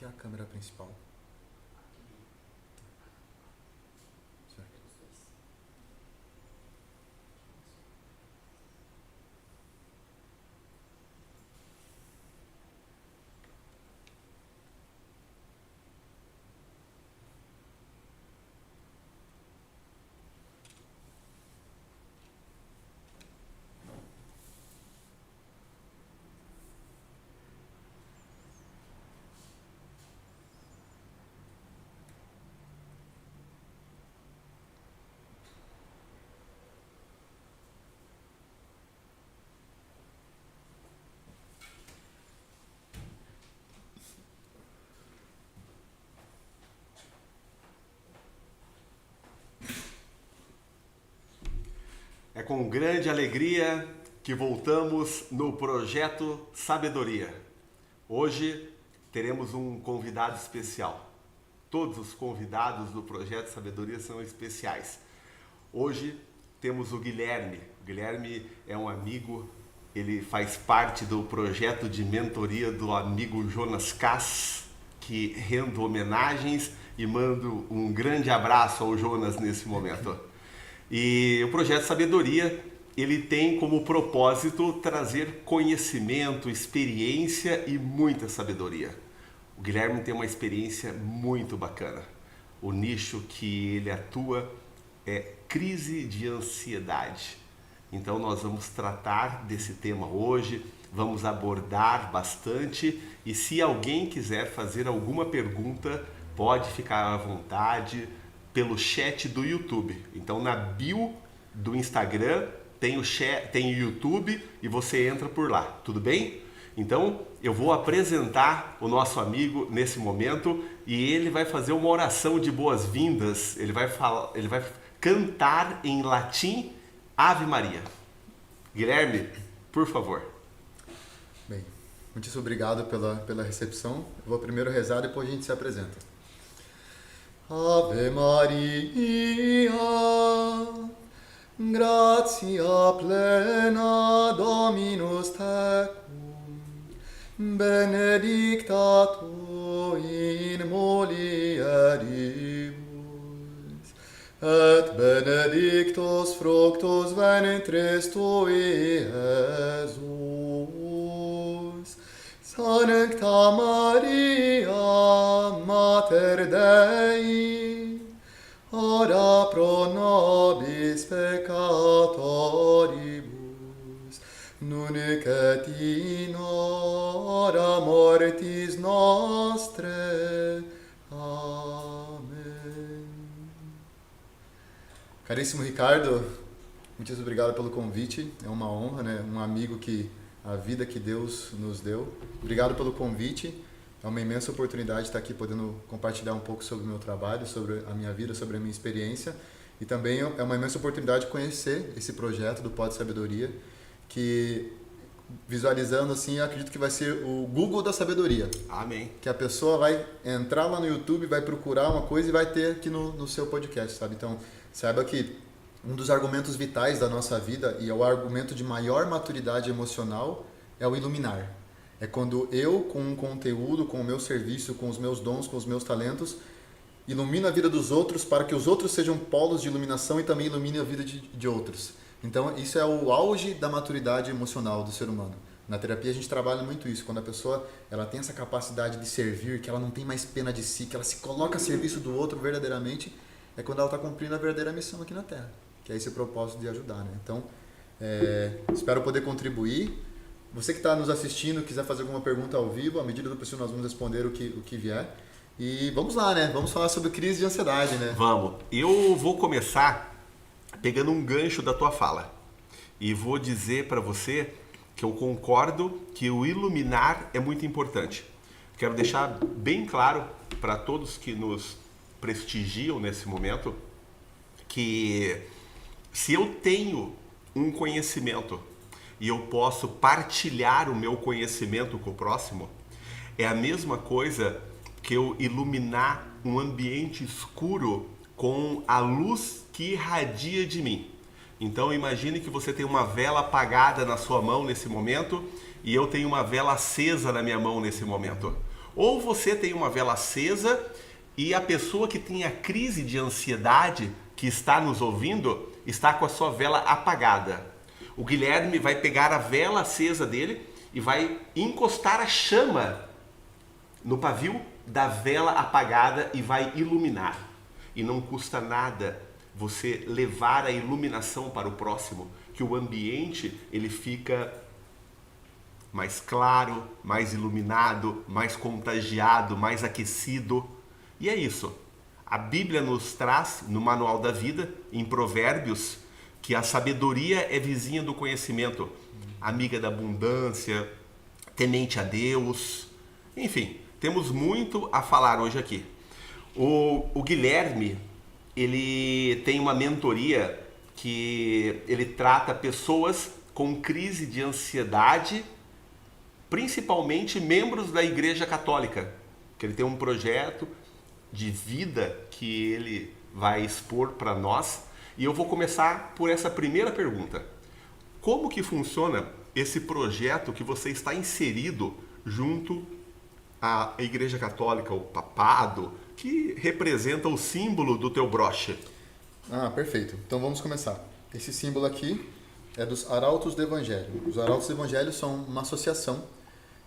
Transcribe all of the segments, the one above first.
que é a câmera principal? Certo. É com grande alegria que voltamos no projeto Sabedoria. Hoje teremos um convidado especial. Todos os convidados do projeto Sabedoria são especiais. Hoje temos o Guilherme. O Guilherme é um amigo, ele faz parte do projeto de mentoria do amigo Jonas Kass, que rendo homenagens e mando um grande abraço ao Jonas nesse momento. E o projeto Sabedoria, ele tem como propósito trazer conhecimento, experiência e muita sabedoria. O Guilherme tem uma experiência muito bacana. O nicho que ele atua é crise de ansiedade. Então nós vamos tratar desse tema hoje, vamos abordar bastante e se alguém quiser fazer alguma pergunta, pode ficar à vontade pelo chat do YouTube. Então na bio do Instagram tem o chat, tem o YouTube e você entra por lá, tudo bem? Então eu vou apresentar o nosso amigo nesse momento e ele vai fazer uma oração de boas-vindas. Ele vai cantar em latim Ave Maria. Guilherme, por favor. Bem, muito obrigado pela recepção. Eu vou primeiro rezar, depois a gente se apresenta. Ave Maria, gratia plena Dominus tecum, benedicta tu in mulieribus, et benedictus fructus ventris tui, Iesus. Sancta Maria, Mater Dei, ora pro nobis peccatoribus, nunc et in hora mortis nostrae. Amém. Caríssimo Ricardo, muito obrigado pelo convite. É uma honra, né? Um amigo que a vida que Deus nos deu. Obrigado pelo convite. É uma imensa oportunidade estar aqui podendo compartilhar um pouco sobre o meu trabalho, sobre a minha vida, sobre a minha experiência. E também é uma imensa oportunidade de conhecer esse projeto do Pod Sabedoria, que visualizando assim, eu acredito que vai ser o Google da sabedoria. Amém. Que a pessoa vai entrar lá no YouTube, vai procurar uma coisa e vai ter aqui no seu podcast, sabe? Então, saiba que um dos argumentos vitais da nossa vida e é o argumento de maior maturidade emocional é o iluminar. É quando eu, com um conteúdo, com o meu serviço, com os meus dons, com os meus talentos, ilumino a vida dos outros para que os outros sejam polos de iluminação e também ilumine a vida de outros. Então, isso é o auge da maturidade emocional do ser humano. Na terapia a gente trabalha muito isso, quando a pessoa ela tem essa capacidade de servir, que ela não tem mais pena de si, que ela se coloca a serviço do outro verdadeiramente, é quando ela está cumprindo a verdadeira missão aqui na Terra, que é esse propósito de ajudar, né? Então, espero poder contribuir. Você que está nos assistindo, quiser fazer alguma pergunta ao vivo, à medida do possível nós vamos responder o que vier. E vamos lá, né? Vamos falar sobre crise de ansiedade, né? Vamos. Eu vou começar pegando um gancho da tua fala e vou dizer para você que eu concordo que o iluminar é muito importante. Quero deixar bem claro para todos que nos prestigiam nesse momento que se eu tenho um conhecimento e eu posso partilhar o meu conhecimento com o próximo, é a mesma coisa que eu iluminar um ambiente escuro com a luz que irradia de mim. Então imagine que você tem uma vela apagada na sua mão nesse momento e eu tenho uma vela acesa na minha mão nesse momento. Ou você tem uma vela acesa e a pessoa que tem a crise de ansiedade, que está nos ouvindo, está com a sua vela apagada. O Guilherme vai pegar a vela acesa dele e vai encostar a chama no pavio da vela apagada e vai iluminar. E não custa nada você levar a iluminação para o próximo, que o ambiente ele fica mais claro, mais iluminado, mais contagiado, mais aquecido. E é isso. A Bíblia nos traz, no Manual da Vida, em Provérbios, que a sabedoria é vizinha do conhecimento, amiga da abundância, temente a Deus. Enfim, temos muito a falar hoje aqui. O Guilherme, ele tem uma mentoria que ele trata pessoas com crise de ansiedade, principalmente membros da Igreja Católica, que ele tem um projeto de vida que ele vai expor para nós. E eu vou começar por essa primeira pergunta. Como que funciona esse projeto que você está inserido junto à Igreja Católica, o papado, que representa o símbolo do teu broche? Perfeito. Então vamos começar. Esse símbolo aqui é dos Arautos do Evangelho. Os Arautos do Evangelho são uma associação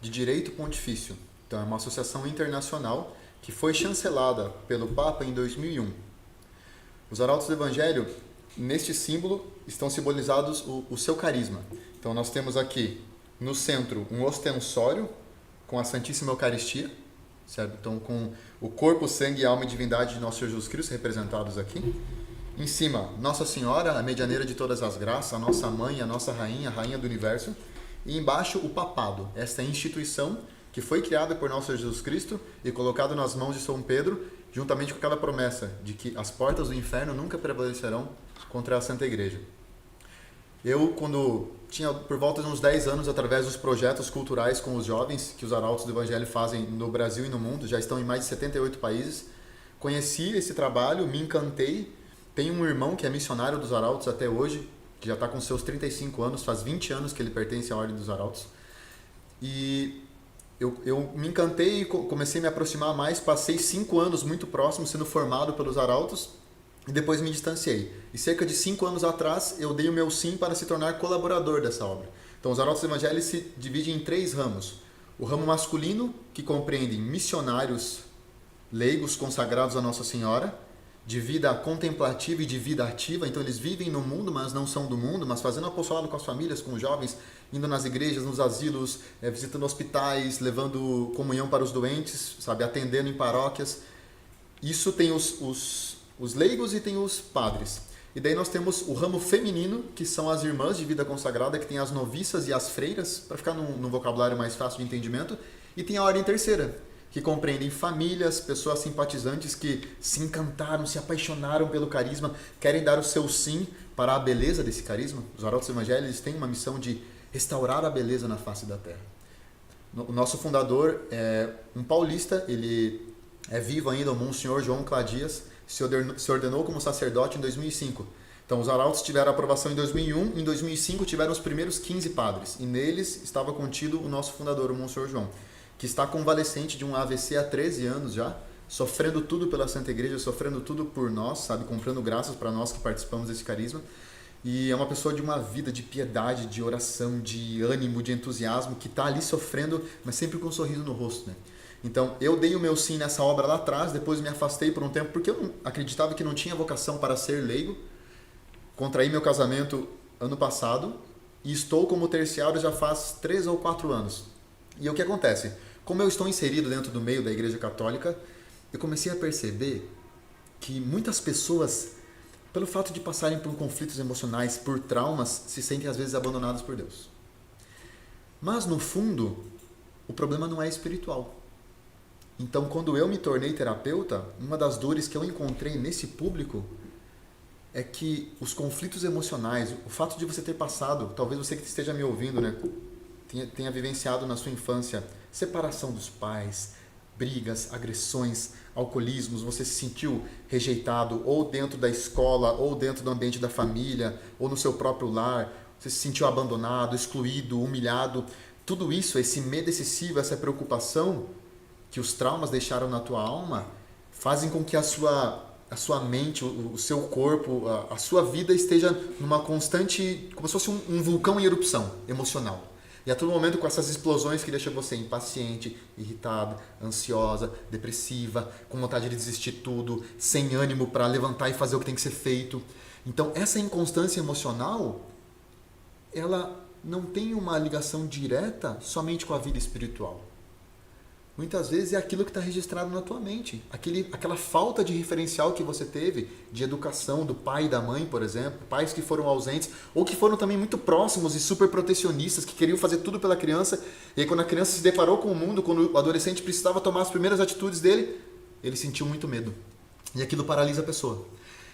de direito pontifício. Então é uma associação internacional que foi chancelada pelo Papa em 2001. Os Arautos do Evangelho, neste símbolo, estão simbolizados o seu carisma. Então nós temos aqui no centro um ostensório com a Santíssima Eucaristia, certo? Então com o corpo, sangue, alma e divindade de nosso Senhor Jesus Cristo representados aqui. Em cima, Nossa Senhora, a medianeira de todas as graças, a nossa mãe, a nossa rainha, a rainha do universo. E embaixo o papado, esta instituição que foi criada por nosso Senhor Jesus Cristo e colocada nas mãos de São Pedro, juntamente com aquela promessa de que as portas do inferno nunca prevalecerão contra a Santa Igreja. Eu, quando tinha por volta de uns 10 anos, através dos projetos culturais com os jovens que os Arautos do Evangelho fazem no Brasil e no mundo, já estão em mais de 78 países, conheci esse trabalho, me encantei. Tenho um irmão que é missionário dos Arautos até hoje, que já está com seus 35 anos, faz 20 anos que ele pertence à Ordem dos Arautos. E eu me encantei e comecei a me aproximar mais, passei 5 anos muito próximo sendo formado pelos Arautos e depois me distanciei. E cerca de 5 anos atrás eu dei o meu sim para se tornar colaborador dessa obra. Então os Arautos do Evangelho se dividem em 3 ramos. O ramo masculino, que compreende missionários leigos consagrados a Nossa Senhora, de vida contemplativa e de vida ativa. Então eles vivem no mundo, mas não são do mundo, mas fazendo apostolado com as famílias, com os jovens, indo nas igrejas, nos asilos, visitando hospitais, levando comunhão para os doentes, sabe, atendendo em paróquias. Isso tem os leigos e tem os padres. E daí nós temos o ramo feminino, que são as irmãs de vida consagrada, que tem as noviças e as freiras, para ficar num vocabulário mais fácil de entendimento. E tem a ordem terceira, que compreendem famílias, pessoas simpatizantes que se encantaram, se apaixonaram pelo carisma, querem dar o seu sim para a beleza desse carisma. Os Arautos Evangélicos têm uma missão de restaurar a beleza na face da terra. O nosso fundador é um paulista, ele é vivo ainda, o Monsenhor João Cladias, se ordenou como sacerdote em 2005. Então os Arautos tiveram aprovação em 2001, em 2005 tiveram os primeiros 15 padres, e neles estava contido o nosso fundador, o Monsenhor João, que está convalescente de um AVC há 13 anos já, sofrendo tudo pela Santa Igreja, sofrendo tudo por nós, sabe, comprando graças para nós que participamos desse carisma. E é uma pessoa de uma vida de piedade, de oração, de ânimo, de entusiasmo, que está ali sofrendo, mas sempre com um sorriso no rosto, né? Então, eu dei o meu sim nessa obra lá atrás, depois me afastei por um tempo, porque eu acreditava que não tinha vocação para ser leigo. Contraí meu casamento ano passado e estou como terciário já faz 3 ou 4 anos. E o que acontece? Como eu estou inserido dentro do meio da Igreja Católica, eu comecei a perceber que muitas pessoas, pelo fato de passarem por conflitos emocionais, por traumas, se sentem às vezes abandonadas por Deus. Mas no fundo, o problema não é espiritual. Então, quando eu me tornei terapeuta, uma das dores que eu encontrei nesse público é que os conflitos emocionais, o fato de você ter passado, talvez você que esteja me ouvindo, né, tenha vivenciado na sua infância separação dos pais, brigas, agressões, alcoolismos, você se sentiu rejeitado ou dentro da escola, ou dentro do ambiente da família, ou no seu próprio lar, você se sentiu abandonado, excluído, humilhado. Tudo isso, esse medo excessivo, essa preocupação, que os traumas deixaram na tua alma fazem com que a sua mente, o seu corpo, a sua vida esteja numa constante, como se fosse um vulcão em erupção emocional. E a todo momento com essas explosões que deixam você impaciente, irritada, ansiosa, depressiva, com vontade de desistir tudo, sem ânimo para levantar e fazer o que tem que ser feito. Então essa inconstância emocional, ela não tem uma ligação direta somente com a vida espiritual. Muitas vezes é aquilo que está registrado na tua mente. Aquela falta de referencial que você teve de educação do pai e da mãe, por exemplo. Pais que foram ausentes ou que foram também muito próximos e super protecionistas, que queriam fazer tudo pela criança. E aí quando a criança se deparou com o mundo, quando o adolescente precisava tomar as primeiras atitudes dele, ele sentiu muito medo. E aquilo paralisa a pessoa.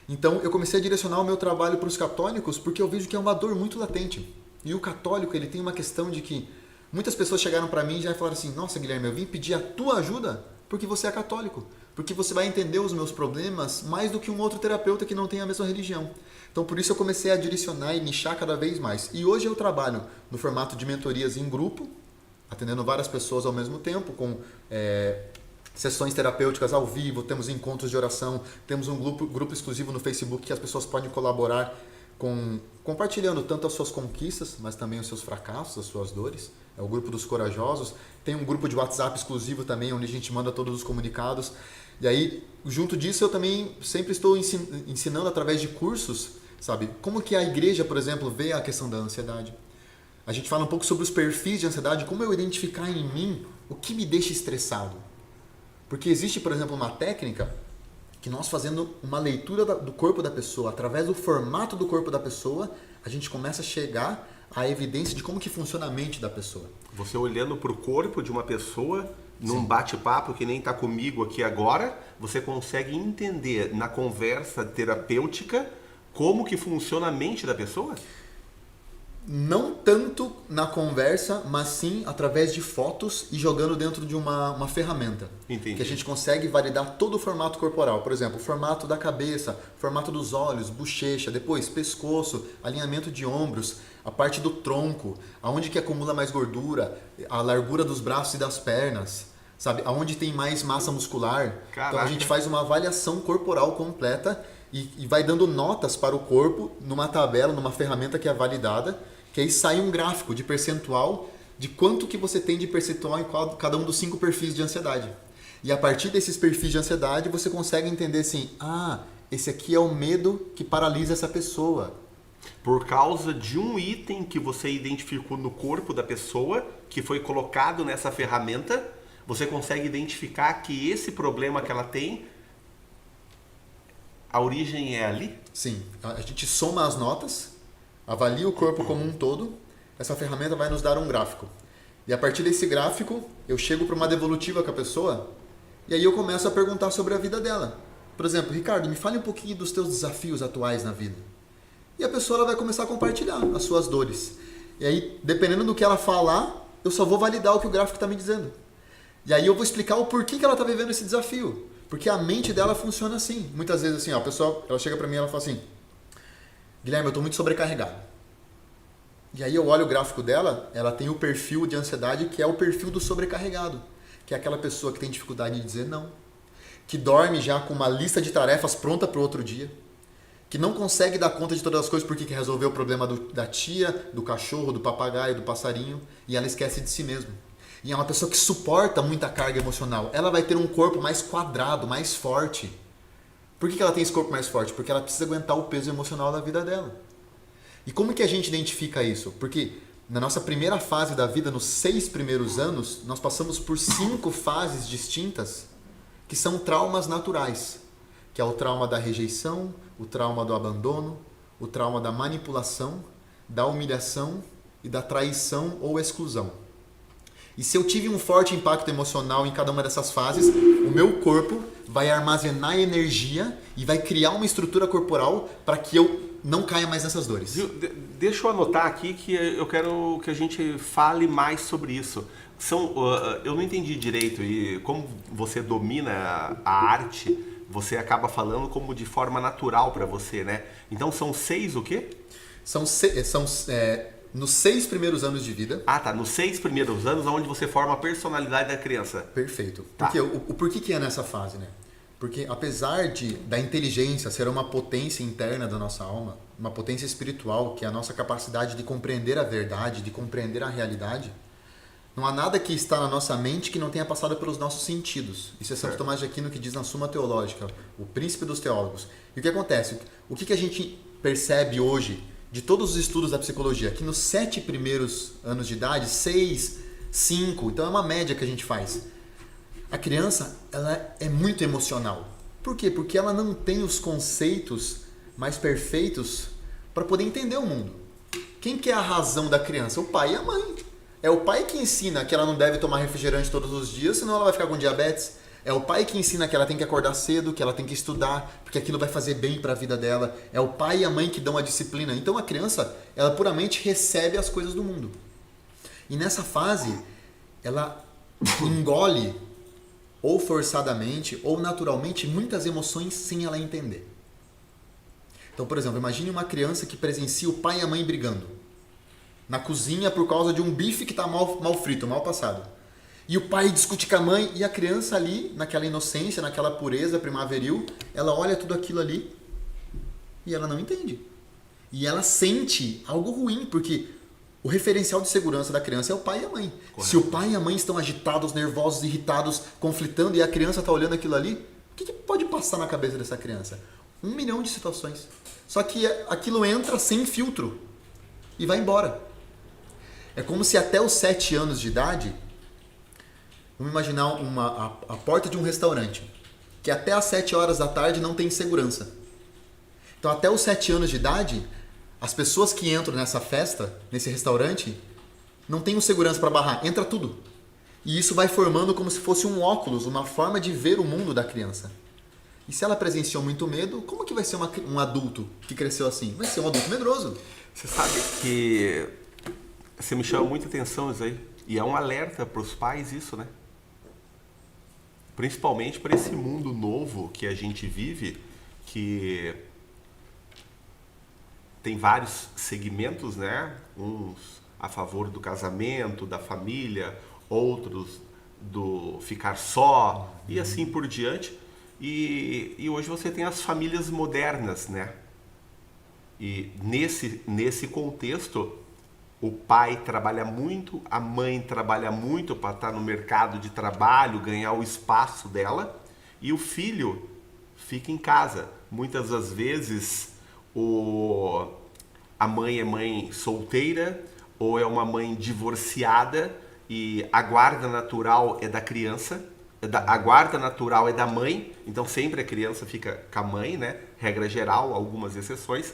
Então eu comecei a direcionar o meu trabalho para os católicos porque eu vejo que é uma dor muito latente. E o católico, ele tem uma questão de que muitas pessoas chegaram para mim e já falaram assim: nossa, Guilherme, eu vim pedir a tua ajuda porque você é católico. Porque você vai entender os meus problemas mais do que um outro terapeuta que não tem a mesma religião. Então, por isso eu comecei a direcionar e nichar cada vez mais. E hoje eu trabalho no formato de mentorias em grupo, atendendo várias pessoas ao mesmo tempo, com sessões terapêuticas ao vivo, temos encontros de oração, temos um grupo exclusivo no Facebook que as pessoas podem colaborar compartilhando tanto as suas conquistas, mas também os seus fracassos, as suas dores. É o grupo dos corajosos. Tem um grupo de WhatsApp exclusivo também, onde a gente manda todos os comunicados. E aí, junto disso, eu também sempre estou ensinando através de cursos, sabe? Como que a igreja, por exemplo, vê a questão da ansiedade. A gente fala um pouco sobre os perfis de ansiedade, como eu identificar em mim o que me deixa estressado. Porque existe, por exemplo, uma técnica que nós fazendo uma leitura do corpo da pessoa, através do formato do corpo da pessoa, a gente começa a chegar à evidência de como que funciona a mente da pessoa. Você olhando para o corpo de uma pessoa, num bate-papo que nem está comigo aqui agora, você consegue entender na conversa terapêutica como que funciona a mente da pessoa? Não tanto na conversa, mas sim através de fotos e jogando dentro de uma ferramenta. Entendi. Que a gente consegue validar todo o formato corporal. Por exemplo, o formato da cabeça, formato dos olhos, bochecha, depois pescoço, alinhamento de ombros, a parte do tronco, aonde que acumula mais gordura, a largura dos braços e das pernas, sabe? Aonde tem mais massa muscular. Caraca. Então a gente faz uma avaliação corporal completa e vai dando notas para o corpo numa tabela, numa ferramenta que é validada, que aí sai um gráfico de percentual de quanto que você tem de percentual em cada um dos 5 perfis de ansiedade. E a partir desses perfis de ansiedade, você consegue entender assim, esse aqui é o medo que paralisa essa pessoa. Por causa de um item que você identificou no corpo da pessoa, que foi colocado nessa ferramenta, você consegue identificar que esse problema que ela tem, a origem é ali? Sim, a gente soma as notas, avalia o corpo como um todo, essa ferramenta vai nos dar um gráfico. E a partir desse gráfico, eu chego para uma devolutiva com a pessoa, e aí eu começo a perguntar sobre a vida dela. Por exemplo, Ricardo, me fale um pouquinho dos teus desafios atuais na vida. E a pessoa ela vai começar a compartilhar as suas dores. E aí, dependendo do que ela falar, eu só vou validar o que o gráfico está me dizendo. E aí eu vou explicar o porquê que ela está vivendo esse desafio. Porque a mente dela funciona assim. Muitas vezes assim, a pessoa ela chega para mim e ela fala assim: Guilherme, eu estou muito sobrecarregado. E aí eu olho o gráfico dela, ela tem o perfil de ansiedade que é o perfil do sobrecarregado. Que é aquela pessoa que tem dificuldade de dizer não. Que dorme já com uma lista de tarefas pronta para o outro dia. Que não consegue dar conta de todas as coisas porque quer resolver o problema da tia, do cachorro, do papagaio, do passarinho. E ela esquece de si mesma. E é uma pessoa que suporta muita carga emocional. Ela vai ter um corpo mais quadrado, mais forte. Por que ela tem esse corpo mais forte? Porque ela precisa aguentar o peso emocional da vida dela. E como que a gente identifica isso? Porque na nossa primeira fase da vida, nos 6 primeiros anos, nós passamos por 5 fases distintas que são traumas naturais. Que é o trauma da rejeição, o trauma do abandono, o trauma da manipulação, da humilhação e da traição ou exclusão. E se eu tive um forte impacto emocional em cada uma dessas fases, o meu corpo vai armazenar energia e vai criar uma estrutura corporal para que eu não caia mais nessas dores. Deixa eu anotar aqui que eu quero que a gente fale mais sobre isso. Eu não entendi direito, e como você domina a arte, você acaba falando como de forma natural para você, né? Então são 6 o quê? nos 6 primeiros anos de vida. Ah, tá. Nos 6 primeiros anos, onde você forma a personalidade da criança. Perfeito. Tá. Porque o porquê que é nessa fase, né? Porque apesar da inteligência ser uma potência interna da nossa alma, uma potência espiritual, que é a nossa capacidade de compreender a verdade, de compreender a realidade, não há nada que está na nossa mente que não tenha passado pelos nossos sentidos. Isso é Santo Tomás de Aquino que diz na Suma Teológica, o príncipe dos teólogos. E o que acontece? O que a gente percebe hoje de todos os estudos da psicologia? Que nos 7 primeiros anos de idade, 6, 5, então é uma média que a gente faz. A criança, ela é muito emocional. Por quê? Porque ela não tem os conceitos mais perfeitos para poder entender o mundo. Quem que é a razão da criança? O pai e a mãe. É o pai que ensina que ela não deve tomar refrigerante todos os dias, senão ela vai ficar com diabetes. É o pai que ensina que ela tem que acordar cedo, que ela tem que estudar, porque aquilo vai fazer bem para a vida dela. É o pai e a mãe que dão a disciplina. Então a criança, ela puramente recebe as coisas do mundo. E nessa fase, ela engole, ou forçadamente, ou naturalmente, muitas emoções sem ela entender. Então, por exemplo, imagine uma criança que presencia o pai e a mãe brigando na cozinha por causa de um bife que está mal frito, mal passado. E o pai discute com a mãe e a criança ali, naquela inocência, naquela pureza primaveril, ela olha tudo aquilo ali e ela não entende. E ela sente algo ruim, porque o referencial de segurança da criança é o pai e a mãe. Correto. Se o pai e a mãe estão agitados, nervosos, irritados, conflitando e a criança está olhando aquilo ali, o que pode passar na cabeça dessa criança? 1 milhão de situações. Só que aquilo entra sem filtro e vai embora. É como se até os 7 anos de idade, vamos imaginar a porta de um restaurante, que até às 7 horas da tarde não tem segurança. Então até os 7 anos de idade, as pessoas que entram nessa festa, nesse restaurante, não tem um segurança para barrar, entra tudo. E isso vai formando como se fosse um óculos, uma forma de ver o mundo da criança. E se ela presenciou muito medo, como que vai ser um adulto que cresceu assim? Vai ser um adulto medroso. Você sabe que você me chama muita atenção isso aí. E é um alerta para os pais isso, né? Principalmente para esse mundo novo que a gente vive, que tem vários segmentos, né? Uns a favor do casamento, da família, outros do ficar só e assim por diante. E hoje você tem as famílias modernas, né? E nesse contexto, o pai trabalha muito, a mãe trabalha muito para estar no mercado de trabalho, ganhar o espaço dela, e o filho fica em casa. Muitas das vezes a mãe é mãe solteira ou é uma mãe divorciada e a guarda natural é da criança, a guarda natural é da mãe, então sempre a criança fica com a mãe, né? Regra geral, algumas exceções.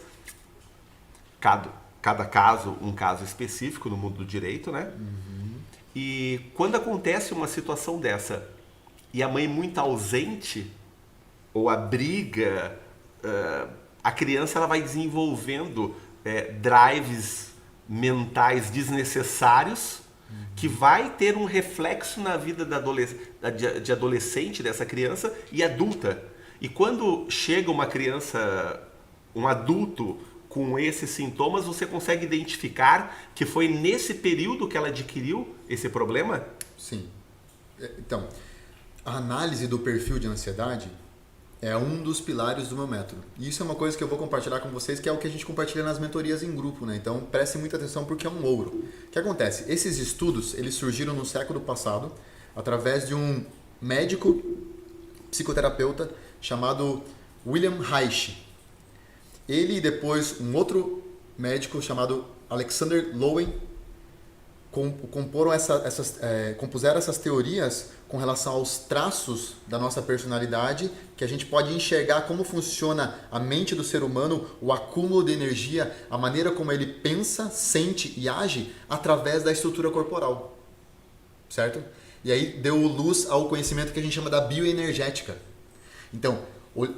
Cada caso, um caso específico no mundo do direito, né? Uhum. E quando acontece uma situação dessa e a mãe muito ausente ou a briga, a criança ela vai desenvolvendo drives mentais desnecessários que vai ter um reflexo na vida de adolescente dessa criança e adulta. E quando chega uma criança, um adulto com esses sintomas, você consegue identificar que foi nesse período que ela adquiriu esse problema? Sim. Então, a análise do perfil de ansiedade é um dos pilares do meu método. E isso é uma coisa que eu vou compartilhar com vocês, que é o que a gente compartilha nas mentorias em grupo, né? Então, prestem muita atenção porque é um ouro. O que acontece? Esses estudos, eles surgiram no século passado, através de um médico psicoterapeuta chamado William Reich. Ele e depois um outro médico chamado Alexander Lowen compuseram essas teorias com relação aos traços da nossa personalidade, que a gente pode enxergar como funciona a mente do ser humano, o acúmulo de energia, a maneira como ele pensa, sente e age através da estrutura corporal. Certo? E aí deu luz ao conhecimento que a gente chama da bioenergética. Então,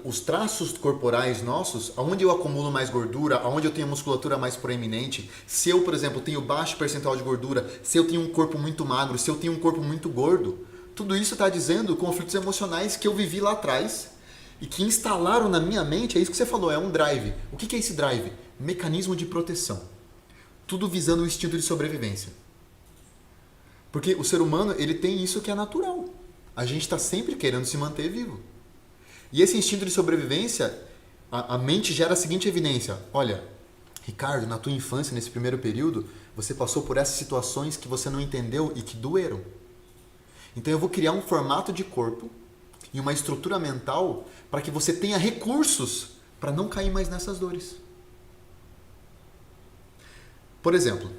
os traços corporais nossos, aonde eu acumulo mais gordura, aonde eu tenho musculatura mais proeminente, se eu, por exemplo, tenho baixo percentual de gordura, se eu tenho um corpo muito magro, se eu tenho um corpo muito gordo, tudo isso está dizendo conflitos emocionais que eu vivi lá atrás e que instalaram na minha mente, é isso que você falou, é um drive. O que é esse drive? Mecanismo de proteção. tudo visando o instinto de sobrevivência. Porque o ser humano, ele tem isso que é natural. A gente está sempre querendo se manter vivo. E esse instinto de sobrevivência, a mente gera a seguinte evidência. Olha, Ricardo, na tua infância, nesse primeiro período, você passou por essas situações que você não entendeu e que doeram. Então eu vou criar um formato de corpo e uma estrutura mental para que você tenha recursos para não cair mais nessas dores. Por exemplo,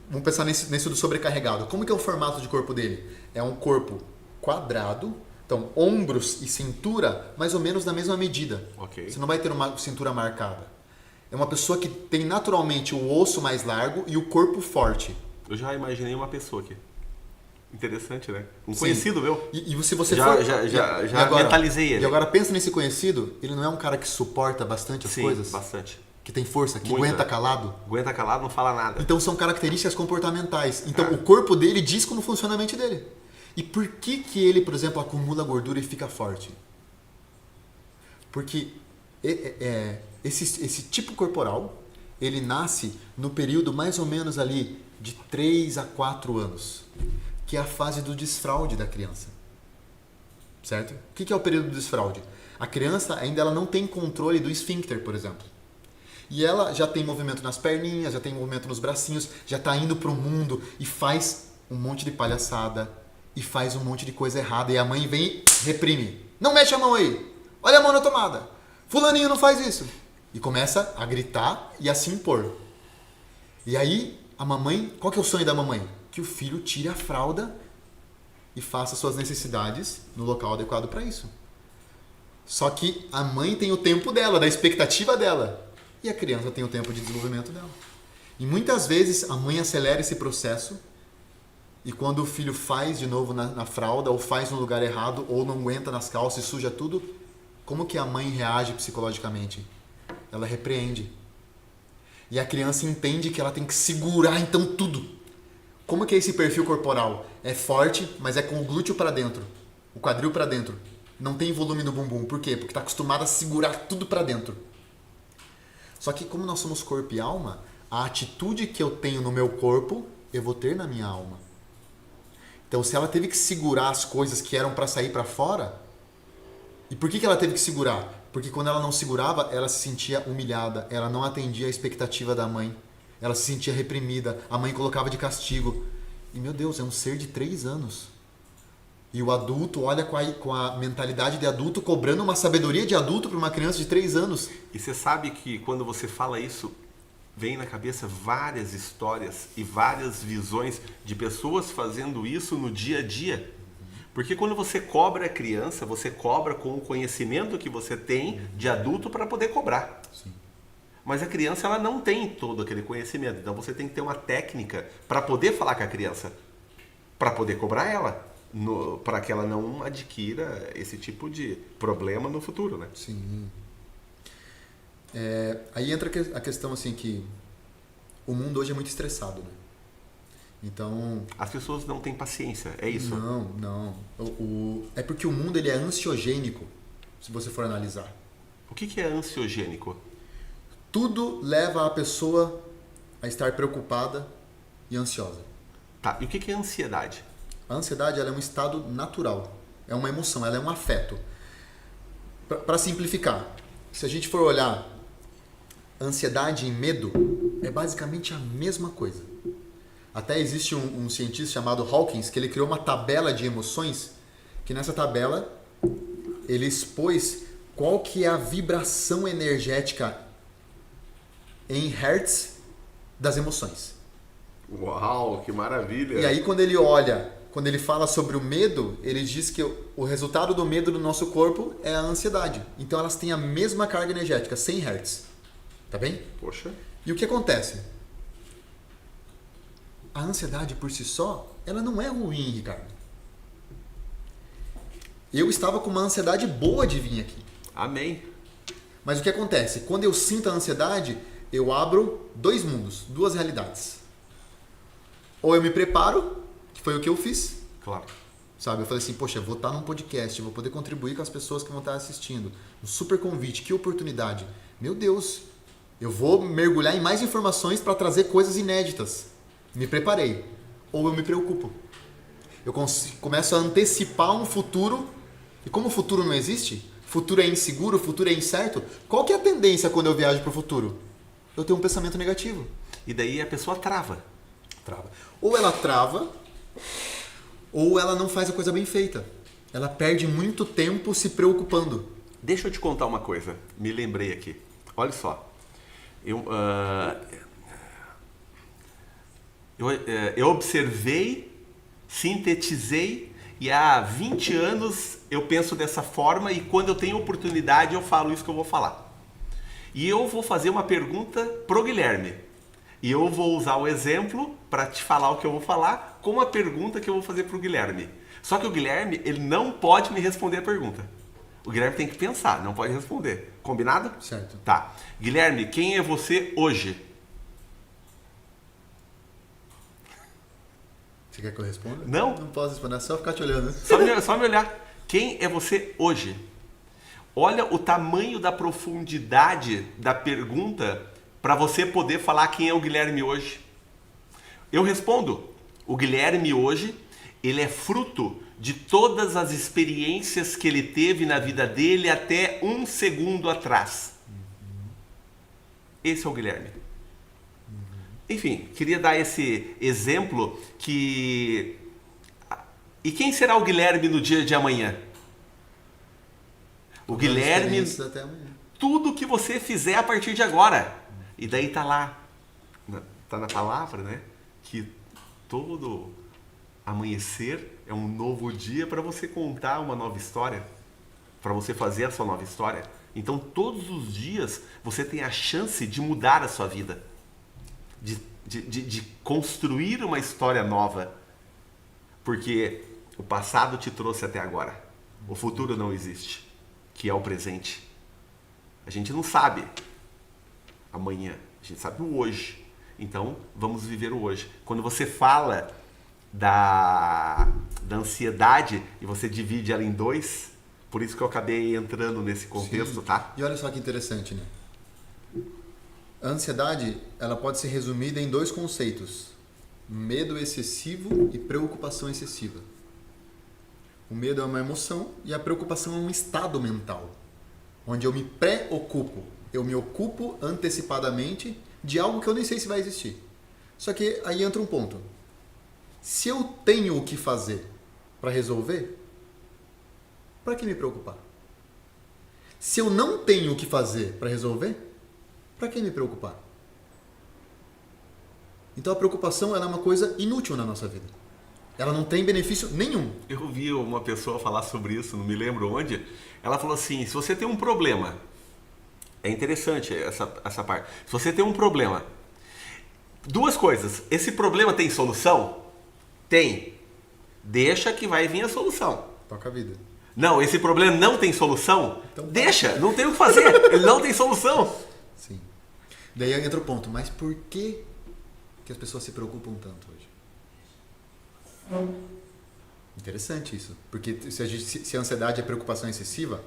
vamos pensar nesse do sobrecarregado. Como que é o formato de corpo dele? É um corpo quadrado, então ombros e cintura mais ou menos na mesma medida. Okay. Você não vai ter uma cintura marcada. É uma pessoa que tem naturalmente o osso mais largo e o corpo forte. Eu já imaginei uma pessoa aqui. Interessante, né? Um Sim. conhecido meu. E se você já, for... Já agora, mentalizei ele. E agora pensa nesse conhecido, ele não é um cara que suporta bastante as coisas? Sim, bastante. Que tem força, que Muita. aguenta calado? Aguenta calado, não fala nada. Então são características comportamentais. Então o corpo dele diz como funciona a mente dele. E por que ele, por exemplo, acumula gordura e fica forte? Porque esse tipo corporal, ele nasce no período mais ou menos ali de 3 a 4 anos, que é a fase do desfraude da criança. Certo? O que é o período do desfraude? A criança ainda ela não tem controle do esfíncter, por exemplo. E ela já tem movimento nas perninhas, já tem movimento nos bracinhos, já está indo para o mundo e faz um monte de palhaçada e faz um monte de coisa errada. E a mãe vem e reprime. Não mexe a mão aí. Olha a mão na tomada. Fulaninho não faz isso. E começa a gritar e a se impor. E aí a mamãe, qual que é o sonho da mamãe? Que o filho tire a fralda e faça suas necessidades no local adequado para isso. Só que a mãe tem o tempo dela, da expectativa dela. E a criança tem o tempo de desenvolvimento dela. E muitas vezes a mãe acelera esse processo e quando o filho faz de novo na fralda ou faz no lugar errado ou não aguenta nas calças e suja tudo, como que a mãe reage psicologicamente? Ela repreende. E a criança entende que ela tem que segurar então tudo. Como que é esse perfil corporal? É forte, mas é com o glúteo para dentro, o quadril para dentro. Não tem volume no bumbum. Por quê? Porque está acostumado a segurar tudo para dentro. Só que como nós somos corpo e alma, a atitude que eu tenho no meu corpo, eu vou ter na minha alma. Então se ela teve que segurar as coisas que eram para sair para fora, e por que ela teve que segurar? Porque quando ela não segurava, ela se sentia humilhada, ela não atendia a expectativa da mãe, ela se sentia reprimida, a mãe colocava de castigo. E meu Deus, é um ser de 3 anos. E o adulto olha com a mentalidade de adulto, cobrando uma sabedoria de adulto para uma criança de 3 anos. E você sabe que quando você fala isso, vem na cabeça várias histórias e várias visões de pessoas fazendo isso no dia a dia. Porque quando você cobra a criança, você cobra com o conhecimento que você tem de adulto para poder cobrar. Sim. Mas a criança ela não tem todo aquele conhecimento. Então você tem que ter uma técnica para poder falar com a criança, para poder cobrar ela. Para que ela não adquira esse tipo de problema no futuro, né? Sim. Aí entra a questão assim que o mundo hoje é muito estressado, né? Então... As pessoas não têm paciência, é isso? Não. É porque o mundo ele é ansiogênico, se você for analisar. O que é ansiogênico? Tudo leva a pessoa a estar preocupada e ansiosa. Tá, e o que é ansiedade? A ansiedade ela é um estado natural, é uma emoção, ela é um afeto. Para simplificar, se a gente for olhar ansiedade e medo, é basicamente a mesma coisa. Até existe um cientista chamado Hawkins que ele criou uma tabela de emoções, que nessa tabela ele expôs qual que é a vibração energética em hertz das emoções. Uau, que maravilha! E aí quando ele fala sobre o medo, ele diz que o resultado do medo do nosso corpo é a ansiedade. Então elas têm a mesma carga energética, 100 Hz. Tá bem? Poxa. E o que acontece? A ansiedade por si só, ela não é ruim, Ricardo. Eu estava com uma ansiedade boa de vir aqui. Amém. Mas o que acontece? Quando eu sinto a ansiedade, eu abro 2 mundos, 2 realidades. Ou eu me preparo, que foi o que eu fiz. Claro. Sabe, eu falei assim, poxa, eu vou estar num podcast, eu vou poder contribuir com as pessoas que vão estar assistindo. Um super convite, que oportunidade. Meu Deus, Eu vou mergulhar em mais informações para trazer coisas inéditas. Me preparei. Ou eu me preocupo. Eu começo a antecipar um futuro. E como o futuro não existe, futuro é inseguro, futuro é incerto, qual que é a tendência quando eu viajo para o futuro? Eu tenho um pensamento negativo. E daí a pessoa trava. Ou ela trava, ou ela não faz a coisa bem feita. Ela perde muito tempo se preocupando. Deixa eu te contar uma coisa. Me lembrei aqui. Olha só. Eu observei, sintetizei e há 20 anos eu penso dessa forma e quando eu tenho oportunidade eu falo isso que eu vou falar. E eu vou fazer uma pergunta pro Guilherme. E eu vou usar o exemplo para te falar o que eu vou falar com a pergunta que eu vou fazer pro Guilherme. Só que o Guilherme, ele não pode me responder a pergunta. O Guilherme tem que pensar, não pode responder. Combinado? Certo. Tá. Guilherme, quem é você hoje? Você quer que eu responda? Não. Não posso responder, é só ficar te olhando. Só me olhar. Quem é você hoje? Olha o tamanho da profundidade da pergunta para você poder falar quem é o Guilherme hoje. Eu respondo. O Guilherme hoje, ele é fruto de todas as experiências que ele teve na vida dele até um segundo atrás. Esse é o Guilherme. Enfim, queria dar esse exemplo que... E quem será o Guilherme no dia de amanhã? O Guilherme... Até amanhã. Tudo que você fizer a partir de agora. E daí tá lá, tá na palavra, né? Que todo amanhecer é um novo dia para você contar uma nova história, para você fazer a sua nova história. Então todos os dias você tem a chance de mudar a sua vida, de construir uma história nova, porque o passado te trouxe até agora, o futuro não existe, que é o presente. A gente não sabe amanhã, a gente sabe o hoje. Então, vamos viver o hoje. Quando você fala da ansiedade e você divide ela em dois, por isso que eu acabei entrando nesse contexto, Sim. tá? E olha só que interessante, né? A ansiedade, ela pode ser resumida em dois conceitos: medo excessivo e preocupação excessiva. O medo é uma emoção e a preocupação é um estado mental, onde eu me preocupo. Eu me ocupo antecipadamente de algo que eu nem sei se vai existir. Só que aí entra um ponto. Se eu tenho o que fazer para resolver, para que me preocupar? Se eu não tenho o que fazer para resolver, para que me preocupar? Então a preocupação ela é uma coisa inútil na nossa vida. Ela não tem benefício nenhum. Eu vi uma pessoa falar sobre isso, não me lembro onde. Ela falou assim, se você tem um problema... É interessante essa parte. Se você tem um problema, duas coisas. Esse problema tem solução? Tem. Deixa que vai vir a solução. Toca a vida. Não, esse problema não tem solução? Então, deixa, não tem o que fazer. Ele não tem solução. Sim. Daí entra o ponto. Mas por que as pessoas se preocupam tanto hoje? Interessante isso. Porque se a ansiedade é preocupação excessiva,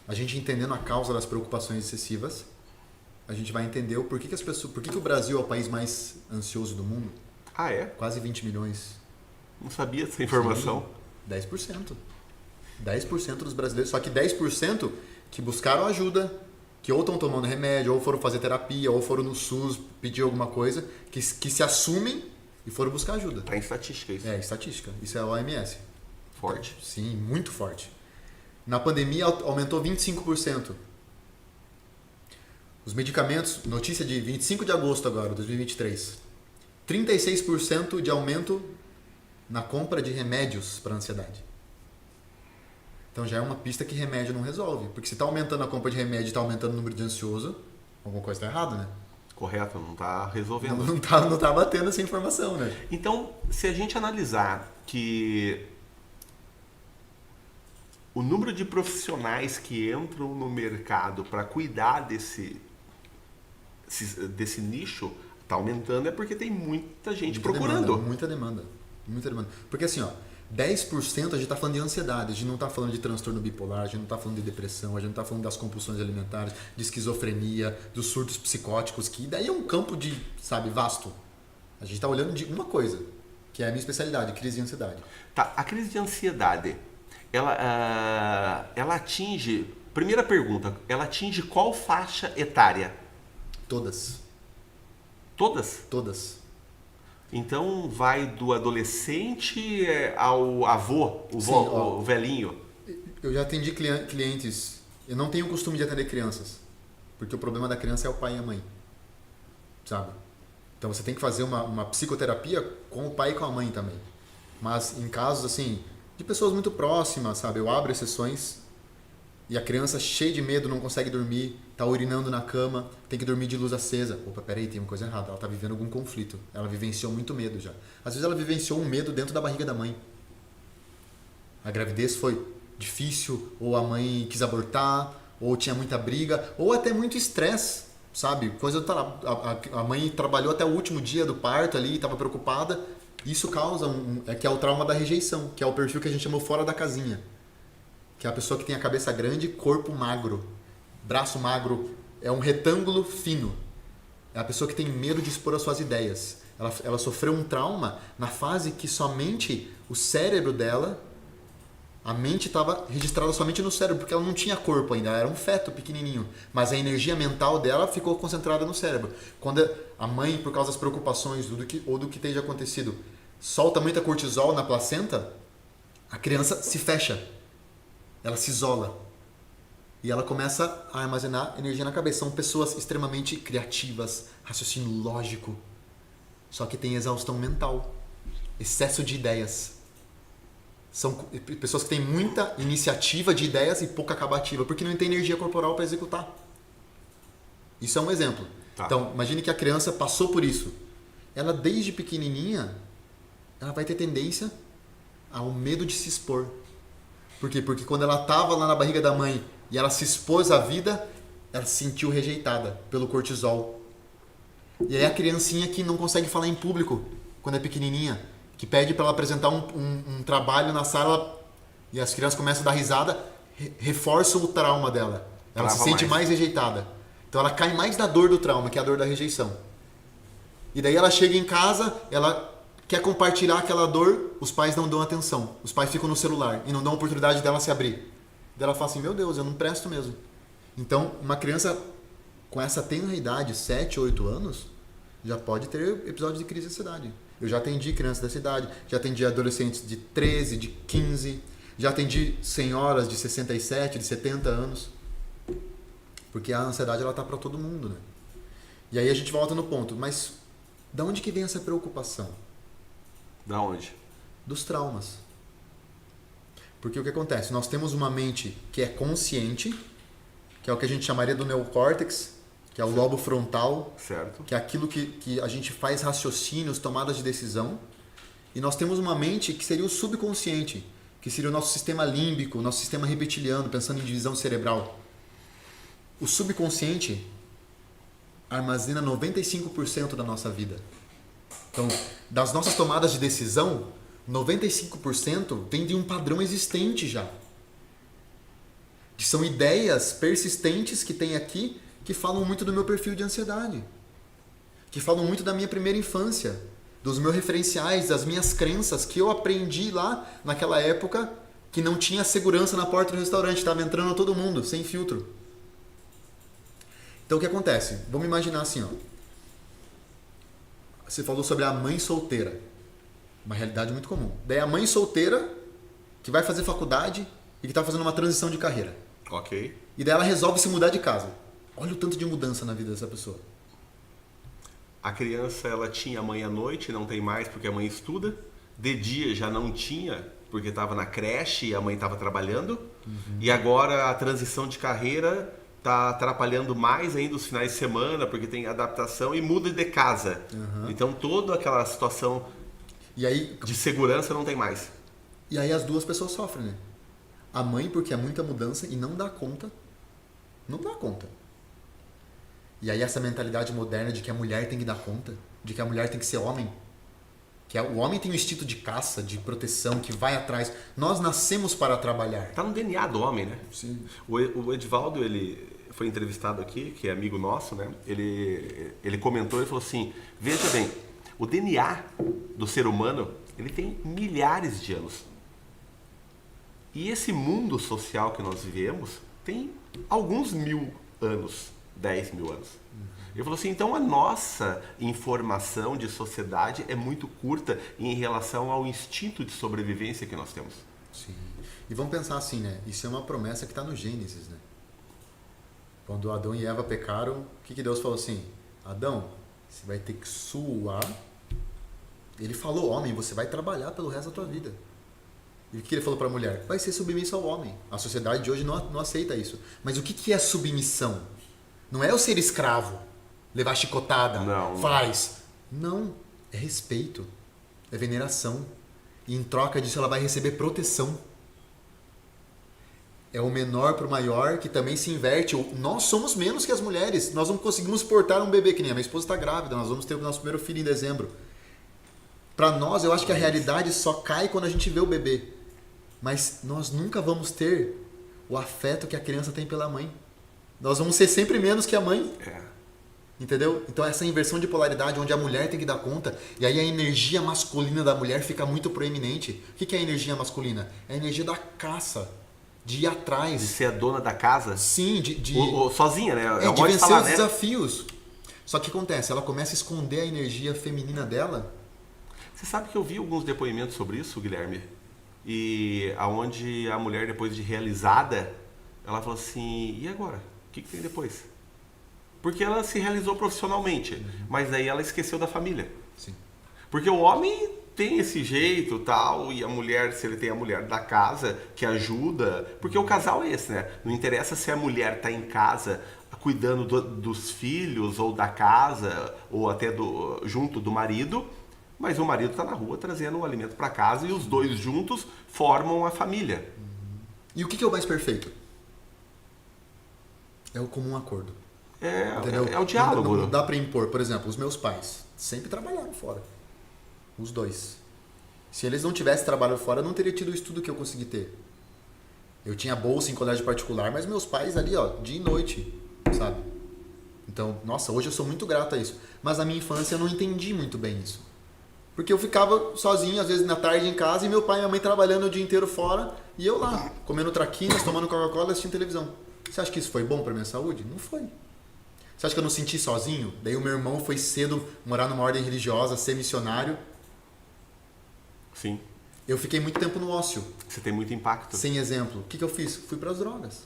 a gente entendendo a causa das preocupações excessivas, a gente vai entender o porquê que as pessoas, por que o Brasil é o país mais ansioso do mundo. Ah, é? Quase 20 milhões. Não sabia dessa informação. Sim, 10%. 10% dos brasileiros, só que 10% que buscaram ajuda, que ou estão tomando remédio, ou foram fazer terapia, ou foram no SUS pedir alguma coisa, que se assumem e foram buscar ajuda. Tá em estatística isso. É, estatística. Isso é a OMS. Forte. Sim, muito forte. Na pandemia aumentou 25%. Os medicamentos, notícia de 25 de agosto agora, 2023. 36% de aumento na compra de remédios para ansiedade. Então já é uma pista que remédio não resolve. Porque se está aumentando a compra de remédio e está aumentando o número de ansioso, alguma coisa está errada, né? Correto, não está resolvendo. Não tá batendo essa informação, né? Então, se a gente analisar que o número de profissionais que entram no mercado para cuidar desse nicho está aumentando, é porque tem muita gente procurando. Muita demanda. Porque assim, ó, 10% a gente está falando de ansiedade, a gente não está falando de transtorno bipolar, a gente não está falando de depressão, a gente não está falando das compulsões alimentares, de esquizofrenia, dos surtos psicóticos, que daí é um campo de, sabe, vasto. A gente está olhando de uma coisa, que é a minha especialidade, crise de ansiedade. Tá, a crise de ansiedade, ela atinge... Primeira pergunta, ela atinge qual faixa etária? Todas. Todas? Todas. Então vai do adolescente ao avô, Sim, o velhinho. Eu já atendi clientes, eu não tenho o costume de atender crianças, porque o problema da criança é o pai e a mãe, sabe? Então você tem que fazer uma psicoterapia com o pai e com a mãe também. Mas em casos assim, de pessoas muito próximas, sabe? Eu abro exceções e a criança cheia de medo, não consegue dormir, tá urinando na cama, tem que dormir de luz acesa. Opa, peraí, tem uma coisa errada, ela tá vivendo algum conflito. Ela vivenciou muito medo já. Às vezes ela vivenciou um medo dentro da barriga da mãe. A gravidez foi difícil, ou a mãe quis abortar, ou tinha muita briga, ou até muito estresse, sabe? A mãe trabalhou até o último dia do parto ali, estava preocupada. Isso causa que é o trauma da rejeição, que é o perfil que a gente chamou fora da casinha. Que é a pessoa que tem a cabeça grande, corpo magro, braço magro, é um retângulo fino. É a pessoa que tem medo de expor as suas ideias. Ela sofreu um trauma na fase que somente o cérebro dela, a mente estava registrada somente no cérebro, porque ela não tinha corpo ainda, ela era um feto pequenininho. Mas a energia mental dela ficou concentrada no cérebro. Quando a mãe, por causa das preocupações ou do que tenha acontecido, solta muita cortisol na placenta, a criança se fecha. Ela se isola. E ela começa a armazenar energia na cabeça. São pessoas extremamente criativas, raciocínio lógico. Só que tem exaustão mental. Excesso de ideias. São pessoas que têm muita iniciativa de ideias e pouca acabativa, porque não tem energia corporal para executar. Isso é um exemplo. Tá. Então, imagine que a criança passou por isso. Ela, desde pequenininha, ela vai ter tendência ao medo de se expor. Por quê? Porque quando ela estava lá na barriga da mãe e ela se expôs à vida, ela se sentiu rejeitada pelo cortisol. E aí a criancinha que não consegue falar em público quando é pequenininha, que pede para ela apresentar um trabalho na sala e as crianças começam a dar risada, reforça o trauma dela. Ela se sente mais rejeitada. Então ela cai mais na dor do trauma, que é a dor da rejeição. E daí ela chega em casa, ela quer compartilhar aquela dor, os pais não dão atenção. Os pais ficam no celular e não dão a oportunidade dela se abrir. Daí ela fala assim, meu Deus, eu não presto mesmo. Então, uma criança com essa tenra idade, 7, 8 anos, já pode ter episódios de crise de ansiedade. Eu já atendi crianças dessa idade, já atendi adolescentes de 13, de 15, já atendi senhoras de 67, de 70 anos. Porque a ansiedade ela tá para todo mundo, né? E aí a gente volta no ponto, mas da onde que vem essa preocupação? Da onde? Dos traumas. Porque o que acontece? Nós temos uma mente que é consciente, que é o que a gente chamaria do neocórtex, que é o lobo frontal, certo, que é aquilo que a gente faz raciocínios, tomadas de decisão. E nós temos uma mente que seria o subconsciente, que seria o nosso sistema límbico, o nosso sistema reptiliano, pensando em divisão cerebral. O subconsciente armazena 95% da nossa vida. Então, das nossas tomadas de decisão, 95% vem de um padrão existente já. Que são ideias persistentes que tem aqui que falam muito do meu perfil de ansiedade. Que falam muito da minha primeira infância, dos meus referenciais, das minhas crenças que eu aprendi lá naquela época que não tinha segurança na porta do restaurante, estava entrando todo mundo, sem filtro. Então o que acontece? Vamos imaginar assim, ó. Você falou sobre a mãe solteira. Uma realidade muito comum. Daí a mãe solteira que vai fazer faculdade e que está fazendo uma transição de carreira. Ok. E daí ela resolve se mudar de casa. Olha o tanto de mudança na vida dessa pessoa. A criança, ela tinha mãe à noite, não tem mais porque a mãe estuda. De dia já não tinha, porque estava na creche e a mãe estava trabalhando. Uhum. E agora a transição de carreira está atrapalhando mais ainda os finais de semana, porque tem adaptação e muda de casa. Uhum. Então toda aquela situação e aí, de segurança não tem mais. E aí as duas pessoas sofrem, né? A mãe porque é muita mudança e não dá conta. Não dá conta. E aí essa mentalidade moderna de que a mulher tem que dar conta, de que a mulher tem que ser homem, o homem tem um instinto de caça, de proteção, que vai atrás. Nós nascemos para trabalhar. Tá no DNA do homem, né? Sim. O Edivaldo, ele foi entrevistado aqui, que é amigo nosso, né? Ele comentou e falou assim, veja bem, o DNA do ser humano, ele tem milhares de anos. E esse mundo social que nós vivemos tem alguns 1000 anos, 10 mil anos. Ele falou assim, então a nossa informação de sociedade é muito curta em relação ao instinto de sobrevivência que nós temos. Sim. E vamos pensar assim, né? Isso é uma promessa que está no Gênesis, né? Quando Adão e Eva pecaram, o que Deus falou assim? Adão, você vai ter que suar. Ele falou, homem, você vai trabalhar pelo resto da tua vida. E o que ele falou para a mulher? Vai ser submissa ao homem. A sociedade de hoje não aceita isso. Mas o que é submissão? Não é eu ser escravo, levar chicotada, não. Faz. Não, é respeito, é veneração. E em troca disso ela vai receber proteção. É o menor para o maior que também se inverte. Nós somos menos que as mulheres. Nós não conseguimos portar um bebê, que nem a minha esposa está grávida. Nós vamos ter o nosso primeiro filho em dezembro. Para nós, eu acho que a realidade só cai quando a gente vê o bebê. Mas nós nunca vamos ter o afeto que a criança tem pela mãe. Nós vamos ser sempre menos que a mãe. Entendeu? Então essa inversão de polaridade onde a mulher tem que dar conta e aí a energia masculina da mulher fica muito proeminente. O que é a energia masculina? É a energia da caça, de ir atrás. De ser a dona da casa? Sim, sozinha, né? De vencer falar, os desafios. Só que acontece, ela começa a esconder a energia feminina dela. Você sabe que eu vi alguns depoimentos sobre isso, Guilherme? E aonde a mulher, depois de realizada, ela falou assim, e agora? O que tem depois? Porque ela se realizou profissionalmente, mas daí ela esqueceu da família. Sim. Porque o homem tem esse jeito tal, e a mulher, se ele tem a mulher da casa que ajuda, porque o casal é esse, né? Não interessa se a mulher está em casa cuidando dos filhos ou da casa, ou até junto do marido, mas o marido está na rua trazendo o alimento para casa e os dois juntos formam a família. E o que é o mais perfeito? É o comum acordo. É o diálogo. Não dá para impor. Por exemplo, os meus pais sempre trabalharam fora. Os dois. Se eles não tivessem trabalhado fora, eu não teria tido o estudo que eu consegui ter. Eu tinha bolsa em colégio particular, mas meus pais ali, ó, dia e noite, sabe? Então, nossa, hoje eu sou muito grato a isso. Mas na minha infância eu não entendi muito bem isso. Porque eu ficava sozinho, às vezes na tarde em casa, e meu pai e minha mãe trabalhando o dia inteiro fora, e eu lá, comendo traquinas, tomando Coca-Cola e assistindo televisão. Você acha que isso foi bom pra minha saúde? Não foi. Você acha que eu não senti sozinho? Daí o meu irmão foi cedo morar numa ordem religiosa, ser missionário. Sim. Eu fiquei muito tempo no ócio. Você tem muito impacto. Sem exemplo. O que eu fiz? Fui pras drogas.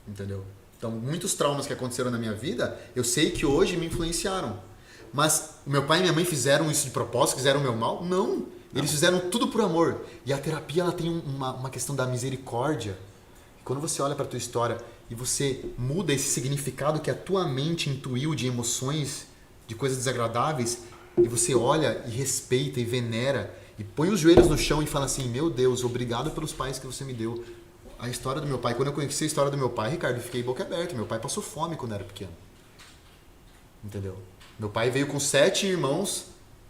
Entendeu? Então, muitos traumas que aconteceram na minha vida, eu sei que hoje me influenciaram. Mas o meu pai e minha mãe fizeram isso de propósito, fizeram o meu mal? Não. Eles fizeram tudo por amor. E a terapia ela tem uma questão da misericórdia. Quando você olha para a tua história e você muda esse significado que a tua mente intuiu de emoções, de coisas desagradáveis, e você olha e respeita e venera e põe os joelhos no chão e fala assim, meu Deus, obrigado pelos pais que você me deu. A história do meu pai, quando eu conheci a história do meu pai, Ricardo, eu fiquei boca aberta. Meu pai passou fome quando era pequeno. Entendeu? Meu pai veio com 7 irmãos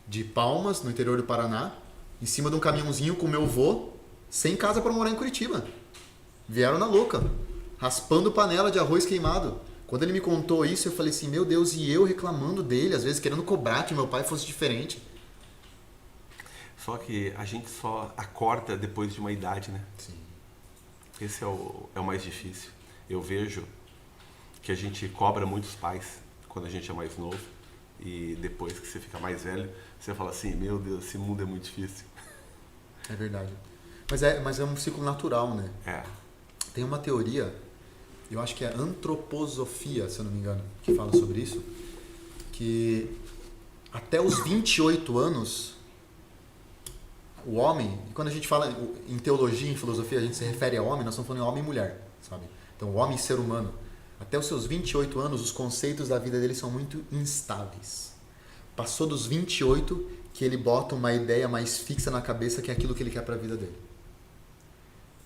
de Palmas, no interior do Paraná, em cima de um caminhãozinho com meu avô, sem casa para morar em Curitiba. Vieram na louca, raspando panela de arroz queimado. Quando ele me contou isso, eu falei assim, meu Deus, e eu reclamando dele, às vezes querendo cobrar que meu pai fosse diferente. Só que a gente só acorda depois de uma idade, né? Sim. Esse é o mais difícil. Eu vejo que a gente cobra muitos pais quando a gente é mais novo e depois que você fica mais velho, você fala assim, meu Deus, esse mundo é muito difícil. É verdade. Mas é um ciclo natural, né? É. Tem uma teoria, eu acho que é antroposofia, se eu não me engano, que fala sobre isso, que até os 28 anos, o homem, e quando a gente fala em teologia, em filosofia, a gente se refere a homem, nós estamos falando em homem e mulher, sabe? Então, o homem e ser humano, até os seus 28 anos, os conceitos da vida dele são muito instáveis. Passou dos 28 que ele bota uma ideia mais fixa na cabeça que é aquilo que ele quer para a vida dele.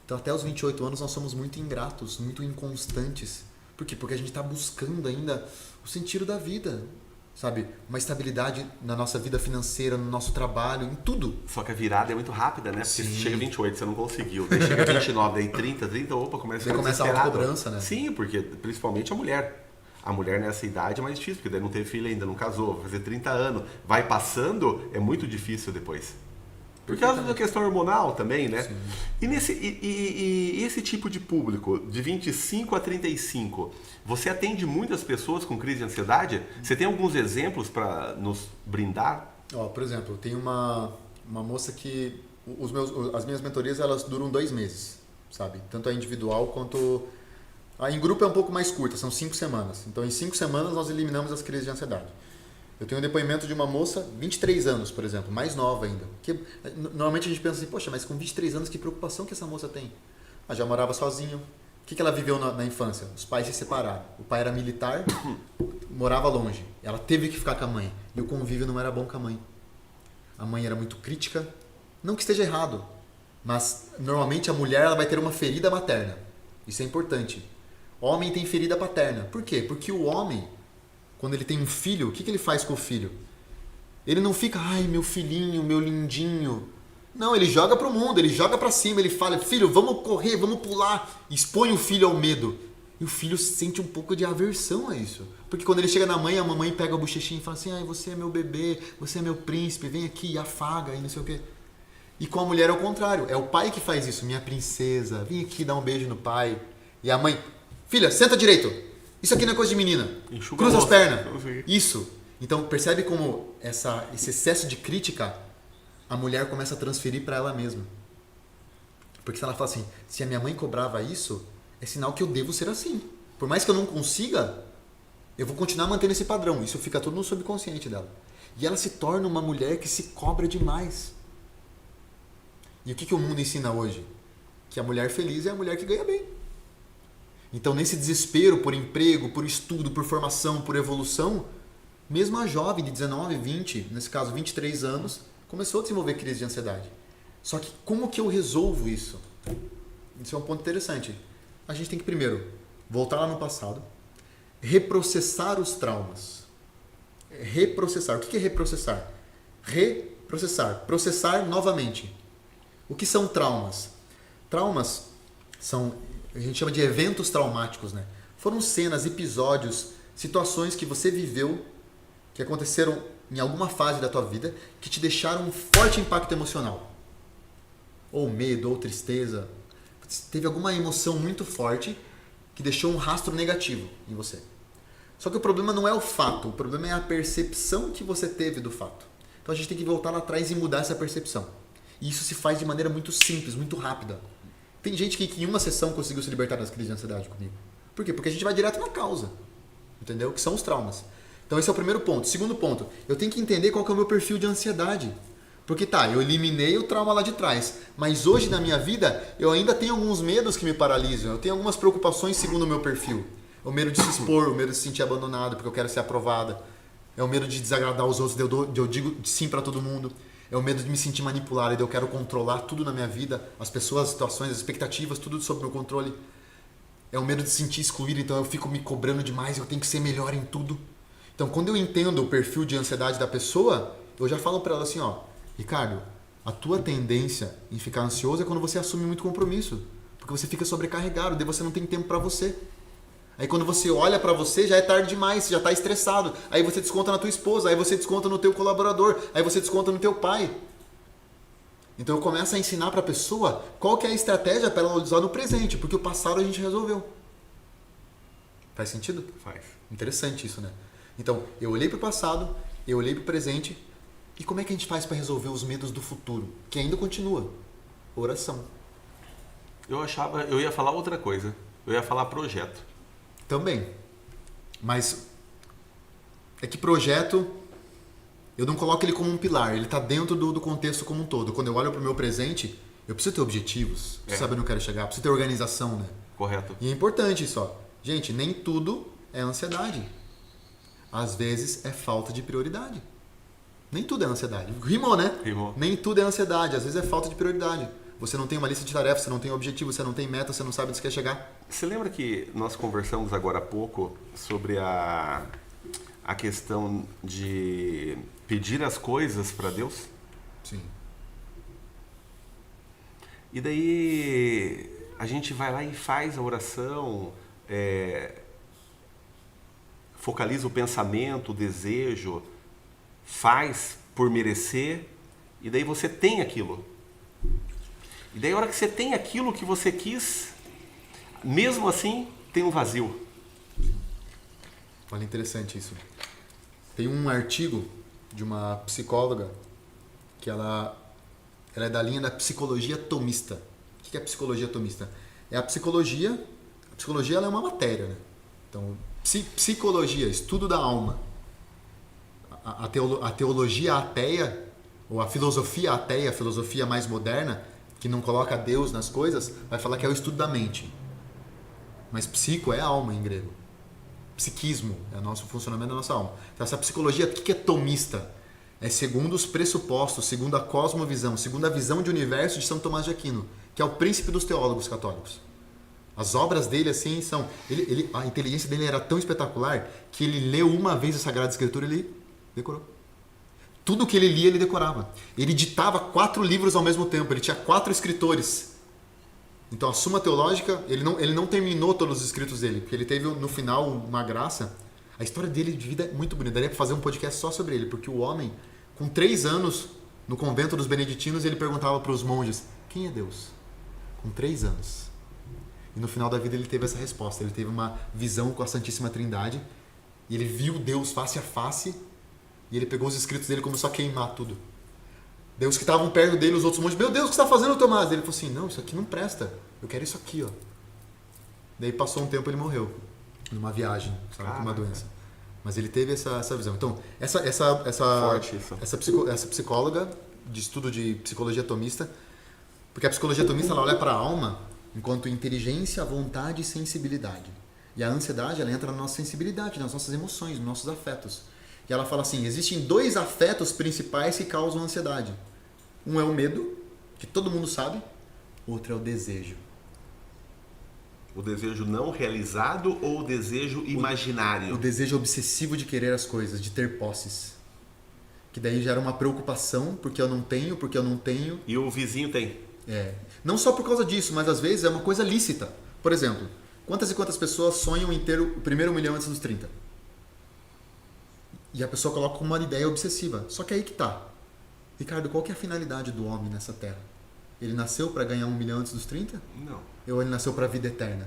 Então, até os 28 anos, nós somos muito ingratos, muito inconstantes. Por quê? Porque a gente está buscando ainda o sentido da vida. sabe? Uma estabilidade na nossa vida financeira, no nosso trabalho, em tudo. Só que a virada é muito rápida, né? Porque Sim. se chega 28, você não conseguiu. Daí chega 29, daí 30, opa, começa a Daí ficar começa a desesperado. autocobrança, né? Sim, porque principalmente a mulher. A mulher nessa idade é mais difícil, porque daí não teve filho ainda, não casou, vai fazer 30 anos. Vai passando, é muito difícil depois. Por causa da questão hormonal também, né? Sim. E esse tipo de público, de 25 a 35, você atende muitas pessoas com crise de ansiedade? Você tem alguns exemplos para nos brindar? Ó, por exemplo, tem uma moça que as minhas mentorias elas duram 2 meses, sabe? Tanto a individual quanto a em grupo é um pouco mais curta, são 5 semanas. Então em 5 semanas nós eliminamos as crises de ansiedade. Eu tenho um depoimento de uma moça, 23 anos, por exemplo, mais nova ainda. Que, normalmente a gente pensa assim, poxa, mas com 23 anos que preocupação que essa moça tem? Ela já morava sozinha. O que ela viveu na infância? Os pais se separaram. O pai era militar, morava longe. Ela teve que ficar com a mãe. E o convívio não era bom com a mãe. A mãe era muito crítica. Não que esteja errado, mas normalmente a mulher ela vai ter uma ferida materna. Isso é importante. Homem tem ferida paterna. Por quê? Porque o homem, quando ele tem um filho, o que ele faz com o filho? Ele não fica, ai, meu filhinho, meu lindinho. Não, ele joga pro mundo, ele joga pra cima, ele fala, filho, vamos correr, vamos pular. Expõe o filho ao medo. E o filho sente um pouco de aversão a isso. Porque quando ele chega na mãe, a mamãe pega o bochechinho e fala assim, ai, você é meu bebê, você é meu príncipe, vem aqui, afaga e não sei o quê. E com a mulher é o contrário, é o pai que faz isso, minha princesa, vem aqui dar um beijo no pai. E a mãe, filha, senta direito. Isso aqui não é coisa de menina. Enxuga Cruza a as boca. pernas. Isso. Então percebe como esse excesso de crítica a mulher começa a transferir para ela mesma. Porque se ela fala assim, se a minha mãe cobrava isso, é sinal que eu devo ser assim. Por mais que eu não consiga, eu vou continuar mantendo esse padrão. Isso fica tudo no subconsciente dela. E ela se torna uma mulher que se cobra demais. E o que o mundo ensina hoje? Que a mulher feliz é a mulher que ganha bem. Então, nesse desespero por emprego, por estudo, por formação, por evolução, mesmo a jovem de 19, 20, nesse caso 23 anos, começou a desenvolver crise de ansiedade. Só que como que eu resolvo isso? Isso é um ponto interessante. A gente tem que primeiro voltar lá no passado, reprocessar os traumas. Reprocessar. O que é reprocessar? Reprocessar. Processar novamente. O que são traumas? Traumas são, a gente chama de eventos traumáticos, né? Foram cenas, episódios, situações que você viveu, que aconteceram em alguma fase da tua vida, que te deixaram um forte impacto emocional. Ou medo, ou tristeza. Teve alguma emoção muito forte que deixou um rastro negativo em você. Só que o problema não é o fato, o problema é a percepção que você teve do fato. Então a gente tem que voltar lá atrás e mudar essa percepção. E isso se faz de maneira muito simples, muito rápida. Tem gente que em uma sessão conseguiu se libertar das crises de ansiedade comigo. Por quê? Porque a gente vai direto na causa. Entendeu? Que são os traumas. Então esse é o primeiro ponto. Segundo ponto, eu tenho que entender qual que é o meu perfil de ansiedade. Porque tá, eu eliminei o trauma lá de trás, mas hoje na minha vida eu ainda tenho alguns medos que me paralisam, eu tenho algumas preocupações segundo o meu perfil. O medo de se expor, o medo de se sentir abandonado porque eu quero ser aprovada, é o medo de desagradar os outros, de eu digo sim pra todo mundo, é o medo de me sentir manipulado, de eu quero controlar tudo na minha vida, as pessoas, as situações, as expectativas, tudo sob meu controle. É o medo de se sentir excluído, então eu fico me cobrando demais, eu tenho que ser melhor em tudo. Então quando eu entendo o perfil de ansiedade da pessoa, eu já falo pra ela assim, ó, Ricardo, a tua tendência em ficar ansioso é quando você assume muito compromisso. Porque você fica sobrecarregado, daí você não tem tempo pra você. Aí quando você olha pra você, já é tarde demais, você já tá estressado. Aí você desconta na tua esposa, aí você desconta no teu colaborador, aí você desconta no teu pai. Então eu começo a ensinar pra pessoa qual que é a estratégia pra ela usar no presente, porque o passado a gente resolveu. Faz sentido? Faz. Interessante isso, né? Então, eu olhei pro passado, eu olhei pro presente. E como é que a gente faz para resolver os medos do futuro? Que ainda continua. Oração. Eu ia falar outra coisa. Eu ia falar projeto. Também. Mas é que projeto, eu não coloco ele como um pilar. Ele está dentro do contexto como um todo. Quando eu olho para o meu presente, eu preciso ter objetivos. Preciso saber onde eu quero chegar. Preciso ter organização, né? Correto. E é importante isso, ó. Gente, nem tudo é ansiedade. Às vezes é falta de prioridade. Nem tudo é ansiedade. Rimou, né? Rimou. Nem tudo é ansiedade. Às vezes é falta de prioridade. Você não tem uma lista de tarefas, você não tem objetivo, você não tem meta, você não sabe onde você quer chegar. Você lembra que nós conversamos agora há pouco sobre a a questão de pedir as coisas para Deus. Sim. E daí a gente vai lá e faz a oração, focaliza o pensamento, o desejo, faz por merecer, e daí você tem aquilo. E daí a hora que você tem aquilo que você quis, mesmo assim tem um vazio. Olha, interessante isso. Tem um artigo de uma psicóloga que ela é da linha da psicologia tomista. O que é a psicologia tomista? É a psicologia ela é uma matéria, né? Então, psicologia, estudo da alma. A teologia ateia, ou a filosofia ateia, a filosofia mais moderna, que não coloca Deus nas coisas, vai falar que é o estudo da mente. Mas psico é alma em grego. Psiquismo é o nosso funcionamento da nossa alma. Então, essa psicologia, o que é tomista? É segundo os pressupostos, segundo a cosmovisão, segundo a visão de universo de São Tomás de Aquino, que é o príncipe dos teólogos católicos. As obras dele, assim, são... a inteligência dele era tão espetacular que ele leu uma vez a Sagrada Escritura e ele decorou. Tudo que ele lia, ele decorava. Ele ditava 4 livros ao mesmo tempo. Ele tinha 4 escritores. Então, a Suma Teológica, ele não terminou todos os escritos dele, porque ele teve, no final, uma graça. A história dele de vida é muito bonita. Daria para fazer um podcast só sobre ele, porque o homem, com 3 anos, no convento dos beneditinos, ele perguntava para os monges, quem é Deus? Com 3 anos. E no final da vida ele teve essa resposta. Ele teve uma visão com a Santíssima Trindade, e ele viu Deus face a face, e ele pegou os escritos dele e começou a queimar tudo. Deus que estavam perto dele, os outros monges, meu Deus, o que você está fazendo, Tomás? Ele falou assim, não, isso aqui não presta, eu quero isso aqui, ó. Daí passou um tempo e ele morreu, numa viagem, sabe, com uma doença. Mas ele teve essa visão. Então, essa psicóloga de estudo de psicologia tomista, porque a psicologia tomista ela olha para a alma enquanto inteligência, vontade e sensibilidade. E a ansiedade ela entra na nossa sensibilidade, nas nossas emoções, nos nossos afetos. E ela fala assim, existem 2 afetos principais que causam ansiedade. Um é o medo, que todo mundo sabe, outro é o desejo. O desejo não realizado ou o desejo imaginário? O desejo obsessivo de querer as coisas, de ter posses. Que daí gera uma preocupação, porque eu não tenho. E o vizinho tem. Não só por causa disso, mas às vezes é uma coisa lícita. Por exemplo, quantas e quantas pessoas sonham em ter o primeiro 1 milhão antes dos 30? E a pessoa coloca como uma ideia obsessiva. Só que aí que tá. Ricardo, qual que é a finalidade do homem nessa terra? Ele nasceu para ganhar 1 milhão antes dos 30? Não. Ou ele nasceu para a vida eterna?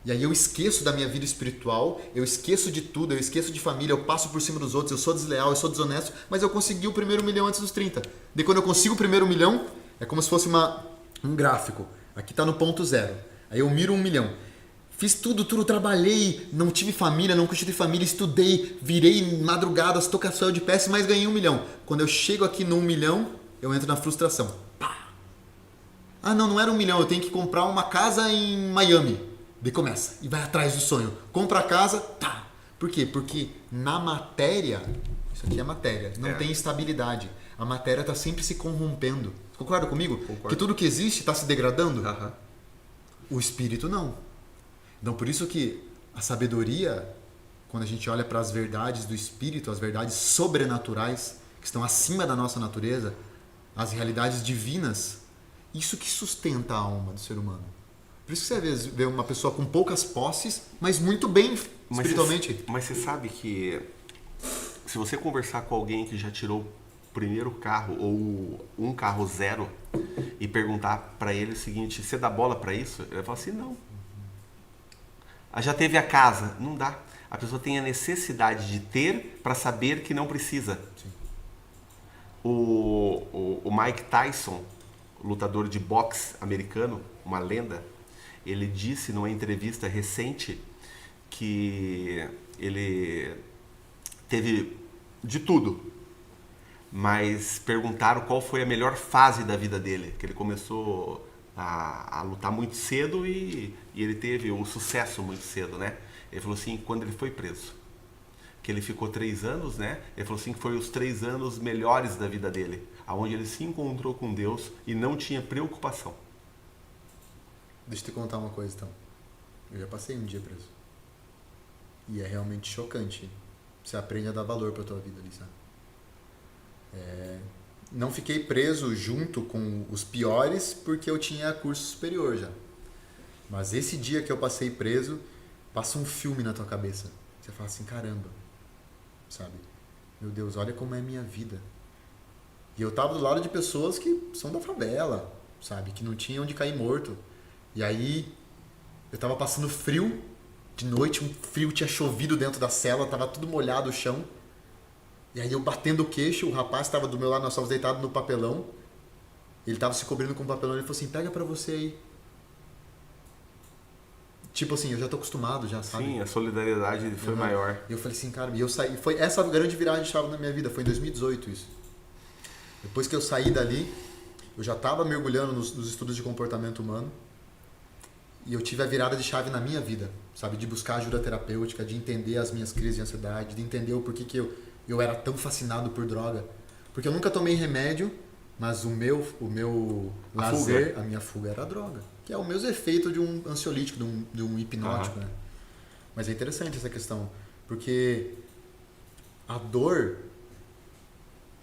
E aí eu esqueço da minha vida espiritual, eu esqueço de tudo, eu esqueço de família, eu passo por cima dos outros, eu sou desleal, eu sou desonesto, mas eu consegui o primeiro 1 milhão antes dos 30. Daí quando eu consigo o primeiro 1 milhão, é como se fosse um gráfico. Aqui está no ponto 0. Aí eu miro 1 milhão. Fiz tudo, trabalhei, não tive família, não constituí família, estudei, virei madrugadas, tô com a soel de peça, mas ganhei 1 milhão. Quando eu chego aqui no 1 milhão, eu entro na frustração. Pá! Ah, não era 1 milhão, eu tenho que comprar uma casa em Miami. Daí começa, e vai atrás do sonho. Compra a casa, tá. Por quê? Porque na matéria, isso aqui é matéria, não tem estabilidade. A matéria está sempre se corrompendo. Concorda comigo? Concordo. Que tudo que existe está se degradando? Uhum. O espírito não. Então, por isso que a sabedoria, quando a gente olha para as verdades do espírito, as verdades sobrenaturais, que estão acima da nossa natureza, as realidades divinas, isso que sustenta a alma do ser humano. Por isso que você vê uma pessoa com poucas posses, mas muito bem espiritualmente. Mas você sabe que se você conversar com alguém que já tirou o primeiro carro ou um carro 0 e perguntar para ele o seguinte, você dá bola para isso? Ele vai falar assim, não. Já teve a casa? Não dá. A pessoa tem a necessidade de ter para saber que não precisa. Sim. O Mike Tyson, lutador de boxe americano, uma lenda, ele disse numa entrevista recente que ele teve de tudo, mas perguntaram qual foi a melhor fase da vida dele, que ele começou a lutar muito cedo e ele teve o sucesso muito cedo, né? Ele falou assim, quando ele foi preso, que ele ficou 3 anos, né? Ele falou assim que foi os 3 anos melhores da vida dele, aonde ele se encontrou com Deus e não tinha preocupação. Deixa eu te contar uma coisa, então. Eu já passei um dia preso. E é realmente chocante você aprende a dar valor pra tua vida ali, sabe? Não fiquei preso junto com os piores porque eu tinha curso superior já. Mas esse dia que eu passei preso, passa um filme na tua cabeça. Você fala assim, caramba, sabe? Meu Deus, olha como é a minha vida. E eu tava do lado de pessoas que são da favela, sabe? Que não tinham onde cair morto. E aí, eu tava passando frio, de noite, um frio, tinha chovido dentro da cela, tava tudo molhado o chão. E aí eu batendo o queixo, o rapaz tava do meu lado, nós estávamos deitados no papelão. Ele tava se cobrindo com o papelão, ele falou assim, pega pra você aí. Tipo assim, eu já tô acostumado já, sabe? Sim, a solidariedade foi maior. E eu falei assim, cara, e eu saí, foi essa grande virada de chave na minha vida, foi em 2018 isso. Depois que eu saí dali, eu já tava mergulhando nos estudos de comportamento humano. E eu tive a virada de chave na minha vida, sabe? De buscar ajuda terapêutica, de entender as minhas crises de ansiedade, de entender o porquê que eu era tão fascinado por droga. Porque eu nunca tomei remédio, mas o meu lazer, a minha fuga era a droga. Que é o mesmo efeito de um ansiolítico, de um hipnótico, né? Mas é interessante essa questão, porque a dor...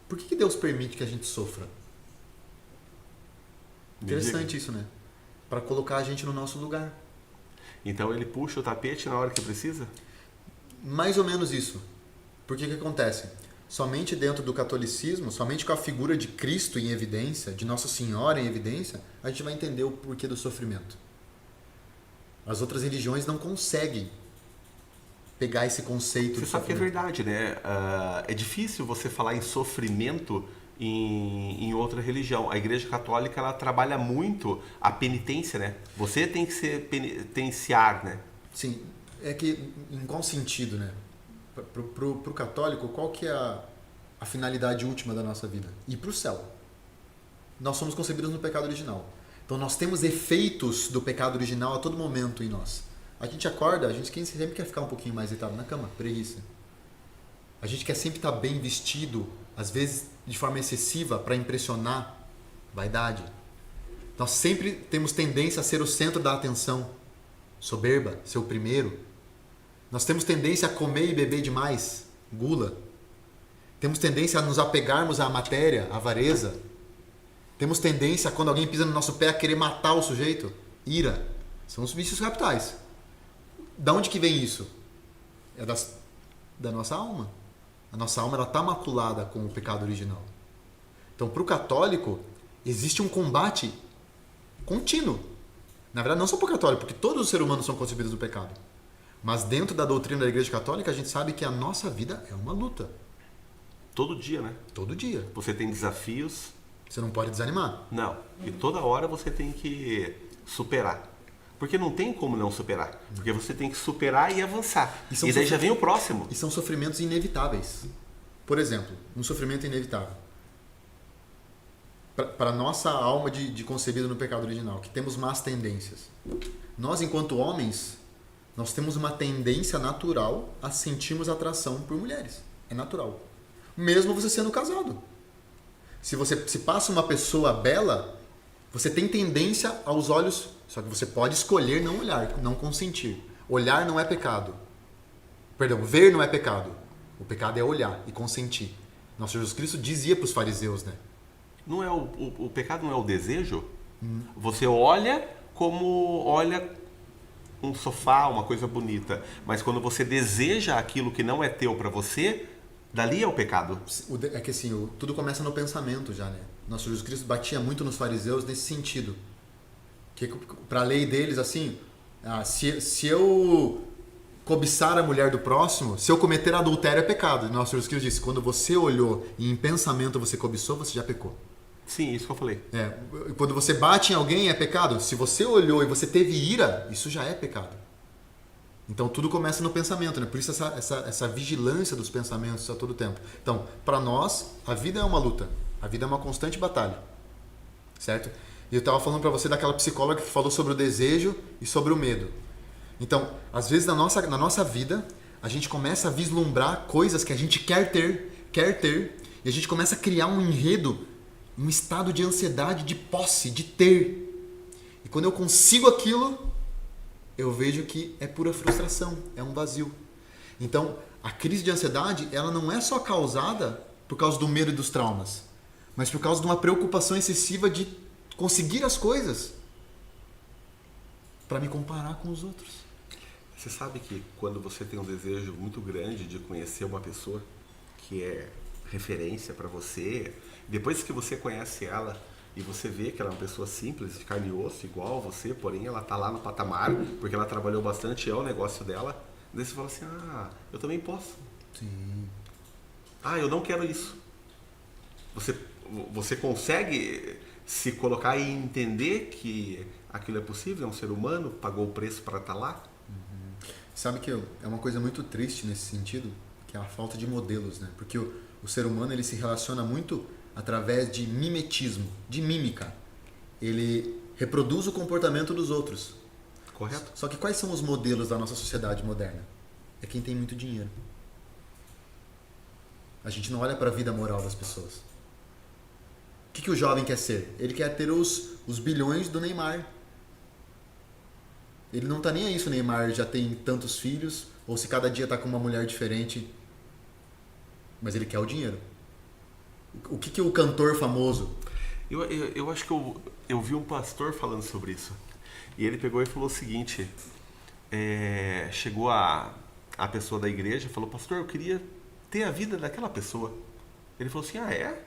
Por que Deus permite que a gente sofra? Interessante isso, né? Para colocar a gente no nosso lugar. Então ele puxa o tapete na hora que precisa? Mais ou menos isso. Porque o que acontece? Somente dentro do catolicismo, somente com a figura de Cristo em evidência, de Nossa Senhora em evidência, a gente vai entender o porquê do sofrimento. As outras religiões não conseguem pegar esse conceito. Você sabe que é verdade, né? É difícil você falar em sofrimento em outra religião. A Igreja Católica, ela trabalha muito a penitência, né? Você tem que se penitenciar, né? Sim. É que, em qual sentido, né? Pro católico, qual que é a finalidade última da nossa vida? Ir pro céu. Nós somos concebidos no pecado original. Então nós temos efeitos do pecado original a todo momento em nós. A gente acorda, a gente sempre quer ficar um pouquinho mais deitado na cama, preguiça. A gente quer sempre estar bem vestido, às vezes de forma excessiva, para impressionar, vaidade. Nós sempre temos tendência a ser o centro da atenção, soberba, ser o primeiro. Nós temos tendência a comer e beber demais, gula. Temos tendência a nos apegarmos à matéria, à avareza. Temos tendência, quando alguém pisa no nosso pé, a querer matar o sujeito, ira. São os vícios capitais. Da onde que vem isso? É da nossa alma. A nossa alma está maculada com o pecado original. Então, para o católico, existe um combate contínuo. Na verdade, não só para o católico, porque todos os seres humanos são concebidos do pecado. Mas dentro da doutrina da Igreja Católica, a gente sabe que a nossa vida é uma luta. Todo dia, né? Todo dia. Você tem desafios. Você não pode desanimar. Não. E toda hora você tem que superar. Porque não tem como não superar. Porque você tem que superar e avançar. E daí já vem o próximo. E são sofrimentos inevitáveis. Por exemplo, um sofrimento inevitável. Para a nossa alma de concebida no pecado original, que temos más tendências. Nós, enquanto homens, nós temos uma tendência natural a sentirmos atração por mulheres. É natural. Mesmo você sendo casado. Se passa uma pessoa bela, você tem tendência aos olhos, só que você pode escolher não olhar, não consentir. Olhar não é pecado. Perdão, ver não é pecado. O pecado é olhar e consentir. Nosso Jesus Cristo dizia para os fariseus, né? Não é o pecado não é o desejo? Você olha como olha um sofá, uma coisa bonita. Mas quando você deseja aquilo que não é teu para você, dali é o pecado. É que assim, tudo começa no pensamento já, né? Nosso Jesus Cristo batia muito nos fariseus nesse sentido. Que para a lei deles, assim, se eu cobiçar a mulher do próximo, se eu cometer adultério é pecado. Nosso Jesus Cristo disse, quando você olhou e em pensamento você cobiçou, você já pecou. Sim, isso que eu falei. Quando você bate em alguém é pecado. Se você olhou e você teve ira, isso já é pecado. Então tudo começa no pensamento, né? Por isso essa vigilância dos pensamentos a todo tempo. Então, para nós, a vida é uma luta. A vida é uma constante batalha. Certo? E eu estava falando para você daquela psicóloga que falou sobre o desejo e sobre o medo. Então, às vezes na nossa vida, a gente começa a vislumbrar coisas que a gente quer ter, e a gente começa a criar um enredo, um estado de ansiedade, de posse, de ter. E quando eu consigo aquilo, eu vejo que é pura frustração, é um vazio. Então, a crise de ansiedade, ela não é só causada por causa do medo e dos traumas, mas por causa de uma preocupação excessiva de conseguir as coisas para me comparar com os outros. Você sabe que quando você tem um desejo muito grande de conhecer uma pessoa que é referência para você, depois que você conhece ela e você vê que ela é uma pessoa simples, de carne e osso, igual você, porém ela tá lá no patamar, porque ela trabalhou bastante, é o negócio dela, daí você fala assim, eu também posso. Sim. Eu não quero isso. Você consegue se colocar e entender que aquilo é possível, é um ser humano, pagou o preço para estar lá? Sabe que é uma coisa muito triste nesse sentido, que é a falta de modelos, né? Porque o ser humano ele se relaciona muito através de mimetismo, de mímica. Ele reproduz o comportamento dos outros. Correto? Só que quais são os modelos da nossa sociedade moderna? É quem tem muito dinheiro. A gente não olha para a vida moral das pessoas. O que o jovem quer ser? Ele quer ter os bilhões do Neymar. Ele não tá nem aí se o Neymar já tem tantos filhos ou se cada dia tá com uma mulher diferente. Mas ele quer o dinheiro. O que o cantor famoso... Eu acho que eu vi um pastor falando sobre isso. E ele pegou e falou o seguinte, chegou a pessoa da igreja e falou, pastor, eu queria ter a vida daquela pessoa. Ele falou assim, é?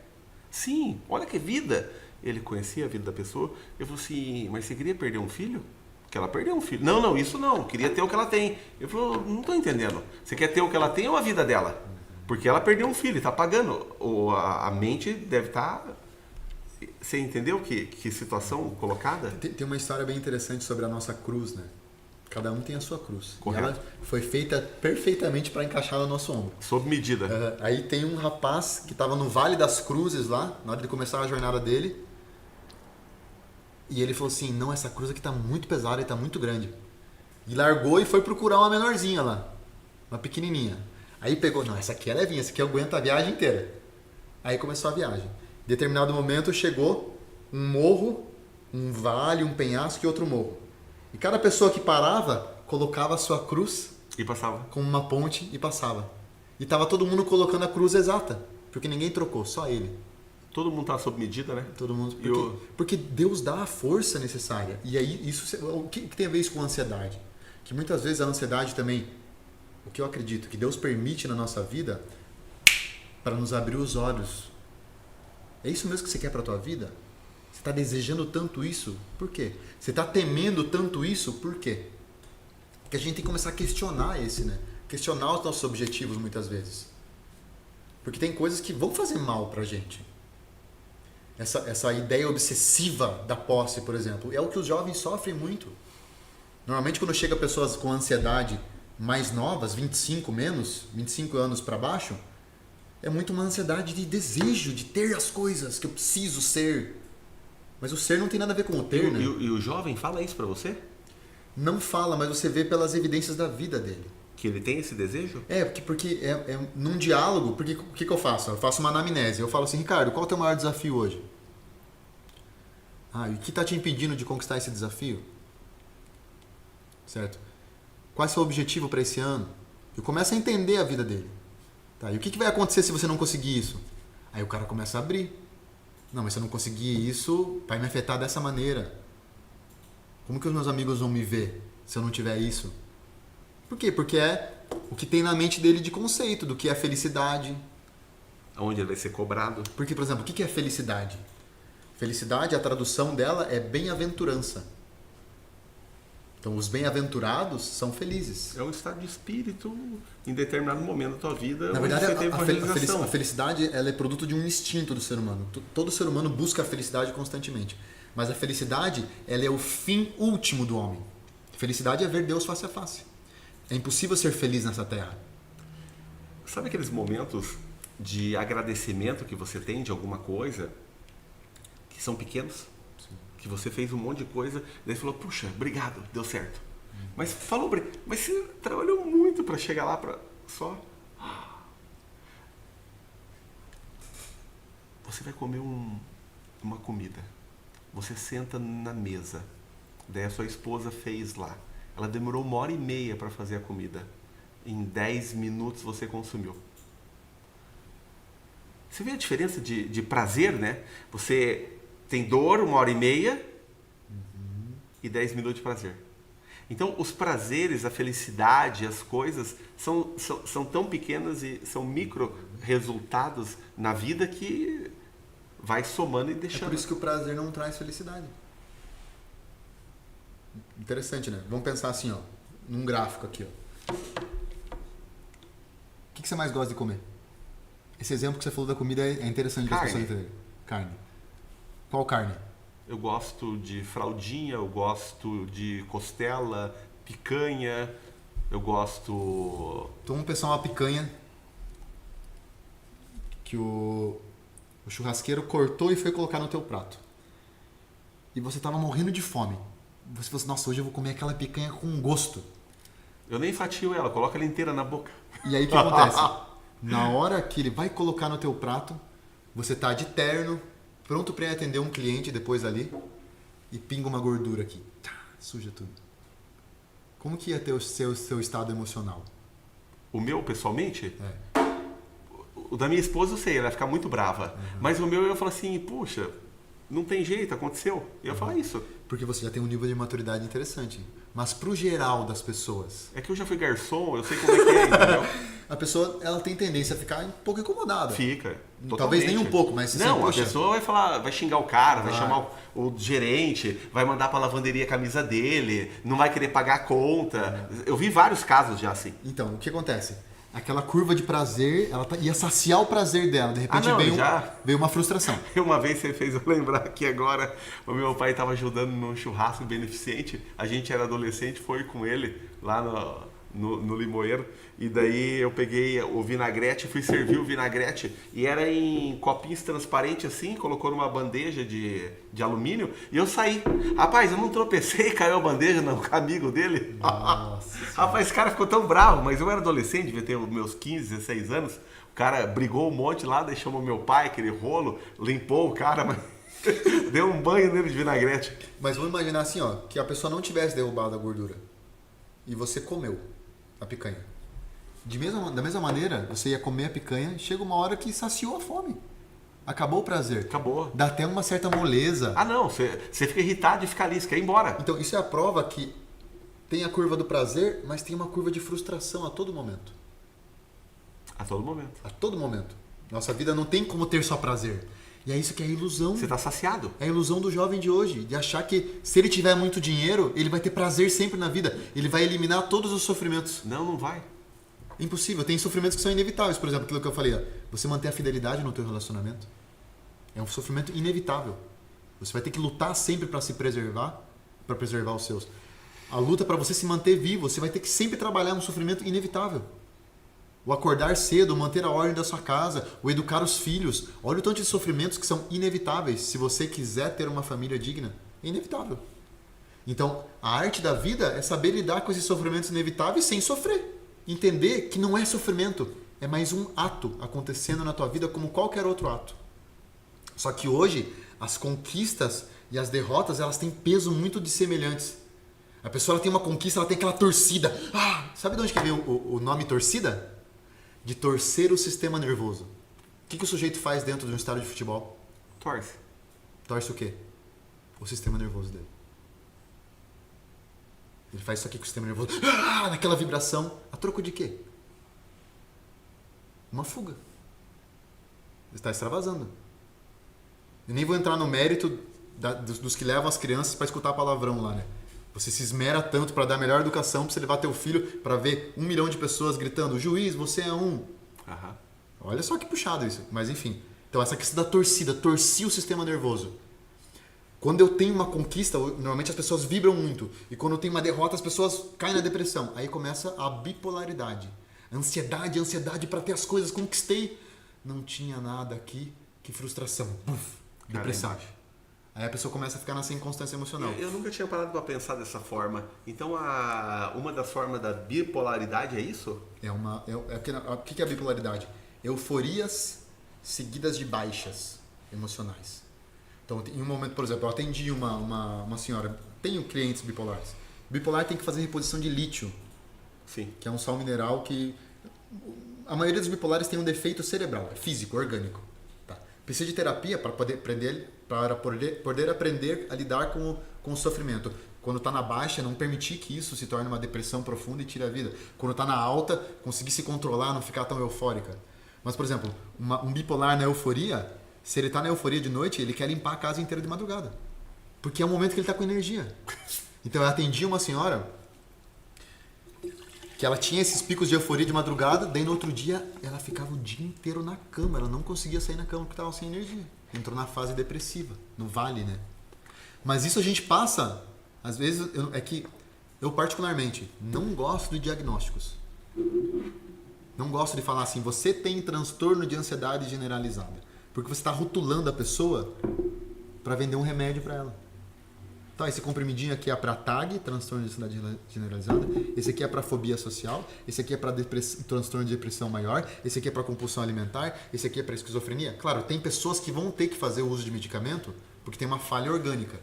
Sim, olha que vida. Ele conhecia a vida da pessoa. Eu falei assim, mas você queria perder um filho? Que ela perdeu um filho. Não, isso não. Eu queria ter o que ela tem. Eu falei, não estou entendendo. Você quer ter o que ela tem ou a vida dela? Porque ela perdeu um filho, está pagando. Ou a mente deve estar... Você entendeu que situação colocada? Tem uma história bem interessante sobre a nossa cruz, né? Cada um tem a sua cruz. Correto. E ela foi feita perfeitamente para encaixar no nosso ombro. Sob medida. Aí tem um rapaz que estava no Vale das Cruzes lá, na hora de começar a jornada dele. E ele falou assim, não, essa cruz aqui está muito pesada e está muito grande. E largou e foi procurar uma menorzinha lá. Uma pequenininha. Aí pegou, não, essa aqui é levinha, essa aqui aguenta a viagem inteira. Aí começou a viagem. Em determinado momento chegou um morro, um vale, um penhasco e outro morro. E cada pessoa que parava, colocava a sua cruz E passava. como uma ponte e passava. E estava todo mundo colocando a cruz exata, porque ninguém trocou, só ele. Todo mundo tá sob medida, né? Todo mundo, E porque Deus dá a força necessária. E aí, o que tem a ver isso com a ansiedade? Que muitas vezes a ansiedade também, o que eu acredito, que Deus permite na nossa vida para nos abrir os olhos. É isso mesmo que você quer para a tua vida? Você está desejando tanto isso? Por quê? Você está temendo tanto isso? Por quê? Porque a gente tem que começar a questionar né? Questionar os nossos objetivos muitas vezes. Porque tem coisas que vão fazer mal pra gente. Essa ideia obsessiva da posse, por exemplo, é o que os jovens sofrem muito. Normalmente quando chega pessoas com ansiedade mais novas, 25 menos, 25 anos para baixo, é muito uma ansiedade de desejo, de ter as coisas que eu preciso ser. Mas o ser não tem nada a ver com o ter, né? E o jovem fala isso pra você? Não fala, mas você vê pelas evidências da vida dele. Que ele tem esse desejo? Porque num diálogo, porque o que eu faço? Eu faço uma anamnese. Eu falo assim, Ricardo, qual é o teu maior desafio hoje? E o que está te impedindo de conquistar esse desafio? Certo? Qual é o seu objetivo para esse ano? Eu começo a entender a vida dele. Tá? E o que vai acontecer se você não conseguir isso? Aí o cara começa a abrir. Não, mas se eu não conseguir isso, vai me afetar dessa maneira. Como que os meus amigos vão me ver se eu não tiver isso? Por quê? Porque é o que tem na mente dele de conceito, do que é felicidade. Onde ele vai ser cobrado. Porque, por exemplo, o que é felicidade? Felicidade, a tradução dela é bem-aventurança. Então, os bem-aventurados são felizes. É um estado de espírito em determinado momento da tua vida. Na verdade, você teve uma realização. a felicidade ela é produto de um instinto do ser humano. Todo ser humano busca a felicidade constantemente. Mas a felicidade ela é o fim último do homem. Felicidade é ver Deus face a face. É impossível ser feliz nessa terra. Sabe aqueles momentos de agradecimento que você tem de alguma coisa que são pequenos? Sim. Que você fez um monte de coisa, daí você falou, puxa, obrigado, deu certo. Mas mas você trabalhou muito para chegar lá para só... Você vai comer uma comida. Você senta na mesa. Daí a sua esposa fez lá. Ela demorou 1h30 para fazer a comida. em 10 minutos você consumiu. Você vê a diferença de prazer, né? Você tem dor 1h30 e 10 minutos de prazer. Então, os prazeres, a felicidade, as coisas são tão pequenas e são micro resultados na vida que vai somando e deixando. É por isso que o prazer não traz felicidade. Interessante, né? Vamos pensar assim, ó, num gráfico aqui, ó. O que você mais gosta de comer? Esse exemplo que você falou da comida é interessante para as pessoas entenderem. Carne. Qual carne? Eu gosto de fraldinha, eu gosto de costela, picanha, eu gosto... Então vamos pensar uma picanha que o churrasqueiro cortou e foi colocar no teu prato. E você estava morrendo de fome. Você falou assim, nossa, hoje eu vou comer aquela picanha com gosto. Eu nem fatio ela, coloco ela inteira na boca. E aí o que acontece? Na hora que ele vai colocar no teu prato, você tá de terno, pronto para atender um cliente depois ali, e pinga uma gordura aqui. Suja tudo. Como que ia ter o seu estado emocional? O meu, pessoalmente? É. O da minha esposa eu sei, ela vai ficar muito brava. Mas o meu eu falo assim, puxa, não tem jeito, aconteceu. E eu falo isso. Porque você já tem um nível de maturidade interessante. Mas pro geral das pessoas... É que eu já fui garçom, eu sei como é que é, entendeu? A pessoa, ela tem tendência a ficar um pouco incomodada. Fica. Talvez Totalmente. nem um pouco, mas... Não, assim, a pessoa vai falar, vai xingar o cara, vai Vai. chamar o gerente, vai mandar pra lavanderia a camisa dele, não vai querer pagar a conta. Eu vi vários casos já assim. Então, o que acontece? Aquela curva de prazer, ela ia saciar o prazer dela. De repente não, veio uma frustração. Uma vez você fez eu lembrar que agora o meu pai estava ajudando num churrasco beneficente, a gente era adolescente, foi com ele lá no Limoeiro, e daí eu peguei o vinagrete, fui servir o vinagrete, e era em copinhos transparentes assim, colocou numa bandeja de alumínio, e eu saí. Rapaz, eu não tropecei, caiu a bandeja no amigo dele. Nossa. Rapaz, esse cara ficou tão bravo, mas eu era adolescente, devia ter os meus 15, 16 anos, o cara brigou um monte lá, daí chamou meu pai, aquele rolo, limpou o cara, mas deu um banho nele de vinagrete. Mas vamos imaginar assim, ó, que a pessoa não tivesse derrubado a gordura e você comeu a picanha. Da mesma maneira, você ia comer a picanha, chega uma hora que saciou a fome. Acabou o prazer. Acabou. Dá até uma certa moleza. Ah não, você fica irritado de ficar ali, você quer ir embora. Então, isso é a prova que tem a curva do prazer, mas tem uma curva de frustração a todo momento. A todo momento. A todo momento. Nossa vida não tem como ter só prazer. E é isso que é a ilusão. Você está saciado. É a ilusão do jovem de hoje, de achar que se ele tiver muito dinheiro, ele vai ter prazer sempre na vida. Ele vai eliminar todos os sofrimentos. Não, não vai. Impossível. Tem sofrimentos que são inevitáveis. Por exemplo, aquilo que eu falei, ó, você manter a fidelidade no teu relacionamento é um sofrimento inevitável. Você vai ter que lutar sempre para se preservar, para preservar os seus. A luta para você se manter vivo, você vai ter que sempre trabalhar um sofrimento inevitável. O acordar cedo, o manter a ordem da sua casa, o educar os filhos. Olha o tanto de sofrimentos que são inevitáveis se você quiser ter uma família digna. É inevitável. Então, a arte da vida é saber lidar com esses sofrimentos inevitáveis sem sofrer. Entender que não é sofrimento, é mais um ato acontecendo na tua vida como qualquer outro ato. Só que hoje, as conquistas e as derrotas, elas têm peso muito dissemelhantes. A pessoa ela tem uma conquista, ela tem aquela torcida. Sabe de onde que vem o nome torcida? De torcer o sistema nervoso. O que o sujeito faz dentro de um estádio de futebol? Torce. Torce o quê? O sistema nervoso dele. Ele faz isso aqui com o sistema nervoso. Naquela vibração. A troco de quê? Uma fuga. Ele está extravasando. Eu nem vou entrar no mérito dos que levam as crianças para escutar palavrão lá, né? Você se esmera tanto para dar a melhor educação, para você levar teu filho para ver 1 milhão de pessoas gritando: juiz, você é um. Uhum. Olha só que puxado isso. Mas enfim. Então essa questão da torcida, torci o sistema nervoso. Quando eu tenho uma conquista, normalmente as pessoas vibram muito. E quando eu tenho uma derrota, as pessoas caem na depressão. Aí começa a bipolaridade. Ansiedade para ter as coisas. Conquistei. Não tinha nada aqui. Que frustração. Buf, depressão. Aí a pessoa começa a ficar nessa inconstância emocional. Eu nunca tinha parado para pensar dessa forma. Então, uma das formas da bipolaridade é isso? O que é a bipolaridade? Euforias seguidas de baixas emocionais. Então, em um momento, por exemplo, eu atendi uma senhora, tenho clientes bipolares. Bipolar tem que fazer reposição de lítio. Sim. que é um sal mineral que a maioria dos bipolares tem um defeito cerebral, é físico, orgânico. Tá? Precisa de terapia para poder aprender a lidar com o sofrimento. Quando está na baixa, não permitir que isso se torne uma depressão profunda e tire a vida. Quando está na alta, conseguir se controlar, não ficar tão eufórica. Mas, por exemplo, um bipolar na euforia, se ele está na euforia de noite, ele quer limpar a casa inteira de madrugada. Porque é o momento que ele está com energia. Então eu atendi uma senhora que ela tinha esses picos de euforia de madrugada, daí no outro dia ela ficava o dia inteiro na cama, ela não conseguia sair na cama porque estava sem energia. Entrou na fase depressiva, no vale, né? Mas isso a gente passa, às vezes, é que eu particularmente não gosto de diagnósticos. Não gosto de falar assim, você tem transtorno de ansiedade generalizada. Porque você está rotulando a pessoa para vender um remédio para ela. Então, esse comprimidinho aqui é para TAG, transtorno de ansiedade generalizada. Esse aqui é para fobia social. Esse aqui é para transtorno de depressão maior. Esse aqui é para compulsão alimentar. Esse aqui é para esquizofrenia. Claro, tem pessoas que vão ter que fazer o uso de medicamento porque tem uma falha orgânica.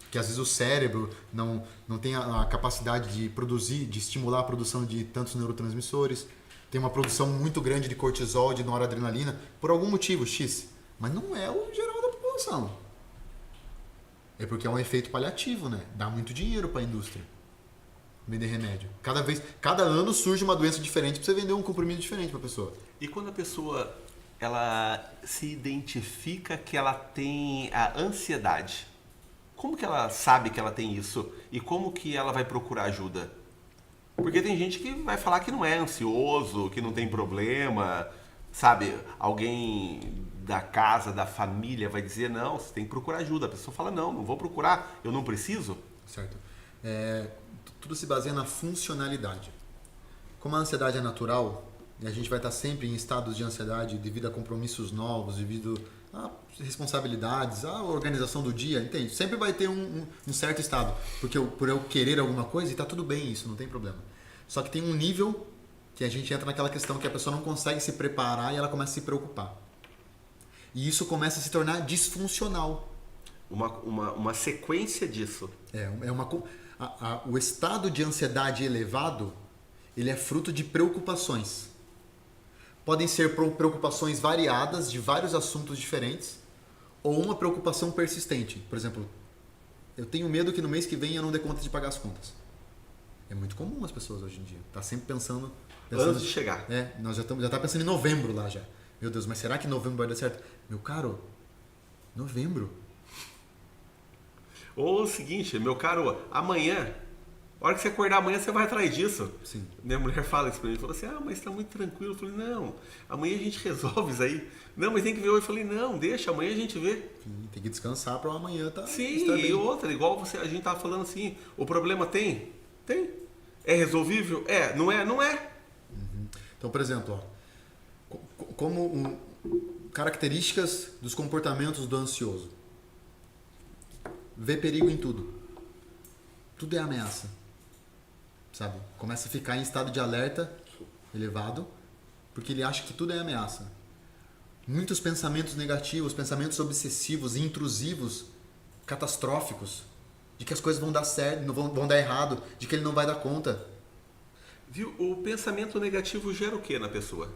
Que às vezes o cérebro não tem a capacidade de produzir, de estimular a produção de tantos neurotransmissores. Tem uma produção muito grande de cortisol, de noradrenalina, por algum motivo X. Mas não é o geral da população. É porque é um efeito paliativo, né? Dá muito dinheiro para a indústria vender remédio. Cada ano surge uma doença diferente para você vender um comprimido diferente para a pessoa. E quando a pessoa ela se identifica que ela tem a ansiedade, como que ela sabe que ela tem isso? E como que ela vai procurar ajuda? Porque tem gente que vai falar que não é ansioso, que não tem problema, sabe? Alguém da casa, da família vai dizer, não, você tem que procurar ajuda. A pessoa fala, não vou procurar, eu não preciso. Certo. Tudo se baseia na funcionalidade. Como a ansiedade é natural, e a gente vai estar sempre em estados de ansiedade devido a compromissos novos, devido a responsabilidades, a organização do dia, entende? Sempre vai ter um certo estado, porque por eu querer alguma coisa, e está tudo bem isso, não tem problema. Só que tem um nível que a gente entra naquela questão que a pessoa não consegue se preparar e ela começa a se preocupar. E isso começa a se tornar disfuncional. Uma sequência disso. O estado de ansiedade elevado, ele é fruto de preocupações. Podem ser preocupações variadas de vários assuntos diferentes ou uma preocupação persistente. Por exemplo, eu tenho medo que no mês que vem eu não dê conta de pagar as contas. É muito comum as pessoas hoje em dia. Tá sempre pensando antes de chegar. Nós já tá pensando em novembro lá já. Meu Deus, mas será que novembro vai dar certo? Meu caro, novembro. Ou o seguinte, meu caro, amanhã, a hora que você acordar amanhã, você vai atrás disso. Sim. Minha mulher fala isso pra mim, falou assim, mas tá muito tranquilo. Eu falei, não, amanhã a gente resolve isso aí. Não, mas tem que ver hoje. Eu falei, não, deixa, amanhã a gente vê. Sim, tem que descansar para amanhã tá. Sim, e outra, igual a gente tava falando assim, o problema tem? Tem. É resolvível? Não é? Não é. Uhum. Então, por exemplo, características dos comportamentos do ansioso. Vê perigo em tudo. Tudo é ameaça. Sabe? Começa a ficar em estado de alerta elevado, porque ele acha que tudo é ameaça. Muitos pensamentos negativos, pensamentos obsessivos, intrusivos, catastróficos, de que as coisas vão dar certo, vão dar errado, de que ele não vai dar conta. Viu? O pensamento negativo gera o que na pessoa?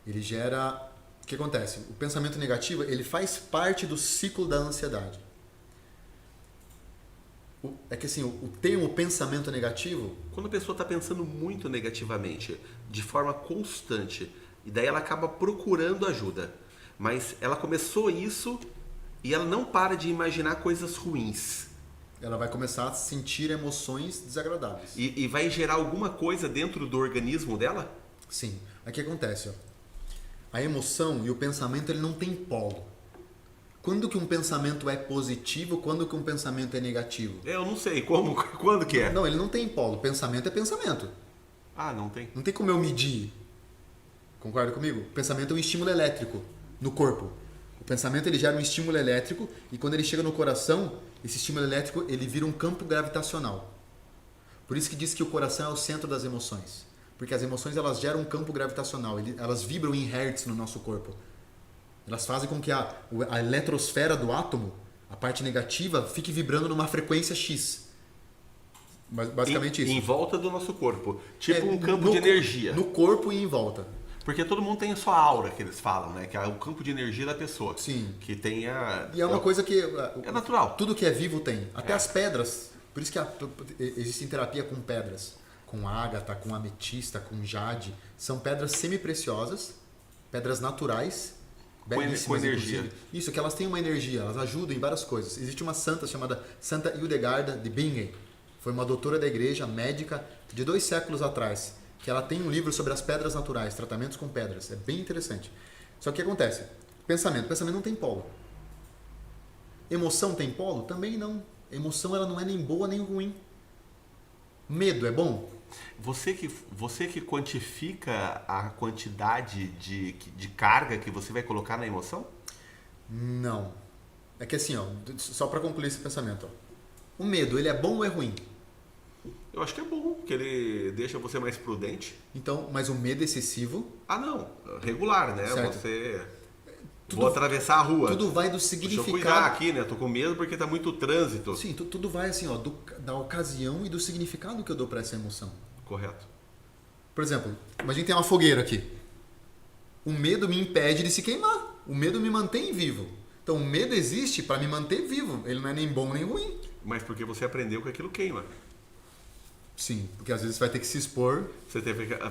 Ele gera... O que acontece? O pensamento negativo, ele faz parte do ciclo da ansiedade. É que assim, o termo pensamento negativo... Quando a pessoa está pensando muito negativamente, de forma constante, e daí ela acaba procurando ajuda, mas ela começou isso e ela não para de imaginar coisas ruins. Ela vai começar a sentir emoções desagradáveis. E vai gerar alguma coisa dentro do organismo dela? Sim. Aí o que acontece? A emoção e o pensamento, ele não tem polo. Quando que um pensamento é positivo, quando que um pensamento é negativo? Eu não sei. Quando que é? Não, ele não tem polo. Pensamento é pensamento. Ah, não tem. Não tem como eu medir. Concorda comigo? O pensamento é um estímulo elétrico no corpo. O pensamento, ele gera um estímulo elétrico e quando ele chega no coração, esse estímulo elétrico, ele vira um campo gravitacional. Por isso que diz que o coração é o centro das emoções. Porque as emoções, elas geram um campo gravitacional. Elas vibram em hertz no nosso corpo. Elas fazem com que a eletrosfera do átomo, a parte negativa, fique vibrando numa frequência X. Basicamente isso. Em volta do nosso corpo. Tipo um campo no de energia. No corpo e em volta. Porque todo mundo tem a sua aura, que eles falam, né? Que é o campo de energia da pessoa. Sim. Que tem a... E é uma coisa que... É natural. Tudo que é vivo tem. Até as pedras. Por isso que existe terapia com pedras. Com ágata, com ametista, com jade. São pedras semi-preciosas. Pedras naturais. Belíssimas, com energia. inclusive. Isso, que elas têm uma energia. Elas ajudam em várias coisas. Existe uma santa chamada Santa Hildegarda de Bingen. Foi uma doutora da igreja, médica, de 2 séculos atrás. Que ela tem um livro sobre as pedras naturais, tratamentos com pedras. É bem interessante. Só que o que acontece? Pensamento não tem polo. Emoção tem polo? Também não. Emoção ela não é nem boa nem ruim. Medo é bom? Você que quantifica a quantidade de carga que você vai colocar na emoção? Não. É que assim, ó, só para concluir esse pensamento. Ó. O medo, ele é bom ou é ruim? Eu acho que é bom, porque ele deixa você mais prudente. Então, mas o medo excessivo... Ah, não. Regular, né? Certo. Vou atravessar a rua. Tudo vai do Deixa eu significado... cuidar aqui, né? Tô com medo porque tá muito trânsito. Sim, tudo vai assim, ó, da ocasião e do significado que eu dou para essa emoção. Correto. Por exemplo, imagina que tem uma fogueira aqui. O medo me impede de se queimar. O medo me mantém vivo. Então, o medo existe para me manter vivo. Ele não é nem bom nem ruim. Mas porque você aprendeu que aquilo queima. Sim, porque às vezes você vai ter que se expor.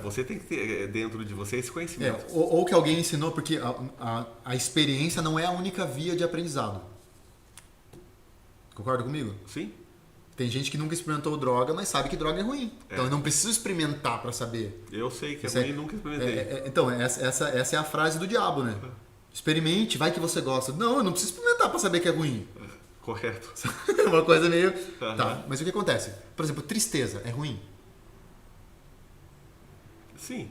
Você tem que ter dentro de você esse conhecimento. Ou que alguém ensinou, porque a experiência não é a única via de aprendizado. Concorda comigo? Sim. Tem gente que nunca experimentou droga, mas sabe que droga é ruim. É. Então eu não preciso experimentar para saber. Eu sei que é Isso ruim e nunca experimentei. Então, essa é a frase do diabo, né? Experimente, vai que você gosta. Não, eu não preciso experimentar para saber que é ruim. Correto. Uma coisa meio... Tá, mas o que acontece? Por exemplo, tristeza é ruim? Sim.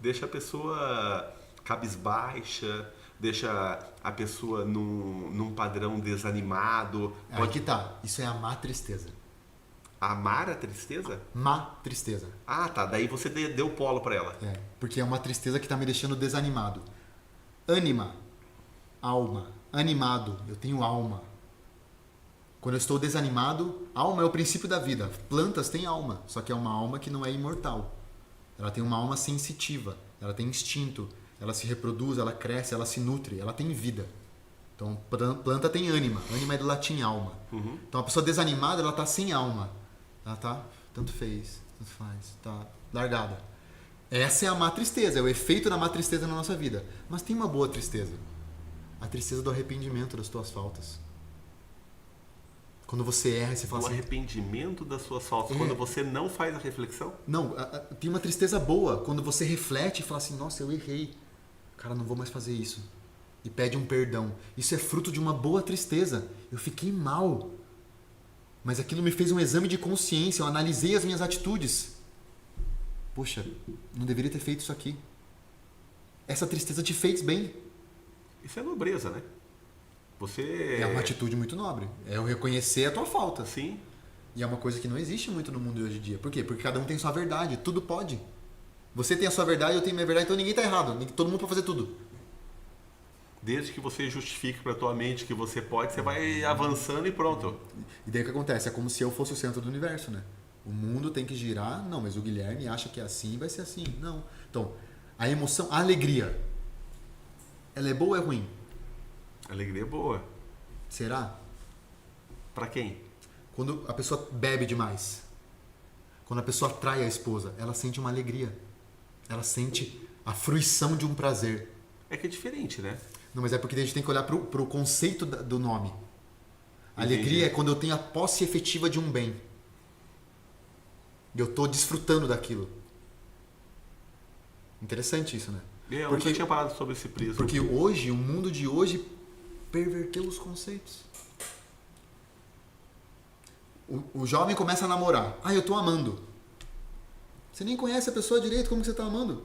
Deixa a pessoa cabisbaixa, deixa a pessoa num padrão desanimado. Aí que tá. Isso é a má tristeza. Amar a tristeza? Má tristeza. Ah, tá. Daí você deu polo pra ela. É, porque é uma tristeza que tá me deixando desanimado. Ânima. Alma. Animado. Eu tenho alma. Quando eu estou desanimado, alma é o princípio da vida. Plantas têm alma, só que é uma alma que não é imortal. Ela tem uma alma sensitiva, ela tem instinto, ela se reproduz, ela cresce, ela se nutre, ela tem vida. Então, planta tem ânima. Ânima é do latim alma. Uhum. Então, a pessoa desanimada, ela está sem alma. Ela está, tanto fez, tanto faz, está largada. Essa é a má tristeza, é o efeito da má tristeza na nossa vida. Mas tem uma boa tristeza. A tristeza do arrependimento das tuas faltas. Quando você erra, você fala O assim... arrependimento das suas faltas, quando você não faz a reflexão? Não, tem uma tristeza boa. Quando você reflete e fala assim, nossa, eu errei. Cara, não vou mais fazer isso. E pede um perdão. Isso é fruto de uma boa tristeza. Eu fiquei mal. Mas aquilo me fez um exame de consciência. Eu analisei as minhas atitudes. Poxa, não deveria ter feito isso aqui. Essa tristeza te fez bem. Isso é nobreza, né? Você... É uma atitude muito nobre. É eu reconhecer a tua falta. Sim. E é uma coisa que não existe muito no mundo de hoje em dia. Por quê? Porque cada um tem sua verdade. Tudo pode. Você tem a sua verdade, eu tenho a minha verdade, então ninguém está errado. Todo mundo pode fazer tudo. Desde que você justifique para tua mente que você pode, você vai avançando e pronto. E daí o que acontece? É como se eu fosse o centro do universo, né? O mundo tem que girar. Não, mas o Guilherme acha que é assim, vai ser assim. Não. Então, a emoção, a alegria, ela é boa ou é ruim? Alegria é boa. Será? Para quem? Quando a pessoa bebe demais, quando a pessoa trai a esposa, ela sente uma alegria. Ela sente a fruição de um prazer. É que é diferente, né? Não, mas é porque a gente tem que olhar pro conceito do nome. A Entendi. alegria é quando eu tenho a posse efetiva de um bem. E eu estou desfrutando daquilo. Interessante isso, né? Eu nunca tinha parado sobre esse prisma. Porque hoje, o mundo de hoje perverteu os conceitos. O jovem começa a namorar. Ah, eu estou amando. Você nem conhece a pessoa direito, como que você está amando?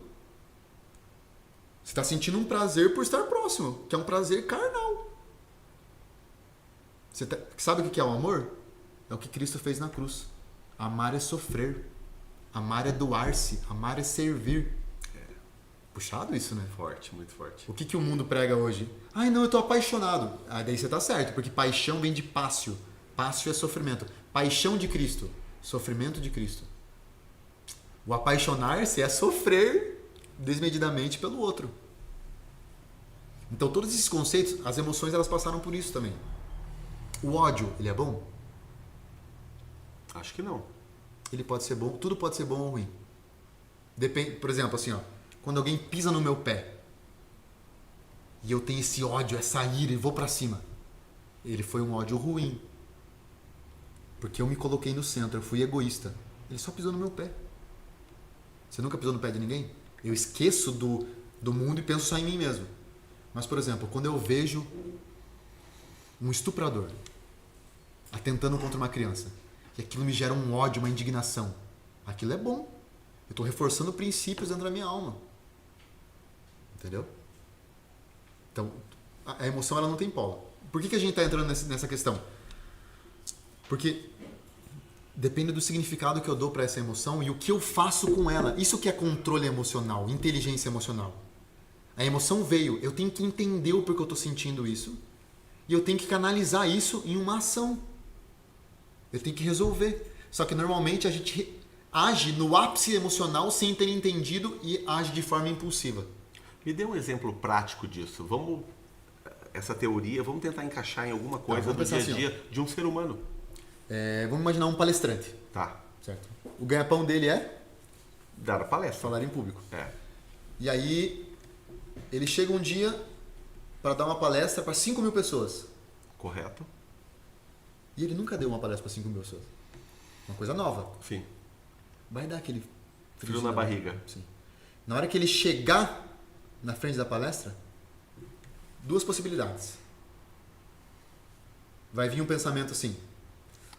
Você está sentindo um prazer por estar próximo, que é um prazer carnal. Sabe o que é o amor? É o que Cristo fez na cruz. Amar é sofrer. Amar é doar-se. Amar é servir. Puxado isso, né? Forte, muito forte. O que o mundo prega hoje? Ai, não, eu tô apaixonado. Ah, daí você tá certo, porque paixão vem de pássio. Pássio é sofrimento. Paixão de Cristo. Sofrimento de Cristo. O apaixonar-se é sofrer desmedidamente pelo outro. Então todos esses conceitos, as emoções, elas passaram por isso também. O ódio, ele é bom? Acho que não. Ele pode ser bom, tudo pode ser bom ou ruim. Depende, por exemplo, assim, ó, quando alguém pisa no meu pé e eu tenho esse ódio, essa ira e vou pra cima, ele foi um ódio ruim. Porque eu me coloquei no centro, eu fui egoísta. Ele só pisou no meu pé. Você nunca pisou no pé de ninguém? Eu esqueço do mundo e penso só em mim mesmo. Mas, por exemplo, quando eu vejo um estuprador atentando contra uma criança e aquilo me gera um ódio, uma indignação, aquilo é bom. Eu estou reforçando princípios dentro da minha alma. Entendeu? Então, a emoção ela não tem polo. Por que a gente está entrando nessa questão? Porque depende do significado que eu dou para essa emoção e o que eu faço com ela. Isso que é controle emocional, inteligência emocional. A emoção veio, eu tenho que entender o porquê eu estou sentindo isso e eu tenho que canalizar isso em uma ação. Eu tenho que resolver. Só que normalmente a gente age no ápice emocional sem ter entendido e age de forma impulsiva. Me dê um exemplo prático disso. Essa teoria, vamos tentar encaixar em alguma coisa do dia a dia de um ser humano. Vamos imaginar um palestrante. Tá. Certo. O ganha-pão dele é? Dar a palestra. Falar em público. É. E aí, ele chega um dia para dar uma palestra para 5.000 pessoas. Correto. E ele nunca deu uma palestra para 5.000 pessoas. Uma coisa nova. Sim. Vai dar aquele frio na barriga. Sim. Na hora que ele chegar na frente da palestra, 2 possibilidades. Vai vir um pensamento assim: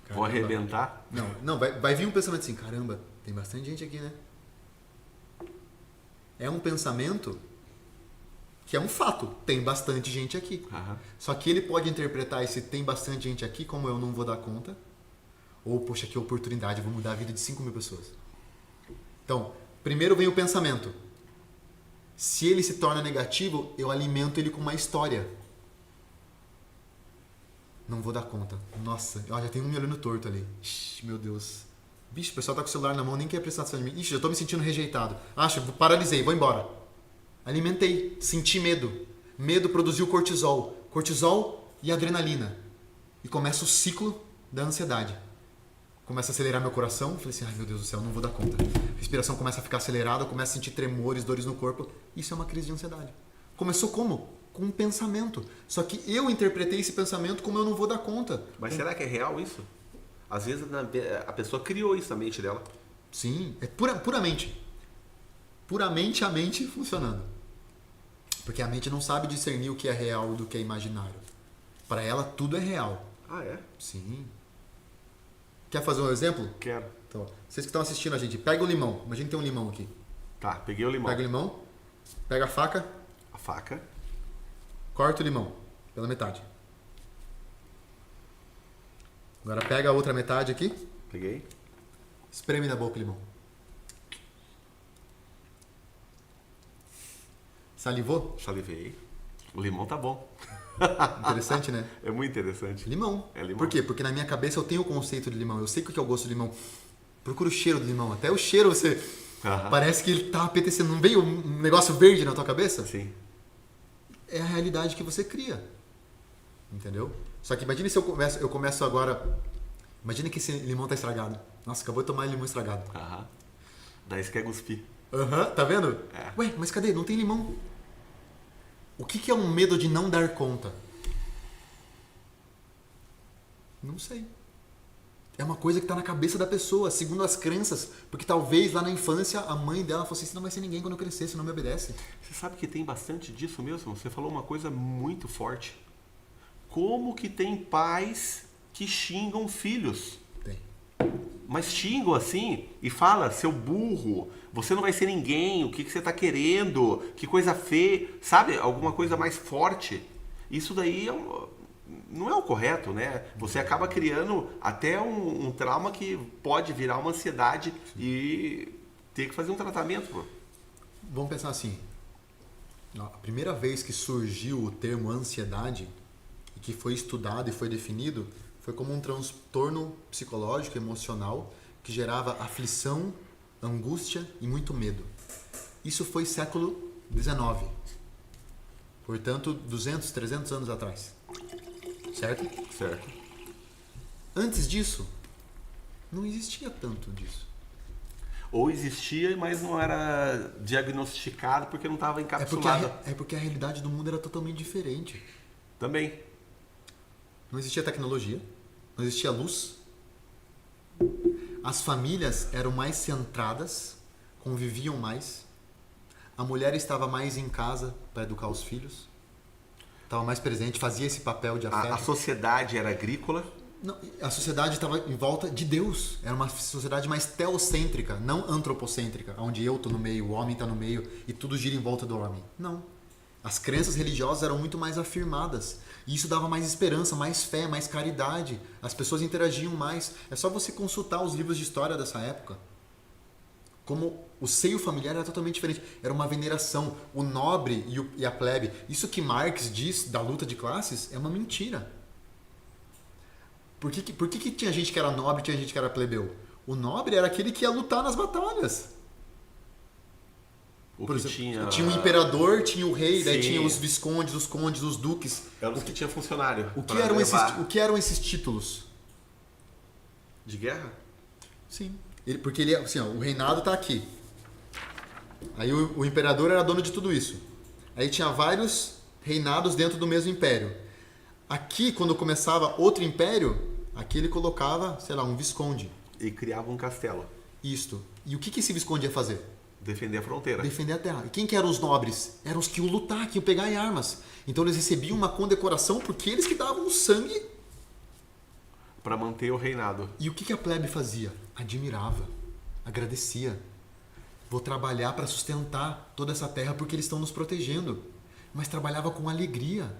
caramba. Vou arrebentar? Não, vai vir um pensamento assim: caramba, tem bastante gente aqui, né? É um pensamento que é um fato, tem bastante gente aqui. Uhum. Só que ele pode interpretar esse tem bastante gente aqui como eu não vou dar conta, ou poxa, que oportunidade, vou mudar a vida de 5.000 pessoas. Então, primeiro vem o pensamento. Se ele se torna negativo, eu alimento ele com uma história. Não vou dar conta. Nossa, já tem um me olhando torto ali. Ixi, meu Deus. Bicho, o pessoal tá com o celular na mão, nem quer prestar atenção em mim. Ixi, já tô me sentindo rejeitado. Paralisei, vou embora. Alimentei, senti medo. Medo produziu cortisol. Cortisol e adrenalina. E começa o ciclo da ansiedade. Começa a acelerar meu coração. Falei assim, ai meu Deus do céu, não vou dar conta. A respiração começa a ficar acelerada, eu começo a sentir tremores, dores no corpo. Isso é uma crise de ansiedade. Começou como? Com um pensamento. Só que eu interpretei esse pensamento como eu não vou dar conta. Mas será que é real isso? Às vezes a pessoa criou isso na mente dela. Sim, é puramente. Puramente a mente funcionando. Porque a mente não sabe discernir o que é real do que é imaginário. Para ela, tudo é real. Ah, é? Sim. Quer fazer um exemplo? Quero. Então, vocês que estão assistindo a gente, pega o limão. Imagina que tem um limão aqui. Tá, peguei o limão. Pega o limão, pega a faca, A faca. corta o limão pela metade. Agora pega a outra metade aqui, Peguei. espreme na boca o limão. Salivou? Salivei. O limão tá bom. Interessante, né? É muito interessante. Limão. É limão. Por quê? Porque na minha cabeça eu tenho o conceito de limão. Eu sei o que é o gosto de limão. Procura o cheiro do limão. Até o cheiro você... Aham. Parece que ele tá apetecendo. Não veio um negócio verde na tua cabeça? Sim. É a realidade que você cria. Entendeu? Só que imagine se eu começo agora... Imagina que esse limão tá estragado. Nossa, acabou de tomar limão estragado. Aham. Daí você quer cuspir. Aham, tá vendo? É. Ué, mas cadê? Não tem limão. O que é um medo de não dar conta? Não sei. É uma coisa que está na cabeça da pessoa, segundo as crenças. Porque talvez lá na infância a mãe dela fosse assim, não vai ser ninguém quando eu crescer, se não me obedece. Você sabe que tem bastante disso mesmo? Você falou uma coisa muito forte. Como que tem pais que xingam filhos? Tem. Mas xingam assim e fala, seu burro, você não vai ser ninguém, o que você está querendo, que coisa feia, sabe? Alguma coisa mais forte. Isso daí não é o correto, né? Você acaba criando até um trauma que pode virar uma ansiedade. Sim. E ter que fazer um tratamento. Pô. Vamos pensar assim. A primeira vez que surgiu o termo ansiedade e que foi estudado e foi definido foi como um transtorno psicológico, emocional, que gerava aflição, angústia e muito medo. Isso foi século XIX. Portanto, 200, 300 anos atrás. Certo? Certo. Antes disso, não existia tanto disso. Ou existia, mas não era diagnosticado porque não estava encapsulado. É porque a realidade do mundo era totalmente diferente. Também. Não existia tecnologia, não existia luz. As famílias eram mais centradas, conviviam mais. A mulher estava mais em casa para educar os filhos. Estava mais presente, fazia esse papel de afeto. A sociedade era agrícola. Não, a sociedade estava em volta de Deus. Era uma sociedade mais teocêntrica, não antropocêntrica, onde eu estou no meio, o homem está no meio e tudo gira em volta do homem. Não. As crenças religiosas eram muito mais afirmadas. E isso dava mais esperança, mais fé, mais caridade. As pessoas interagiam mais. É só você consultar os livros de história dessa época. Como o seio familiar era totalmente diferente. Era uma veneração. O nobre e a plebe. Isso que Marx diz da luta de classes é uma mentira. Por que tinha gente que era nobre e tinha gente que era plebeu? O nobre era aquele que ia lutar nas batalhas. Por exemplo, tinha o imperador, tinha o rei, daí tinha os viscondes, os condes, os duques. Era os que tinha funcionário. O que eram esses títulos? De guerra? Sim. Porque ele, assim, ó, o reinado está aqui. Aí o imperador era dono de tudo isso. Aí tinha vários reinados dentro do mesmo império. Aqui, quando começava outro império, aqui ele colocava, sei lá, um visconde. E criava um castelo. Isto. E o que esse visconde ia fazer? Defender a fronteira. Defender a terra. E quem que eram os nobres? Eram os que iam lutar, que iam pegar em armas. Então eles recebiam uma condecoração porque eles que davam o sangue para manter o reinado. E o que a plebe fazia? Admirava, agradecia. Vou trabalhar para sustentar toda essa terra porque eles estão nos protegendo. Mas trabalhava com alegria.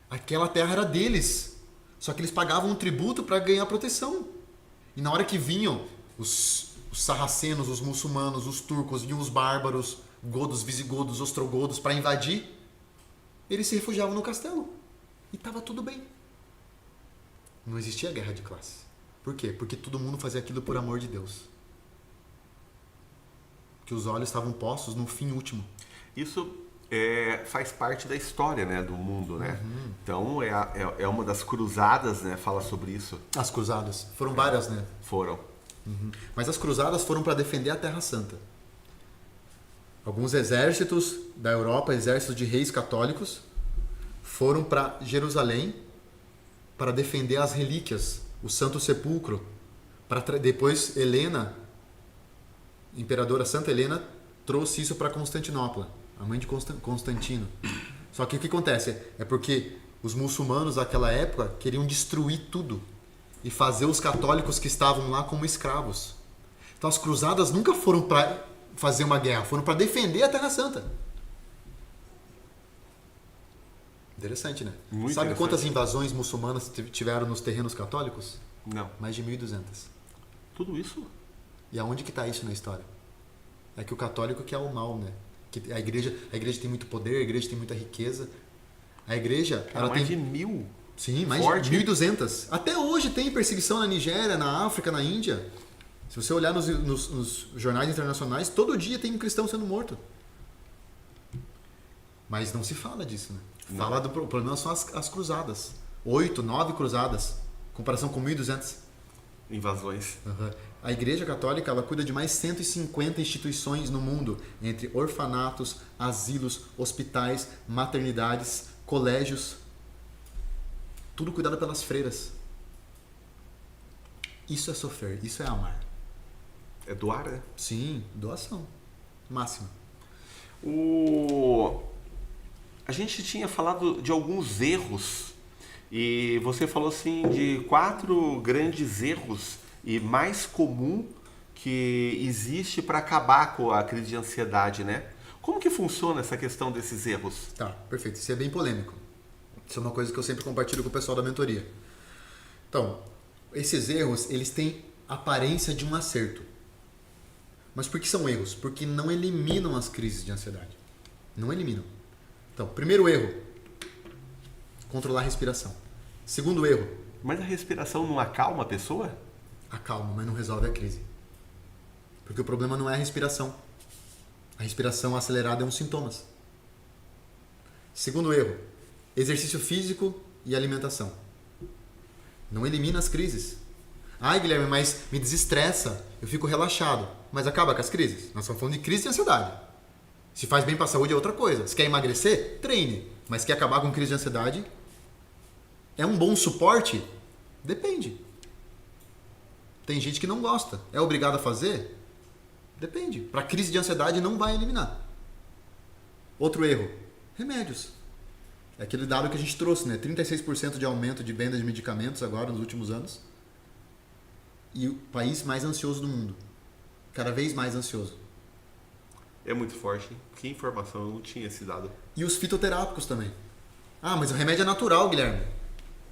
Aquela terra era deles. Só que eles pagavam um tributo para ganhar proteção. E na hora que vinham os sarracenos, os muçulmanos, os turcos, vinham os bárbaros, godos, visigodos, ostrogodos para invadir, eles se refugiavam no castelo. E estava tudo bem. Não existia guerra de classe. Por quê? Porque todo mundo fazia aquilo por amor de Deus. Que os olhos estavam postos no fim último. Isso faz parte da história, né, do mundo, né? Uhum. Então é uma das cruzadas, né? Fala sobre isso. As cruzadas. Foram várias, né? Foram. Uhum. Mas as cruzadas foram para defender a Terra Santa. Alguns exércitos da Europa, exércitos de reis católicos, foram para Jerusalém para defender as relíquias, o Santo Sepulcro. Depois Helena, imperadora Santa Helena, trouxe isso para Constantinopla, a mãe de Constantino. Só que o que acontece? É porque os muçulmanos daquela época queriam destruir tudo e fazer os católicos que estavam lá como escravos. Então as cruzadas nunca foram para fazer uma guerra, foram para defender a Terra Santa. Interessante, né? Muito Sabe interessante. Quantas invasões muçulmanas tiveram nos terrenos católicos? Não. Mais de 1.200. Tudo isso? E aonde que está isso na história? É que o católico que é o mal, né? Que a igreja tem muito poder, a igreja tem muita riqueza. A igreja... Cara, ela mais tem... de 1.000. Sim, mais Forte. de 1.200. Até hoje tem perseguição na Nigéria, na África, na Índia. Se você olhar nos jornais internacionais, todo dia tem um cristão sendo morto. Mas não se fala disso, né? Fala do problema são as cruzadas. 8, 9 cruzadas. Em comparação com 1.200. Invasões. Uhum. A Igreja Católica ela cuida de mais 150 instituições no mundo, entre orfanatos, asilos, hospitais, maternidades, colégios. Tudo cuidado pelas freiras. Isso é sofrer, isso é amar. É doar, né? Sim, doação. Máxima. A gente tinha falado de alguns erros e você falou assim de 4 grandes erros e mais comum que existe para acabar com a crise de ansiedade, né? Como que funciona essa questão desses erros? Tá, perfeito. Isso é bem polêmico. Isso é uma coisa que eu sempre compartilho com o pessoal da mentoria. Então, esses erros, eles têm aparência de um acerto. Mas por que são erros? Porque não eliminam as crises de ansiedade. Não eliminam. Então, primeiro erro, controlar a respiração. Segundo erro. Mas a respiração não acalma a pessoa? acalma, mas não resolve a crise. Porque o problema não é a respiração. A respiração acelerada é um sintomas. Segundo erro, exercício físico e alimentação. Não elimina as crises. Ai, Guilherme, mas me desestressa, eu fico relaxado. Mas acaba com as crises. Nós estamos falando de crise de ansiedade. Se faz bem para a saúde é outra coisa. Se quer emagrecer, treine. Mas quer acabar com crise de ansiedade? É um bom suporte? Depende. Tem gente que não gosta. É obrigado a fazer? Depende. Para crise de ansiedade não vai eliminar. Outro erro. Remédios. É aquele dado que a gente trouxe, né? 36% de aumento de venda de medicamentos agora nos últimos anos. E o país mais ansioso do mundo. Cada vez mais ansioso. É muito forte, hein? Que informação, eu não tinha esse dado. E os fitoterápicos também. Ah, mas o remédio é natural, Guilherme.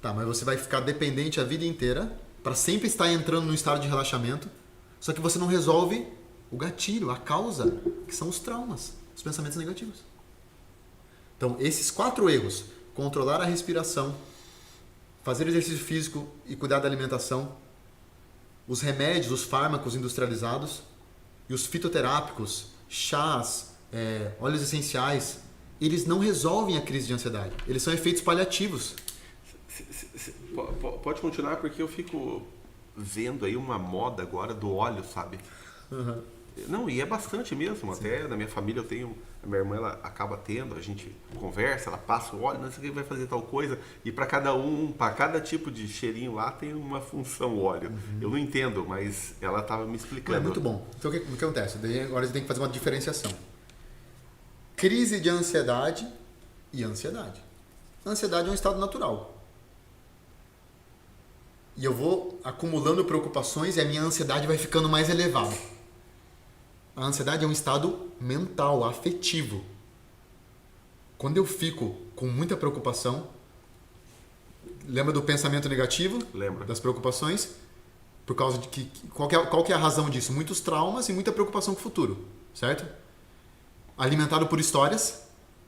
Tá, mas você vai ficar dependente a vida inteira para sempre estar entrando num estado de relaxamento, só que você não resolve o gatilho, a causa, que são os traumas, os pensamentos negativos. Então, esses 4 erros, controlar a respiração, fazer exercício físico e cuidar da alimentação, os remédios, os fármacos industrializados e os fitoterápicos, chás, óleos essenciais, eles não resolvem a crise de ansiedade. Eles são efeitos paliativos. Pode continuar, porque eu fico vendo aí uma moda agora do óleo, sabe? Uhum. Não, e é bastante mesmo. Sim. Até na minha família eu tenho... A minha irmã, ela acaba tendo, a gente conversa, ela passa o óleo, não sei o que, vai fazer tal coisa. E para cada tipo de cheirinho lá tem uma função o óleo. Uhum. Eu não entendo, mas ela estava me explicando. É muito bom. Então o que acontece? Daí, agora você tem que fazer uma diferenciação. Crise de ansiedade e ansiedade. A ansiedade é um estado natural. E eu vou acumulando preocupações e a minha ansiedade vai ficando mais elevada. A ansiedade é um estado mental, afetivo. Quando eu fico com muita preocupação, lembra do pensamento negativo? Lembra. Das preocupações? Por causa de que qual que é a razão disso? Muitos traumas e muita preocupação com o futuro, certo? Alimentado por histórias,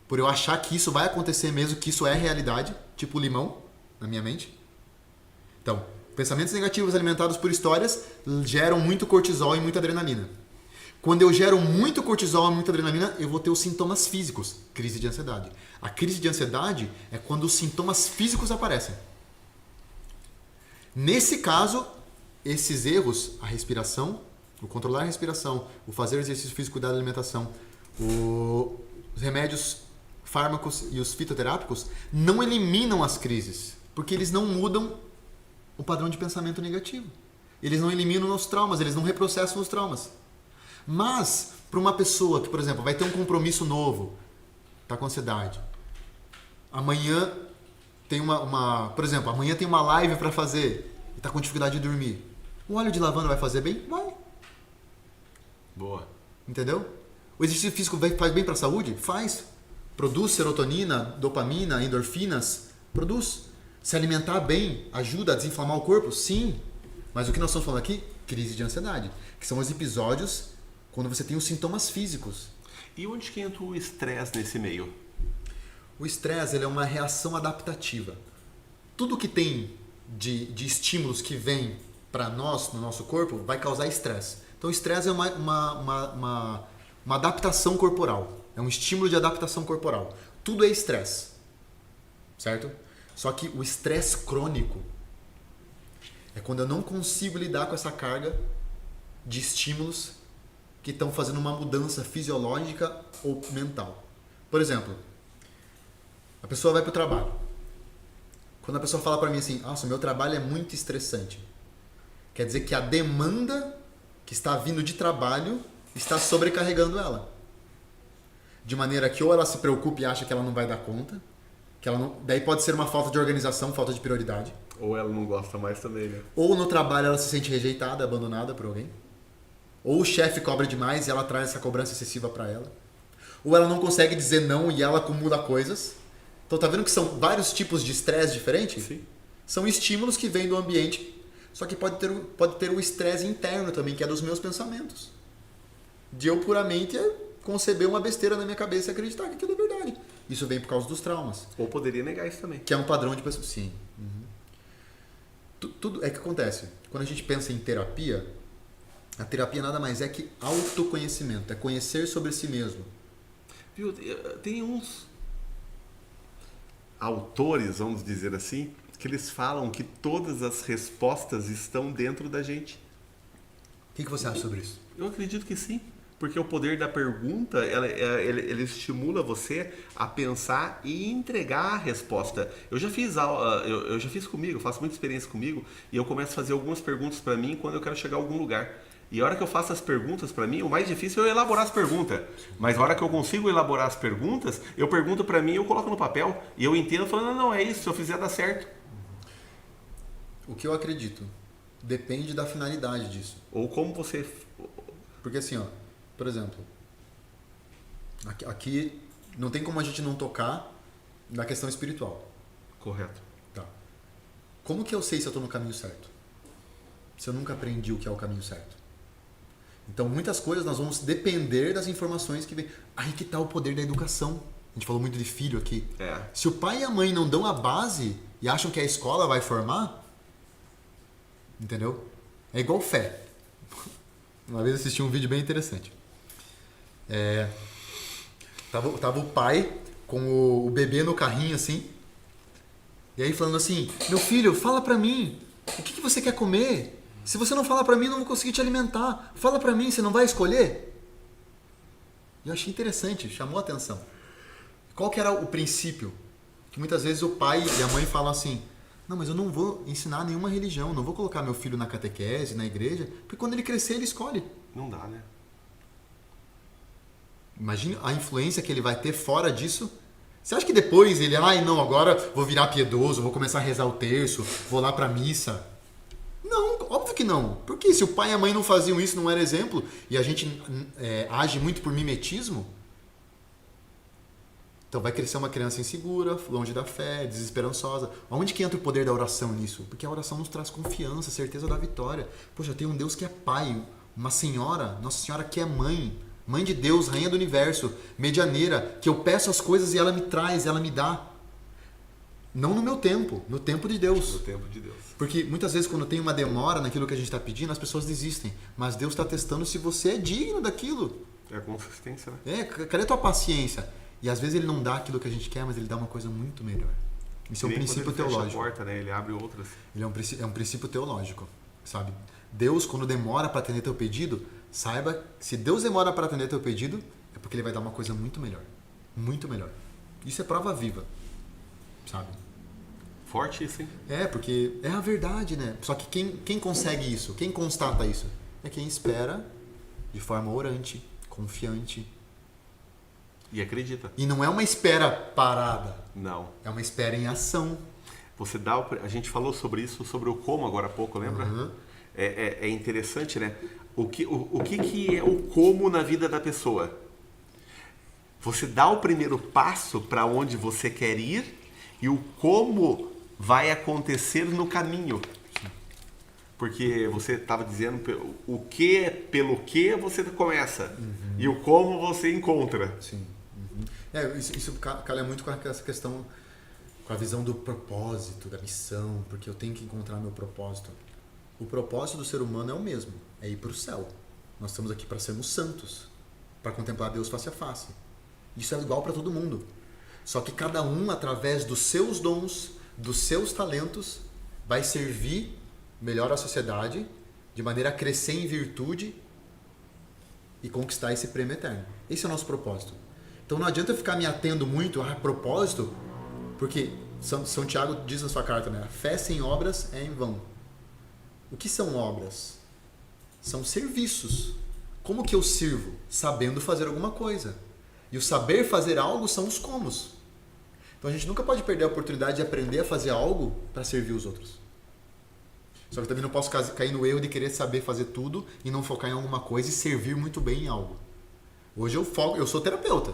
por eu achar que isso vai acontecer mesmo, que isso é realidade, tipo limão na minha mente. Então, pensamentos negativos alimentados por histórias geram muito cortisol e muita adrenalina. Quando eu gero muito cortisol e muita adrenalina, eu vou ter os sintomas físicos, crise de ansiedade. A crise de ansiedade é quando os sintomas físicos aparecem. Nesse caso, esses erros, a respiração, o controlar a respiração, o fazer exercício físico, cuidar da alimentação, os remédios, fármacos e os fitoterápicos não eliminam as crises, porque eles não mudam o padrão de pensamento negativo. Eles não eliminam os traumas, eles não reprocessam os traumas. Mas, para uma pessoa que, por exemplo, vai ter um compromisso novo, está com ansiedade, amanhã tem por exemplo, amanhã tem uma live para fazer e está com dificuldade de dormir, o óleo de lavanda vai fazer bem? Vai. Boa. Entendeu? O exercício físico faz bem para a saúde? Faz. Produz serotonina, dopamina, endorfinas? Produz. Se alimentar bem ajuda a desinflamar o corpo? Sim. Mas o que nós estamos falando aqui? Crise de ansiedade. Que são os episódios quando você tem os sintomas físicos. E onde que entra o estresse nesse meio? O estresse ele é uma reação adaptativa. Tudo que tem de estímulos que vem para nós, no nosso corpo, vai causar estresse. Então o estresse é uma adaptação corporal. É um estímulo de adaptação corporal. Tudo é estresse. Certo? Só que o estresse crônico é quando eu não consigo lidar com essa carga de estímulos que estão fazendo uma mudança fisiológica ou mental. Por exemplo, a pessoa vai para o trabalho. Quando a pessoa fala para mim assim, nossa, meu trabalho é muito estressante, quer dizer que a demanda que está vindo de trabalho está sobrecarregando ela. De maneira que ou ela se preocupa e acha que ela não vai dar conta, daí pode ser uma falta de organização, falta de prioridade. Ou ela não gosta mais também, né? Ou no trabalho ela se sente rejeitada, abandonada por alguém. Ou o chefe cobra demais e ela traz essa cobrança excessiva para ela. Ou ela não consegue dizer não e ela acumula coisas. Então tá vendo que são vários tipos de estresse diferentes? Sim. São estímulos que vêm do ambiente. Só que pode ter o estresse interno também, que é dos meus pensamentos. De eu puramente conceber uma besteira na minha cabeça e acreditar que aquilo é verdade. Isso vem por causa dos traumas. Ou poderia negar isso também. Que é um padrão de pessoa. Sim. Uhum. Tudo é que acontece. Quando a gente pensa em terapia, a terapia nada mais é que autoconhecimento, é conhecer sobre si mesmo. Viu? Tem uns autores, vamos dizer assim, que eles falam que todas as respostas estão dentro da gente. O que você acha sobre isso? Eu acredito que sim, porque o poder da pergunta, ele estimula você a pensar e entregar a resposta. Eu já fiz comigo, eu faço muita experiência comigo, e eu começo a fazer algumas perguntas para mim quando eu quero chegar a algum lugar. E a hora que eu faço as perguntas para mim, o mais difícil é eu elaborar as perguntas. Mas a hora que eu consigo elaborar as perguntas, eu pergunto para mim, eu coloco no papel e eu entendo, falando, não, é isso, se eu fizer dá certo. O que eu acredito depende da finalidade disso. Ou como você... Porque assim, ó, por exemplo, aqui não tem como a gente não tocar na questão espiritual. Correto. Tá. Como que eu sei se eu estou no caminho certo? Se eu nunca aprendi o que é o caminho certo. Então, muitas coisas nós vamos depender das informações que vem. Aí que está o poder da educação. A gente falou muito de filho aqui. É. Se o pai e a mãe não dão a base e acham que a escola vai formar, entendeu? É igual fé. Uma vez eu assisti um vídeo bem interessante. Tava o pai com o bebê no carrinho assim. E aí falando assim, meu filho, fala pra mim, o que você quer comer? Se você não falar pra mim, eu não vou conseguir te alimentar. Fala pra mim, você não vai escolher? E eu achei interessante, chamou a atenção. Qual que era o princípio? Que muitas vezes o pai e a mãe falam assim, não, mas eu não vou ensinar nenhuma religião, não vou colocar meu filho na catequese, na igreja, porque quando ele crescer, ele escolhe. Não dá, né? Imagina a influência que ele vai ter fora disso. Você acha que depois ele, não, agora vou virar piedoso, vou começar a rezar o terço, vou lá pra missa? Não, óbvio que não. Porque se o pai e a mãe não faziam isso, não era exemplo, e a gente age muito por mimetismo, então vai crescer uma criança insegura, longe da fé, desesperançosa. Onde que entra o poder da oração nisso? Porque a oração nos traz confiança, certeza da vitória. Poxa, tem um Deus que é pai, uma senhora, Nossa Senhora que é mãe, mãe de Deus, rainha do universo, medianeira, que eu peço as coisas e ela me traz, ela me dá. Não no meu tempo, no tempo de Deus. No tempo de Deus. Porque muitas vezes quando tem uma demora naquilo que a gente está pedindo, as pessoas desistem. Mas Deus está testando se você é digno daquilo. É a consistência, né? Cadê a tua paciência? E às vezes ele não dá aquilo que a gente quer, mas ele dá uma coisa muito melhor. Isso é um princípio teológico. Fecha a porta, né? Ele abre outras. Ele é um princípio teológico, sabe? Deus, quando demora para atender teu pedido, saiba, se Deus demora para atender teu pedido, é porque ele vai dar uma coisa muito melhor. Muito melhor. Isso é prova viva, sabe? Forte isso, hein? Porque é a verdade, né? Só que quem consegue isso? Quem constata isso? É quem espera de forma orante, confiante. E acredita. E não é uma espera parada. Não. É uma espera em ação. A gente falou sobre isso, sobre o como agora há pouco, lembra? Uhum. É interessante, né? O que é o como na vida da pessoa? Você dá o primeiro passo para onde você quer ir e o como vai acontecer no caminho. Porque você estava dizendo o que, pelo que você começa e o como você encontra. Sim. Isso calha muito com essa questão, com a visão do propósito, da missão, porque eu tenho que encontrar meu propósito. O propósito do ser humano é o mesmo, é ir para o céu. Nós estamos aqui para sermos santos, para contemplar Deus face a face. Isso é igual para todo mundo. Só que cada um, através dos seus dons, dos seus talentos, vai servir melhor a sociedade, de maneira a crescer em virtude e conquistar esse prêmio eterno. Esse é o nosso propósito. Então não adianta ficar me atendo muito a propósito, porque São Tiago diz na sua carta, né? A fé sem obras é em vão. O que são obras? São serviços. Como que eu sirvo? Sabendo fazer alguma coisa. E o saber fazer algo são os comos. Então a gente nunca pode perder a oportunidade de aprender a fazer algo para servir os outros. Só que também não posso cair no erro de querer saber fazer tudo e não focar em alguma coisa e servir muito bem em algo. Hoje eu sou terapeuta.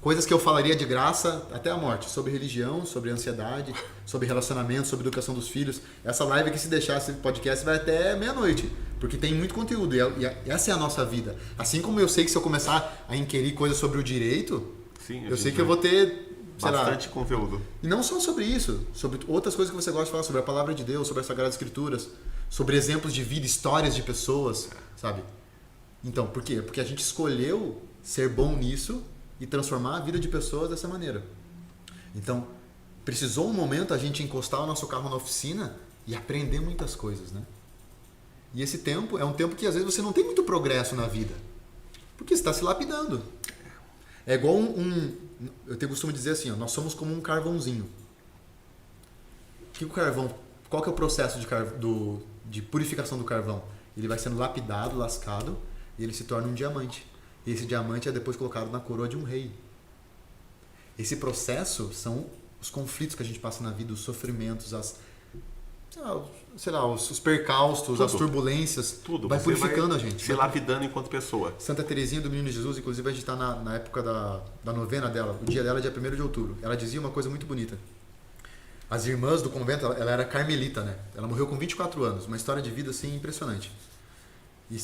Coisas que eu falaria de graça até a morte, sobre religião, sobre ansiedade, sobre relacionamento, sobre educação dos filhos. Essa live aqui, se deixar esse podcast, vai até meia-noite, porque tem muito conteúdo e essa é a nossa vida. Assim como eu sei que se eu começar a inquirir coisas sobre o direito, sim, eu sei que eu vou ter sei lá. Bastante conteúdo. E não só sobre isso, sobre outras coisas que você gosta de falar, sobre a palavra de Deus, sobre as Sagradas Escrituras, sobre exemplos de vida, histórias de pessoas, sabe? Então, por quê? Porque a gente escolheu ser bom nisso e transformar a vida de pessoas dessa maneira. Então, precisou um momento a gente encostar o nosso carro na oficina e aprender muitas coisas, né? E esse tempo é um tempo que às vezes você não tem muito progresso na vida, porque você está se lapidando. É igual eu tenho costume dizer assim, ó, nós somos como um carvãozinho. O carvão, qual que é o processo de purificação do carvão? Ele vai sendo lapidado, lascado, e ele se torna um diamante. E esse diamante é depois colocado na coroa de um rei. Esse processo são os conflitos que a gente passa na vida, os sofrimentos, os percalços, tudo, as turbulências. Tudo. Vai purificando a gente. Se lapidando enquanto pessoa. Santa Teresinha do Menino Jesus, inclusive a gente está na época da novena dela, o dia dela é dia 1º de outubro. Ela dizia uma coisa muito bonita. As irmãs do convento, ela era carmelita, né? Ela morreu com 24 anos, uma história de vida assim impressionante. E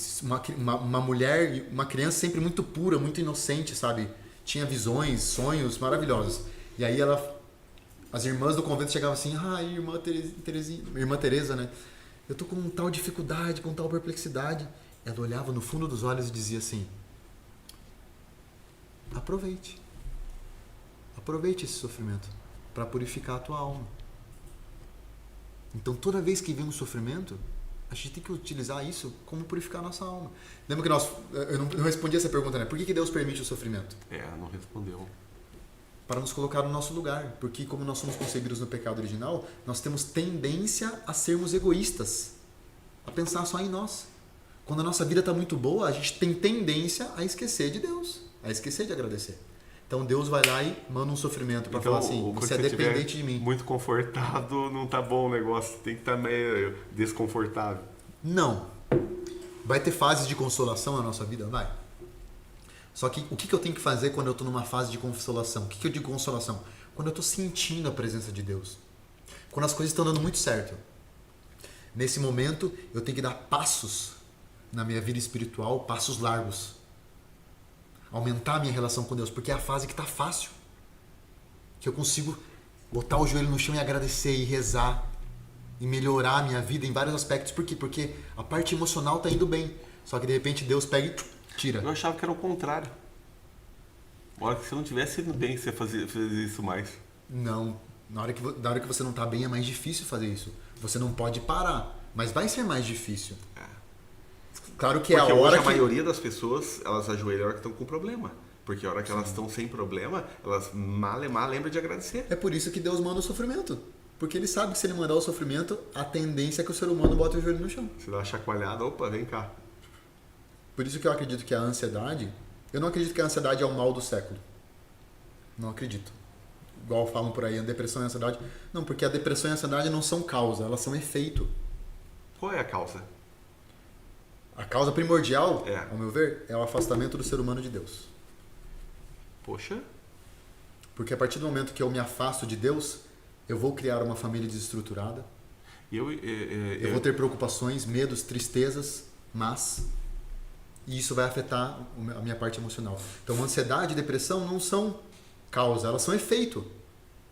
uma mulher, uma criança sempre muito pura, muito inocente, sabe? Tinha visões, sonhos maravilhosos. E aí as irmãs do convento chegavam assim, irmã Teresa, né? Eu tô com tal dificuldade, com tal perplexidade. Ela olhava no fundo dos olhos e dizia assim, aproveite esse sofrimento para purificar a tua alma. Então toda vez que vem um sofrimento, a gente tem que utilizar isso como purificar a nossa alma. Lembra que eu não respondi essa pergunta, né? Por que Deus permite o sofrimento? Não respondeu. Para nos colocar no nosso lugar. Porque como nós somos concebidos no pecado original, nós temos tendência a sermos egoístas. A pensar só em nós. Quando a nossa vida está muito boa, a gente tem tendência a esquecer de Deus. A esquecer de agradecer. Então Deus vai lá e manda um sofrimento para falar assim, você é dependente de mim. Muito confortado, não tá bom o negócio, tem que estar meio desconfortável. Não. Vai ter fases de consolação na nossa vida? Vai. Só que o que eu tenho que fazer quando eu estou numa fase de consolação? O que eu digo consolação? Quando eu estou sentindo a presença de Deus. Quando as coisas estão dando muito certo. Nesse momento, eu tenho que dar passos na minha vida espiritual, passos largos. Aumentar a minha relação com Deus, porque é a fase que está fácil. Que eu consigo botar o joelho no chão e agradecer e rezar e melhorar a minha vida em vários aspectos. Por quê? Porque a parte emocional está indo bem. Só que de repente Deus pega e tira. Eu achava que era o contrário. Na hora que você não estivesse indo bem, você fazia isso mais. Não. Na hora que você não está bem é mais difícil fazer isso. Você não pode parar. Mas vai ser mais difícil. Claro que porque é a hora hoje a maioria das pessoas, elas ajoelham a hora que estão com problema. Porque a hora que elas estão sem problema, elas mal lembram de agradecer. É por isso que Deus manda o sofrimento. Porque Ele sabe que se Ele mandar o sofrimento, a tendência é que o ser humano bote o joelho no chão. Você dá uma chacoalhada, opa, vem cá. Por isso que eu acredito que a ansiedade... Eu não acredito que a ansiedade é o mal do século. Não acredito. Igual falam por aí, a depressão e a ansiedade... Não, porque a depressão e a ansiedade não são causa, elas são efeito. Qual é a causa? A causa primordial, ao meu ver, é o afastamento do ser humano de Deus. Poxa. Porque a partir do momento que eu me afasto de Deus, eu vou criar uma família desestruturada. Eu vou ter preocupações, medos, tristezas, mas... E isso vai afetar a minha parte emocional. Então, ansiedade e depressão não são causa, elas são efeito.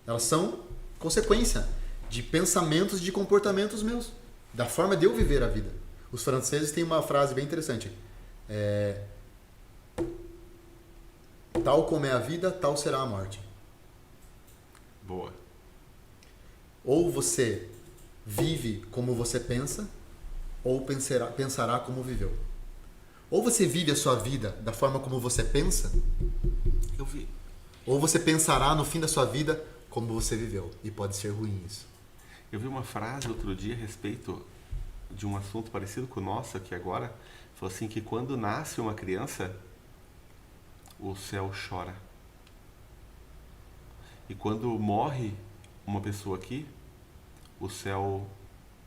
Elas são consequência de pensamentos e de comportamentos meus. Da forma de eu viver a vida. Os franceses têm uma frase bem interessante. Tal como é a vida, tal será a morte. Boa. Ou você vive como você pensa, ou pensará como viveu. Ou você vive a sua vida da forma como você pensa, ou você pensará no fim da sua vida como você viveu. E pode ser ruim isso. Eu vi uma frase outro dia a respeito de um assunto parecido com o nosso aqui agora. Falou assim que quando nasce uma criança, o céu chora. E quando morre uma pessoa aqui, o céu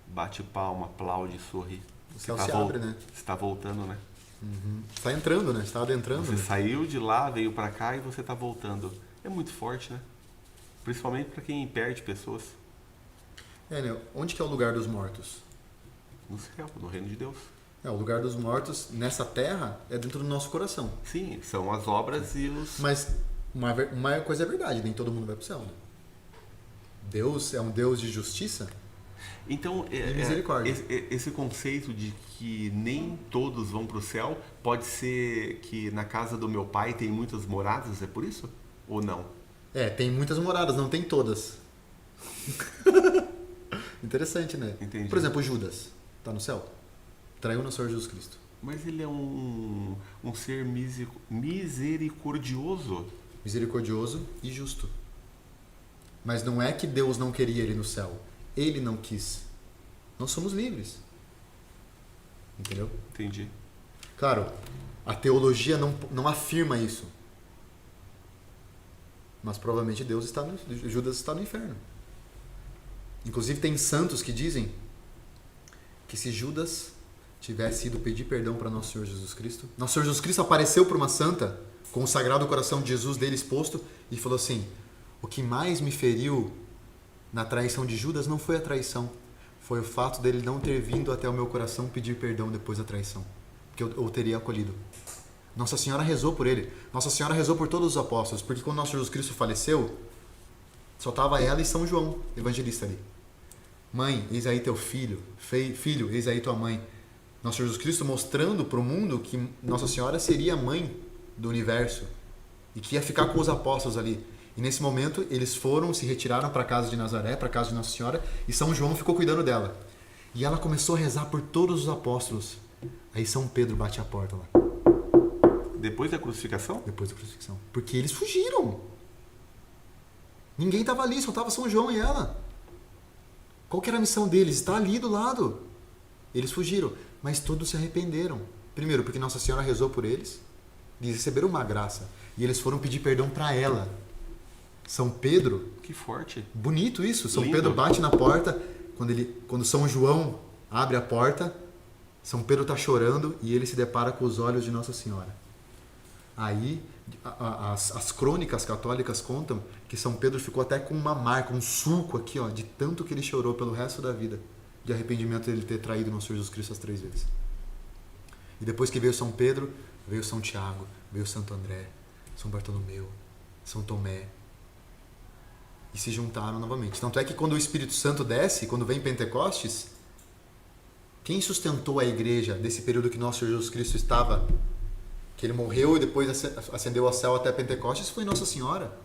bate palma, aplaude, sorri. O céu se abre, né? Você está voltando, né? Uhum. Você está entrando, né? Você está adentrando. Você saiu de lá, veio para cá e você está voltando. É muito forte, né? Principalmente para quem perde pessoas. Né? Onde que é o lugar dos mortos? No céu, no reino de Deus. O lugar dos mortos nessa terra é dentro do nosso coração. Sim, são as obras e os... Mas uma coisa é verdade, nem todo mundo vai pro céu. Né? Deus é um Deus de justiça Então, e misericórdia. esse conceito de que nem todos vão para o céu, pode ser que na casa do meu pai tem muitas moradas, é por isso? Ou não? Tem muitas moradas, não tem todas. Interessante, né? Entendi. Por exemplo, Judas tá no céu? Traiu no Senhor Jesus Cristo. Mas ele é um ser misericordioso. Misericordioso e justo. Mas não é que Deus não queria ele no céu. Ele não quis. Nós somos livres. Entendeu? Entendi. Claro, a teologia não afirma isso. Mas provavelmente Judas está no inferno. Inclusive tem santos que dizem que se Judas tivesse ido pedir perdão para Nosso Senhor Jesus Cristo, Nosso Senhor Jesus Cristo apareceu para uma santa com o Sagrado Coração de Jesus dele exposto e falou assim: o que mais me feriu na traição de Judas não foi a traição, foi o fato dele não ter vindo até o meu coração pedir perdão depois da traição, que eu teria acolhido. Nossa Senhora rezou por ele. Nossa Senhora rezou por todos os apóstolos, porque quando Nosso Jesus Cristo faleceu, só estava ela e São João, evangelista ali. Mãe, eis aí teu filho. Filho, eis aí tua mãe. Nosso Jesus Cristo mostrando para o mundo que Nossa Senhora seria a mãe do universo e que ia ficar com os apóstolos ali. E nesse momento eles se retiraram para a casa de Nazaré, para a casa de Nossa Senhora, e São João ficou cuidando dela. E ela começou a rezar por todos os apóstolos. Aí São Pedro bate a porta lá. Depois da crucificação? Depois da crucificação. Porque eles fugiram. Ninguém estava ali, só estava São João e ela. Qual que era a missão deles? Está ali do lado. Eles fugiram, mas todos se arrependeram. Primeiro, porque Nossa Senhora rezou por eles. Eles receberam uma graça. E eles foram pedir perdão para ela. São Pedro... Que forte. Bonito isso. São Lindo. Pedro bate na porta. Quando São João abre a porta, São Pedro está chorando e ele se depara com os olhos de Nossa Senhora. Aí, as crônicas católicas contam que São Pedro ficou até com uma marca, um sulco aqui, ó, de tanto que ele chorou pelo resto da vida, de arrependimento dele ter traído Nosso Senhor Jesus Cristo as 3 vezes. E depois que veio São Pedro, veio São Tiago, veio Santo André, São Bartolomeu, São Tomé, e se juntaram novamente. Tanto é que quando o Espírito Santo desce, quando vem Pentecostes, quem sustentou a igreja desse período que Nosso Senhor Jesus Cristo estava, que ele morreu e depois ascendeu ao céu até Pentecostes, foi Nossa Senhora,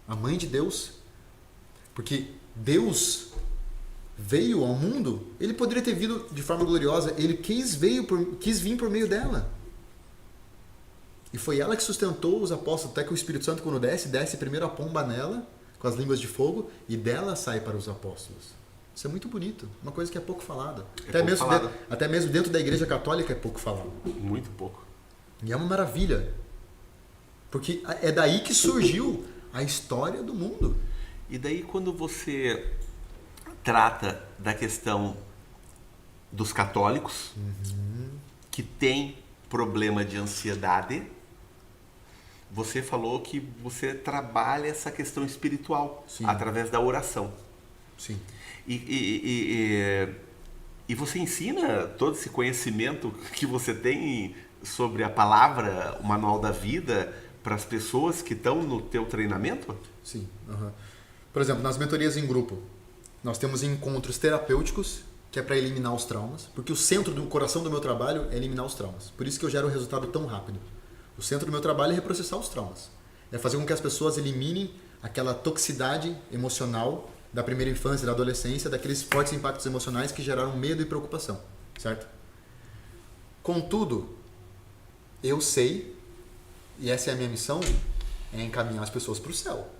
a Mãe de Deus. Porque Deus veio ao mundo, ele poderia ter vindo de forma gloriosa, ele quis vir por meio dela. E foi ela que sustentou os apóstolos, até que o Espírito Santo, quando desce primeiro a pomba nela, com as línguas de fogo, e dela sai para os apóstolos. Isso é muito bonito, uma coisa que é pouco falada. Até mesmo dentro da Igreja Católica é pouco falado. Muito pouco. E é uma maravilha, porque é daí que surgiu a história do mundo. E daí quando você trata da questão dos católicos, que tem problema de ansiedade, você falou que você trabalha essa questão espiritual. Sim. Através da oração. Sim. E você ensina todo esse conhecimento que você tem sobre a palavra, o manual da vida, para as pessoas que estão no teu treinamento? Sim. Uhum. Por exemplo, nas mentorias em grupo, nós temos encontros terapêuticos, que é para eliminar os traumas, porque o centro do coração do meu trabalho é eliminar os traumas. Por isso que eu gero um resultado tão rápido. O centro do meu trabalho é reprocessar os traumas. É fazer com que as pessoas eliminem aquela toxicidade emocional da primeira infância, da adolescência, daqueles fortes impactos emocionais que geraram medo e preocupação, certo? Contudo, eu sei, e essa é a minha missão, é encaminhar as pessoas para o céu.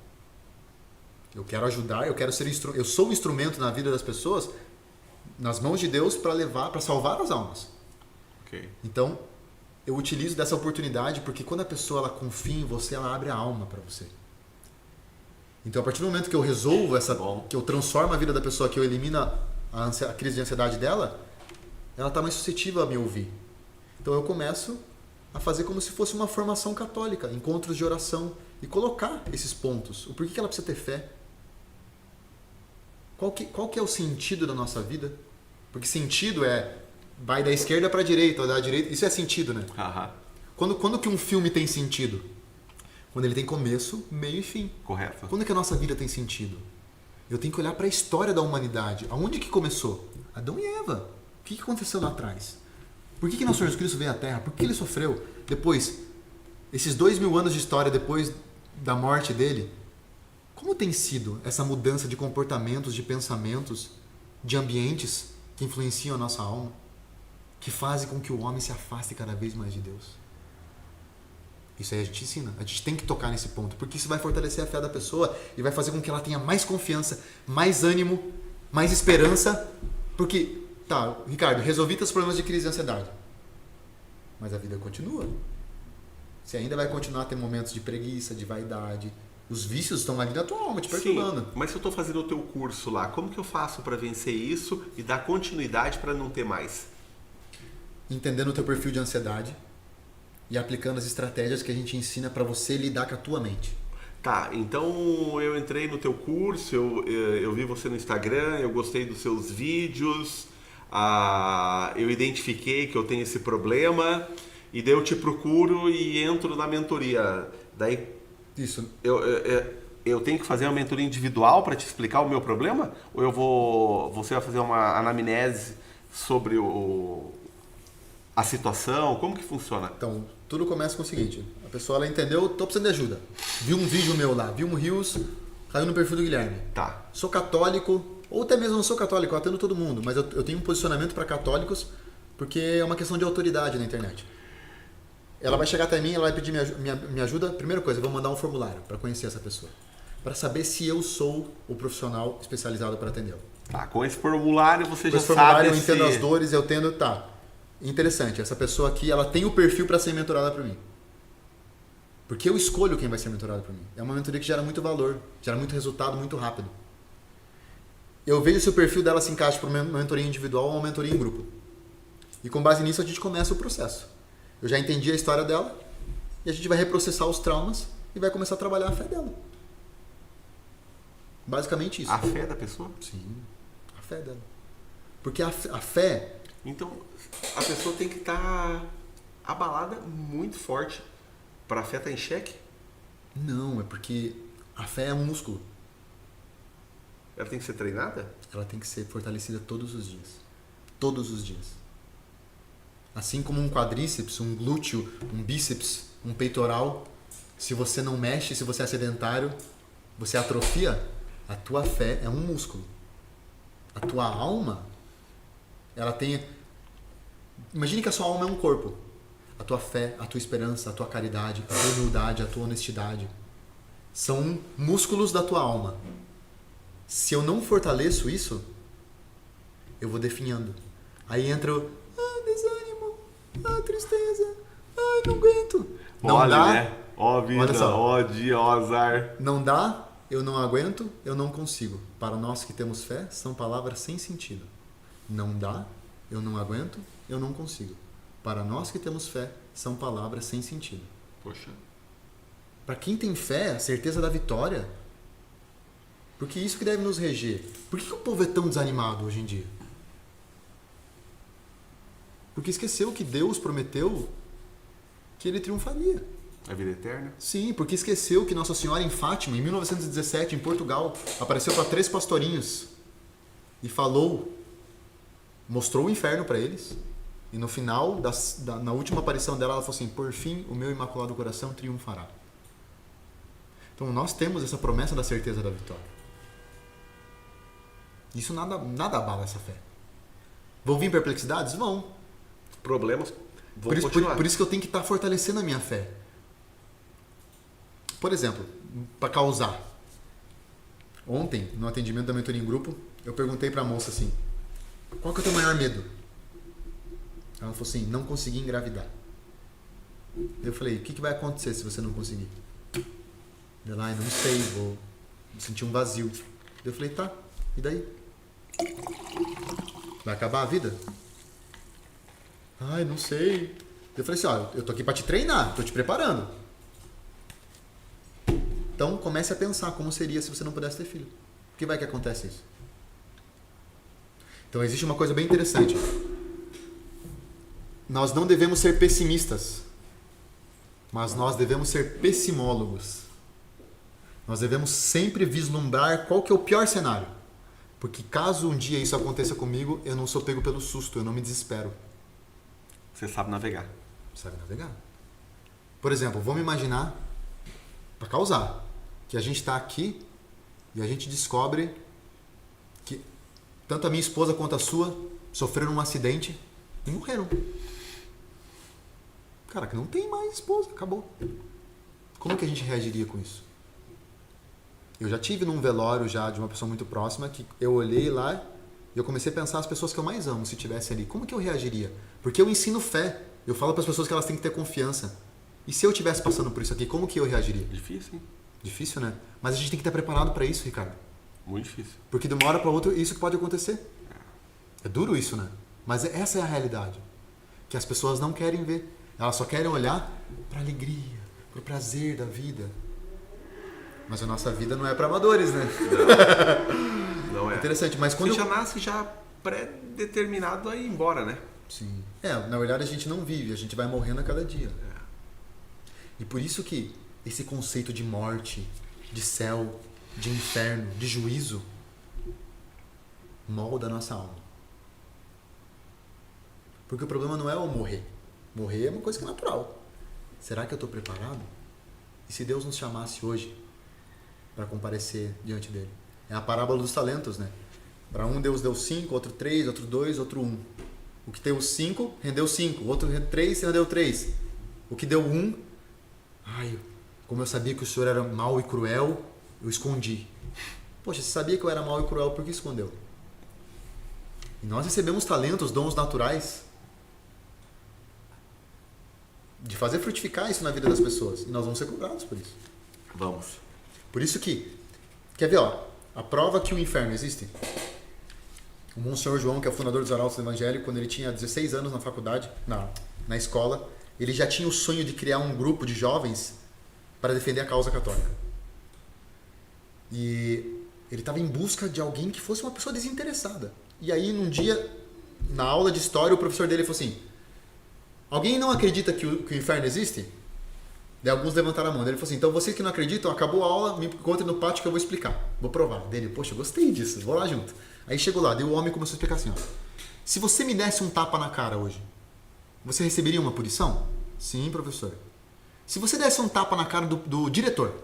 Eu quero ajudar, eu sou um instrumento na vida das pessoas, nas mãos de Deus, para salvar as almas. Okay. Então, eu utilizo dessa oportunidade porque quando a pessoa ela confia em você, ela abre a alma para você. Então, a partir do momento que eu resolvo que eu transformo a vida da pessoa, que eu elimino a crise de ansiedade dela, ela está mais suscetível a me ouvir. Então, eu começo a fazer como se fosse uma formação católica, encontros de oração, e colocar esses pontos. O porquê que ela precisa ter fé? Qual que é o sentido da nossa vida? Porque sentido vai da esquerda para a direita, ou da direita, isso é sentido, né? Uhum. Quando que um filme tem sentido? Quando ele tem começo, meio e fim. Correto. Quando é que a nossa vida tem sentido? Eu tenho que olhar para a história da humanidade. Aonde que começou? Adão e Eva. O que aconteceu lá atrás? Por que nosso Senhor Jesus Cristo veio à Terra? Por que ele sofreu? Depois, esses 2000 anos de história depois da morte dele, como tem sido essa mudança de comportamentos, de pensamentos, de ambientes que influenciam a nossa alma, que fazem com que o homem se afaste cada vez mais de Deus? Isso aí a gente ensina. A gente tem que tocar nesse ponto, porque isso vai fortalecer a fé da pessoa e vai fazer com que ela tenha mais confiança, mais ânimo, mais esperança. Porque, tá, Ricardo, resolvi teus problemas de crise e ansiedade. Mas a vida continua. Você ainda vai continuar a ter momentos de preguiça, de vaidade. Os vícios estão ali na tua alma, te perturbando. Sim, mas se eu estou fazendo o teu curso lá, como que eu faço para vencer isso e dar continuidade para não ter mais? Entendendo o teu perfil de ansiedade e aplicando as estratégias que a gente ensina para você lidar com a tua mente. Tá, então eu entrei no teu curso, eu vi você no Instagram, eu gostei dos seus vídeos, eu identifiquei que eu tenho esse problema e daí eu te procuro e entro na mentoria. Daí Isso. eu tenho que fazer uma mentoria individual para te explicar o meu problema? Ou você vai fazer uma anamnese sobre a situação? Como que funciona? Então, tudo começa com o seguinte. A pessoa, ela entendeu, tô precisando de ajuda. Viu um vídeo meu lá, viu um Reels, caiu no perfil do Guilherme. Tá. Sou católico, ou até mesmo não sou católico, eu atendo todo mundo, mas eu tenho um posicionamento para católicos, porque é uma questão de autoridade na internet. Ela vai chegar até mim, ela vai pedir minha ajuda. Primeira coisa, eu vou mandar um formulário para conhecer essa pessoa. Para saber se eu sou o profissional especializado para atendê-la. Tá, com esse formulário você Com já esse formulário sabe eu entendo as dores, eu tendo... Tá, interessante, essa pessoa aqui, ela tem o perfil para ser mentorada por mim. Porque eu escolho quem vai ser mentorado por mim. É uma mentoria que gera muito valor, gera muito resultado, muito rápido. Eu vejo se o perfil dela se encaixa para uma mentoria individual ou uma mentoria em grupo. E com base nisso a gente começa o processo. Eu já entendi a história dela e a gente vai reprocessar os traumas e vai começar a trabalhar a fé dela. Basicamente isso. a fé da pessoa? Sim, a fé dela. Porque a fé... Então, a pessoa tem que estar abalada muito forte para a fé estar em xeque? Não, é porque a fé é um músculo. Ela tem que ser treinada? Ela tem que ser fortalecida todos os dias. Todos os dias. Assim como um quadríceps, um glúteo, um bíceps, um peitoral, se você não mexe, se você é sedentário, você atrofia, a tua fé é um músculo. A tua alma, ela tem... Imagine que a sua alma é um corpo. A tua fé, a tua esperança, a tua caridade, a tua humildade, a tua honestidade são músculos da tua alma. Se eu não fortaleço isso, eu vou definhando. Aí entra o desânimo, tristeza, não aguento. Não olha, dá, né? Ó vida, ó dia, ó azar. Não dá, eu não aguento, eu não consigo. Para nós que temos fé, são palavras sem sentido. Não dá, eu não aguento, eu não consigo. Para nós que temos fé, são palavras sem sentido. Poxa. Para quem tem fé, a certeza da vitória, porque isso que deve nos reger. Por que o povo é tão desanimado hoje em dia? Porque esqueceu que Deus prometeu que ele triunfaria. A vida eterna? Sim, porque esqueceu que Nossa Senhora em Fátima, em 1917, em Portugal, apareceu para 3 pastorinhos e falou, mostrou o inferno para eles. E no final, na última aparição dela, ela falou assim: por fim, o meu imaculado coração triunfará. Então nós temos essa promessa da certeza da vitória. Isso nada abala essa fé. Vão vir perplexidades? Vão. Problemas vão continuar. Por isso que eu tenho que estar fortalecendo a minha fé. Por exemplo, para causar. Ontem, no atendimento da mentoria em grupo, eu perguntei para a moça assim: qual que é o teu maior medo? Ela falou assim: não conseguir engravidar. Eu falei: o que vai acontecer se você não conseguir? Ela: não sei, vou sentir um vazio. Eu falei: tá, e daí? Vai acabar a vida? Ai, não sei. Eu falei assim: ó, eu tô aqui para te treinar, tô te preparando. Então comece a pensar como seria se você não pudesse ter filho. O que vai que acontece isso? Então existe uma coisa bem interessante. Nós não devemos ser pessimistas. Mas nós devemos ser pessimólogos. Nós devemos sempre vislumbrar qual que é o pior cenário. Porque caso um dia isso aconteça comigo, eu não sou pego pelo susto, eu não me desespero. Você sabe navegar. Sabe navegar. Por exemplo, vamos imaginar, para causar, que a gente está aqui e a gente descobre que tanto a minha esposa quanto a sua sofreram um acidente e morreram. Cara, que não tem mais esposa, acabou. Como que a gente reagiria com isso? Eu já tive num velório já de uma pessoa muito próxima que eu olhei lá e eu comecei a pensar as pessoas que eu mais amo se estivesse ali. Como que eu reagiria? Porque eu ensino fé. Eu falo para as pessoas que elas têm que ter confiança. E se eu estivesse passando por isso aqui, como que eu reagiria? Difícil, hein? Difícil, né? Mas a gente tem que estar preparado para isso, Ricardo. Muito difícil. Porque de uma hora para outra isso pode acontecer. É duro isso, né? Mas essa é a realidade. Que as pessoas não querem ver. Elas só querem olhar para a alegria, para o prazer da vida. Mas a nossa vida não é para amadores, né? Não é. Interessante, mas quando Você já nasce já pré-determinado a ir embora, né? Sim. Na verdade a gente não vive, a gente vai morrendo a cada dia. E por isso que esse conceito de morte, de céu, de inferno, de juízo, molda a nossa alma. Porque o problema não é o morrer. Morrer é uma coisa que é natural. Será que eu estou preparado? E se Deus nos chamasse hoje para comparecer diante dele? É a parábola dos talentos, né? Para um Deus deu 5, outro 3, outro 2, outro 1. O que deu 5, rendeu 5. O outro 3, rendeu 3. O que deu 1, como eu sabia que o Senhor era mau e cruel, eu escondi. Poxa, você sabia que eu era mau e cruel, por que escondeu? E nós recebemos talentos, dons naturais, de fazer frutificar isso na vida das pessoas. E nós vamos ser cobrados por isso. Vamos. Por isso que, quer ver, a prova que o inferno existe. O Monsenhor João, que é o fundador dos Arautos do Evangelho, quando ele tinha 16 anos na faculdade, na escola, ele já tinha o sonho de criar um grupo de jovens para defender a causa católica. E ele estava em busca de alguém que fosse uma pessoa desinteressada. E aí, num dia, na aula de história, o professor dele falou assim: alguém não acredita que o inferno existe? Daí alguns levantaram a mão. Ele falou assim: então vocês que não acreditam, acabou a aula, me encontrem no pátio que eu vou explicar. Vou provar. Dele, poxa, gostei disso, vou lá junto. Aí chegou lá, daí o homem começou a explicar assim: se você me desse um tapa na cara hoje, você receberia uma punição? Sim, professor. Se você desse um tapa na cara do diretor,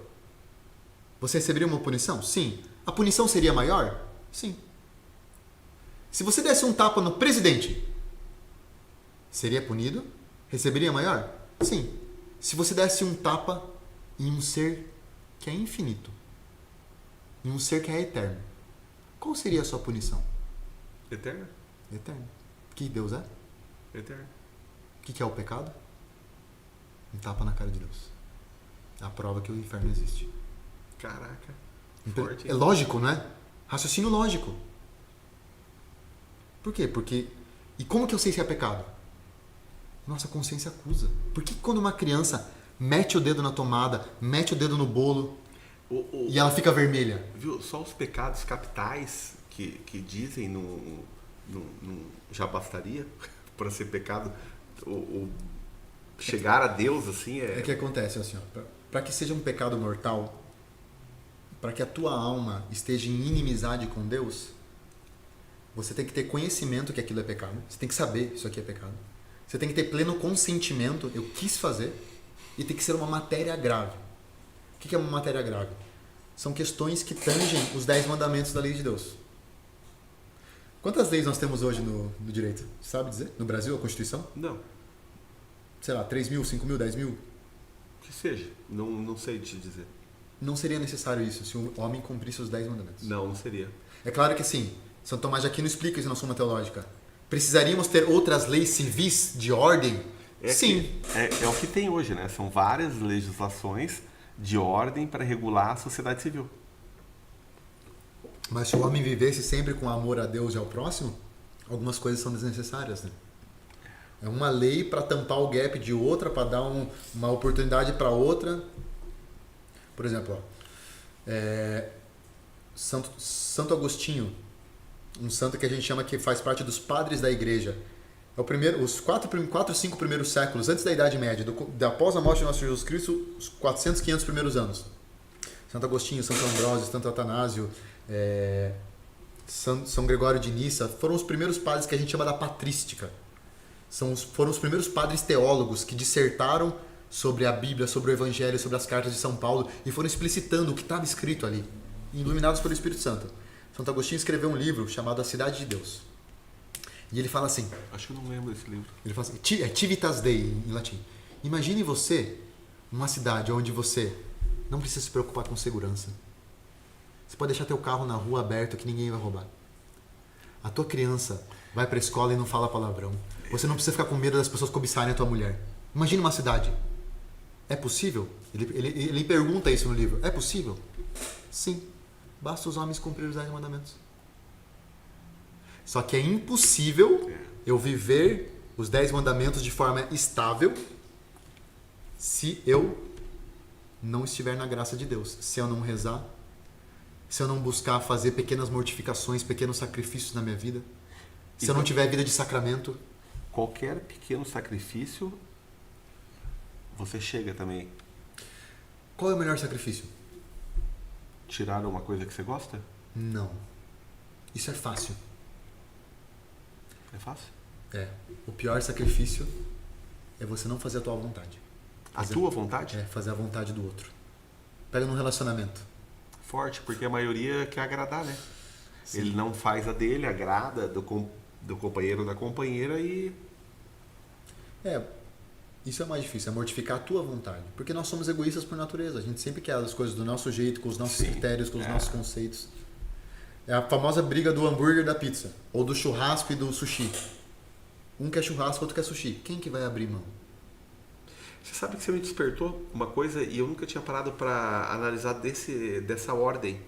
você receberia uma punição? Sim. A punição seria maior? Sim. Se você desse um tapa no presidente, seria punido? Receberia maior? Sim. Se você desse um tapa em um ser que é infinito, em um ser que é eterno, qual seria a sua punição? Eterno? Eterno. Que Deus é? Eterno. O que é o pecado? Um tapa na cara de Deus. É a prova que o inferno existe. Caraca. É lógico, não é? Raciocínio lógico. Por quê? Porque... E como que eu sei se é pecado? Nossa consciência acusa. Por que quando uma criança mete o dedo na tomada, mete o dedo no bolo e ela fica vermelha? Viu? Só os pecados capitais que dizem já bastaria para ser pecado. Chegar a Deus assim é... É que acontece assim, para que seja um pecado mortal, para que a tua alma esteja em inimizade com Deus, você tem que ter conhecimento que aquilo é pecado. Você tem que saber que isso aqui é pecado. Você tem que ter pleno consentimento, eu quis fazer, e tem que ser uma matéria grave. O que é uma matéria grave? São questões que tangem os 10 mandamentos da lei de Deus. Quantas leis nós temos hoje no direito? Sabe dizer? No Brasil, a Constituição? Não. Sei lá, 3 mil, 5 mil, 10 mil? Que seja. Não sei te dizer. Não seria necessário isso se o homem cumprisse os 10 mandamentos. Não seria. É claro que sim. São Tomás de Aquino explica isso na Suma Teológica. Precisaríamos ter outras leis civis de ordem? Sim. É o que tem hoje, né? São várias legislações de ordem para regular a sociedade civil. Mas se o homem vivesse sempre com amor a Deus e ao próximo, algumas coisas são desnecessárias, né? É uma lei para tampar o gap de outra, para dar uma oportunidade para outra. Por exemplo, Santo Agostinho, um santo que a gente chama que faz parte dos padres da igreja. Os 5 primeiros séculos antes da Idade Média, após a morte de nosso Jesus Cristo, os 400, 500 primeiros anos. Santo Agostinho, Santo Ambrósio, Santo Atanásio, São Gregório de Nissa, foram os primeiros padres que a gente chama da patrística. Foram os primeiros padres teólogos que dissertaram sobre a Bíblia, sobre o Evangelho, sobre as cartas de São Paulo e foram explicitando o que estava escrito ali, iluminados pelo Espírito Santo. Santo Agostinho escreveu um livro chamado A Cidade de Deus. E ele fala assim... Acho que eu não lembro desse livro. Ele fala assim, Civitas Dei, em latim. Imagine você, numa cidade onde você não precisa se preocupar com segurança. Você pode deixar teu carro na rua aberto que ninguém vai roubar. A tua criança vai para a escola e não fala palavrão. Você não precisa ficar com medo das pessoas cobiçarem a tua mulher. Imagine uma cidade. É possível? Ele pergunta isso no livro. É possível? Sim. Basta os homens cumprirem os 10 mandamentos. Só que é impossível eu viver os 10 mandamentos de forma estável se eu não estiver na graça de Deus. Se eu não rezar, se eu não buscar fazer pequenas mortificações, pequenos sacrifícios na minha vida, se eu não tiver vida de sacramento. Qualquer pequeno sacrifício, você chega também. Qual é o melhor sacrifício? Tirar uma coisa que você gosta? Não. Isso é fácil. É fácil? É. O pior sacrifício é você não fazer a tua vontade. A tua vontade? É, fazer a vontade do outro. Pega num relacionamento. Forte, porque a maioria quer agradar, né? Sim. Ele não faz a dele, agrada do companheiro ou da companheira e... Isso é mais difícil, é mortificar a tua vontade. Porque nós somos egoístas por natureza. A gente sempre quer as coisas do nosso jeito, com os nossos critérios, com os nossos conceitos. É a famosa briga do hambúrguer e da pizza. Ou do churrasco e do sushi. Um quer churrasco, outro quer sushi. Quem que vai abrir mão? Você sabe que você me despertou uma coisa e eu nunca tinha parado para analisar dessa ordem.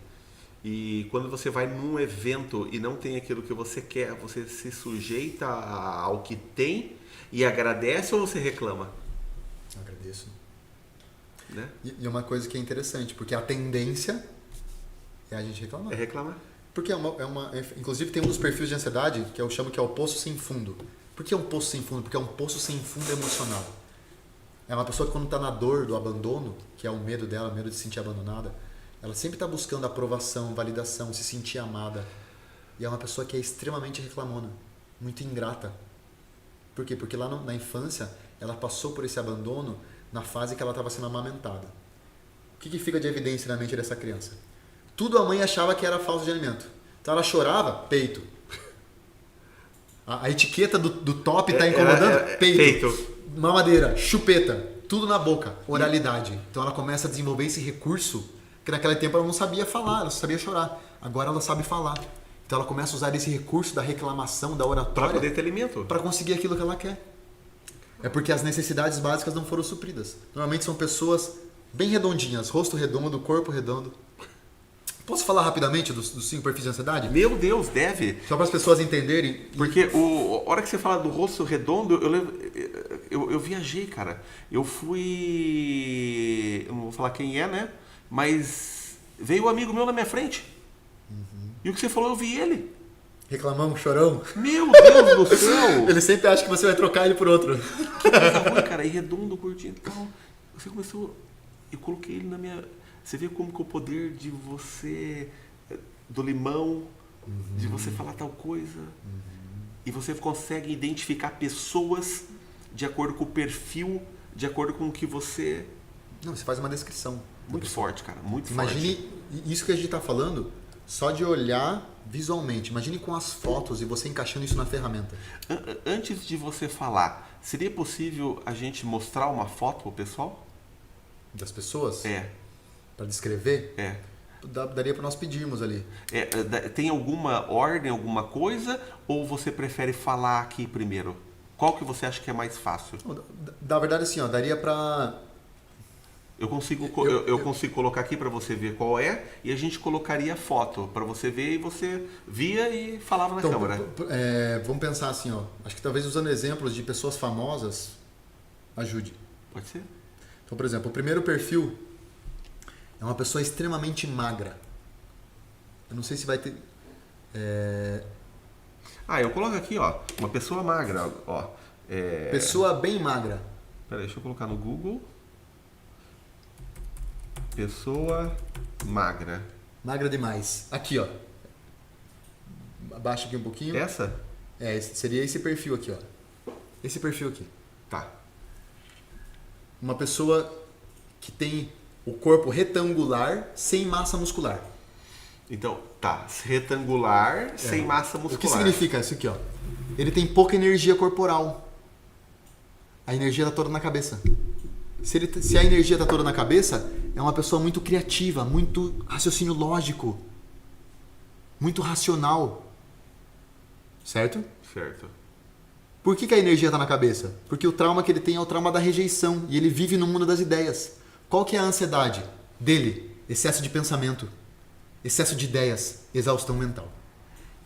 E quando você vai num evento e não tem aquilo que você quer, você se sujeita ao que tem e agradece ou você reclama? Agradeço. Né? E uma coisa que é interessante, porque a tendência é a gente reclamar. É reclamar. Porque inclusive tem um dos perfis de ansiedade que eu chamo que é o poço sem fundo. Por que é um poço sem fundo? Porque é um poço sem fundo emocional. É uma pessoa que quando está na dor do abandono, que é o medo dela, o medo de se sentir abandonada, ela sempre está buscando aprovação, validação, se sentir amada. E é uma pessoa que é extremamente reclamona, muito ingrata. Por quê? Porque lá na infância, ela passou por esse abandono na fase que ela estava sendo amamentada. O que fica de evidência na mente dessa criança? Tudo a mãe achava que era falta de alimento. Então ela chorava, peito. A etiqueta do top está incomodando, peito. Mamadeira, chupeta, tudo na boca, oralidade. Então ela começa a desenvolver esse recurso que naquele tempo ela não sabia falar, ela só sabia chorar. Agora ela sabe falar. Então ela começa a usar esse recurso da reclamação, da oratória. Para poder ter alimento. Para conseguir aquilo que ela quer. É porque as necessidades básicas não foram supridas. Normalmente são pessoas bem redondinhas, rosto redondo, corpo redondo. Posso falar rapidamente dos 5 perfis de ansiedade? Meu Deus, deve. Só para as pessoas entenderem. Porque a hora que você fala do rosto redondo, eu viajei, cara. Eu fui... Eu não vou falar quem é, né? Mas veio um amigo meu na minha frente. Uhum. E o que você falou, eu vi ele. Reclamão, chorão. Meu Deus do céu! Ele sempre acha que você vai trocar ele por outro. Que coisa ruim, cara. E redondo, curtinho. Então, você começou... Eu coloquei ele na minha... Você vê como que o poder de você... Do limão, de você falar tal coisa. E você consegue identificar pessoas de acordo com o perfil, de acordo com o que você... Não, você faz uma descrição. Muito forte, cara. Muito Imagine forte. Isso que a gente está falando, só de olhar visualmente. Imagine com as fotos e você encaixando isso na ferramenta. Antes de você falar, seria possível a gente mostrar uma foto pro pessoal? Das pessoas? É. Para descrever? É. Daria para nós pedirmos ali. Tem alguma ordem, alguma coisa? Ou você prefere falar aqui primeiro? Qual que você acha que é mais fácil? Da verdade, assim, daria para... Eu consigo colocar aqui para você ver qual é e a gente colocaria a foto para você ver e você via e falava na câmera. Vamos pensar assim, acho que talvez usando exemplos de pessoas famosas ajude. Pode ser. Então, por exemplo, o primeiro perfil é uma pessoa extremamente magra. Eu não sei se vai ter... Eu coloco aqui, ó, uma pessoa magra, ó. Pessoa bem magra. Peraí, deixa eu colocar no Google. Pessoa magra. Magra demais. Aqui, ó. Abaixa aqui um pouquinho. Essa? Seria esse perfil aqui, ó. Esse perfil aqui. Tá. Uma pessoa que tem o corpo retangular sem massa muscular. Então, tá. Retangular, sem massa muscular. O que significa isso aqui, ó? Ele tem pouca energia corporal. A energia está toda na cabeça. Se a energia está toda na cabeça, é uma pessoa muito criativa, muito raciocínio lógico, muito racional. Certo? Certo. Por que a energia está na cabeça? Porque o trauma que ele tem é o trauma da rejeição e ele vive no mundo das ideias. Qual que é a ansiedade dele? Excesso de pensamento, excesso de ideias, exaustão mental.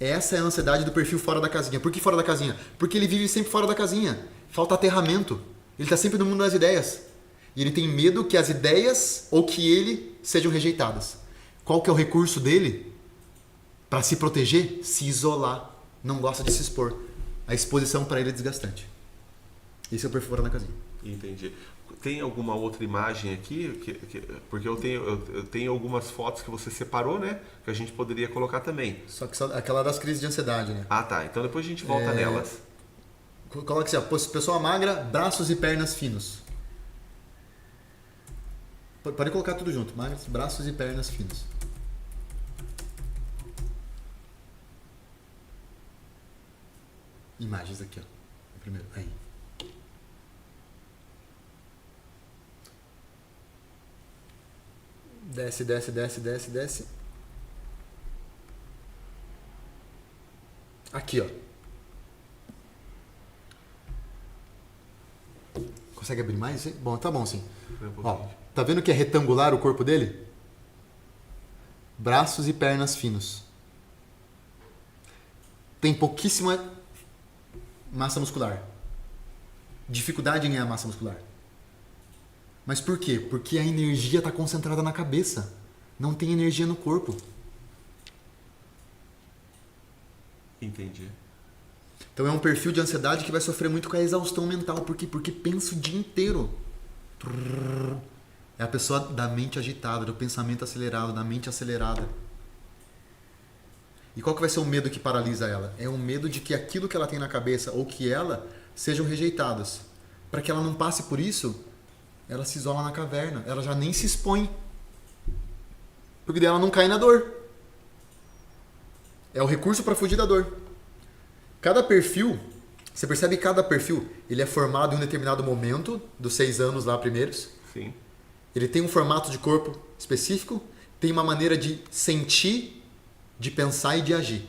Essa é a ansiedade do perfil fora da casinha. Por que fora da casinha? Porque ele vive sempre fora da casinha. Falta aterramento. Ele está sempre no mundo das ideias. E ele tem medo que as ideias ou que ele sejam rejeitadas. Qual que é o recurso dele? Para se proteger? Se isolar. Não gosta de se expor. A exposição para ele é desgastante. Esse é o perfil fora da casinha. Entendi. Tem alguma outra imagem aqui? Porque eu tenho algumas fotos que você separou, né? Que a gente poderia colocar também. Só que aquela das crises de ansiedade, né? Ah, tá. Então depois a gente volta nelas. Coloca assim, ó, pessoa magra, braços e pernas finos. Pode colocar tudo junto. Magros, braços e pernas finos. Imagens aqui, ó. Primeiro, aí. Desce, desce, desce, desce, desce. Aqui, ó. Consegue abrir mais? Bom, tá bom sim. Ó, tá vendo que é retangular o corpo dele? Braços e pernas finos. Tem pouquíssima massa muscular. Dificuldade em ganhar massa muscular. Mas por quê? Porque a energia está concentrada na cabeça. Não tem energia no corpo. Entendi. Então é um perfil de ansiedade que vai sofrer muito com a exaustão mental. Por quê? Porque pensa o dia inteiro. É a pessoa da mente agitada, do pensamento acelerado, da mente acelerada. E qual que vai ser o medo que paralisa ela? É o medo de que aquilo que ela tem na cabeça ou que ela sejam rejeitadas. Para que ela não passe por isso, ela se isola na caverna. Ela já nem se expõe. Porque daí ela não cai na dor. É o recurso para fugir da dor. Cada perfil, você percebe que cada perfil, ele é formado em um determinado momento, dos 6 anos lá primeiros. Sim. Ele tem um formato de corpo específico, tem uma maneira de sentir, de pensar e de agir.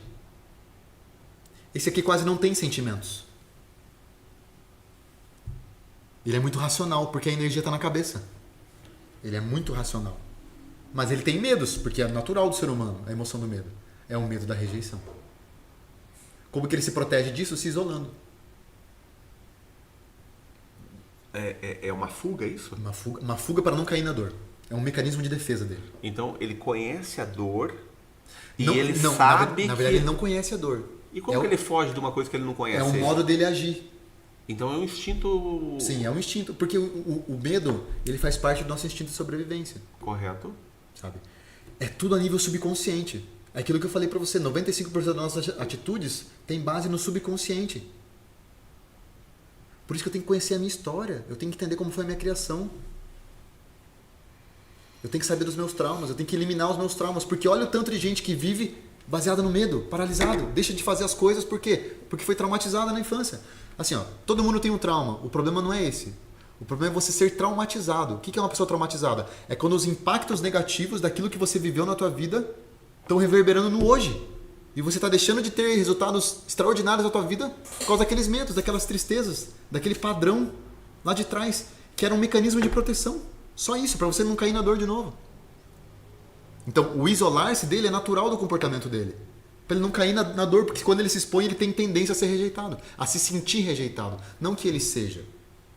Esse aqui quase não tem sentimentos. Ele é muito racional, porque a energia está na cabeça. Ele é muito racional. Mas ele tem medos, porque é natural do ser humano, a emoção do medo. É o medo da rejeição. Como que ele se protege disso? Se isolando. É uma fuga, isso? Uma fuga para não cair na dor. É um mecanismo de defesa dele. Então ele conhece a dor e não, ele não, sabe na verdade, ele não conhece a dor. E como que ele foge de uma coisa que ele não conhece? É um modo dele agir. Então é um instinto... Sim, é um instinto. Porque o medo, ele faz parte do nosso instinto de sobrevivência. Correto. Sabe? É tudo a nível subconsciente. É aquilo que eu falei pra você, 95% das nossas atitudes tem base no subconsciente. Por isso que eu tenho que conhecer a minha história. Eu tenho que entender como foi a minha criação. Eu tenho que saber dos meus traumas. Eu tenho que eliminar os meus traumas. Porque olha o tanto de gente que vive baseada no medo, paralisado. Deixa de fazer as coisas por quê? Porque foi traumatizada na infância. Assim, ó, todo mundo tem um trauma. O problema não é esse. O problema é você ser traumatizado. O que é uma pessoa traumatizada? É quando os impactos negativos daquilo que você viveu na tua vida estão reverberando no hoje. E você está deixando de ter resultados extraordinários na tua vida por causa daqueles medos, daquelas tristezas, daquele padrão lá de trás, que era um mecanismo de proteção. Só isso, para você não cair na dor de novo. Então, o isolar-se dele é natural do comportamento dele. Para ele não cair na dor, porque quando ele se expõe, ele tem tendência a ser rejeitado, a se sentir rejeitado. Não que ele seja.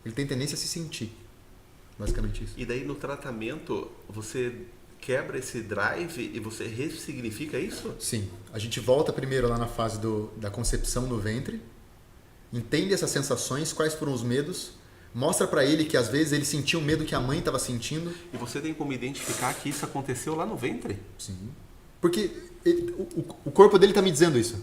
Ele tem tendência a se sentir. Basicamente isso. E daí no tratamento, você quebra esse drive e você ressignifica isso? Sim. A gente volta primeiro lá na fase da concepção no ventre, entende essas sensações, quais foram os medos, mostra pra ele que às vezes ele sentiu o medo que a mãe estava sentindo. E você tem como identificar que isso aconteceu lá no ventre? Sim. Porque o corpo dele tá me dizendo isso.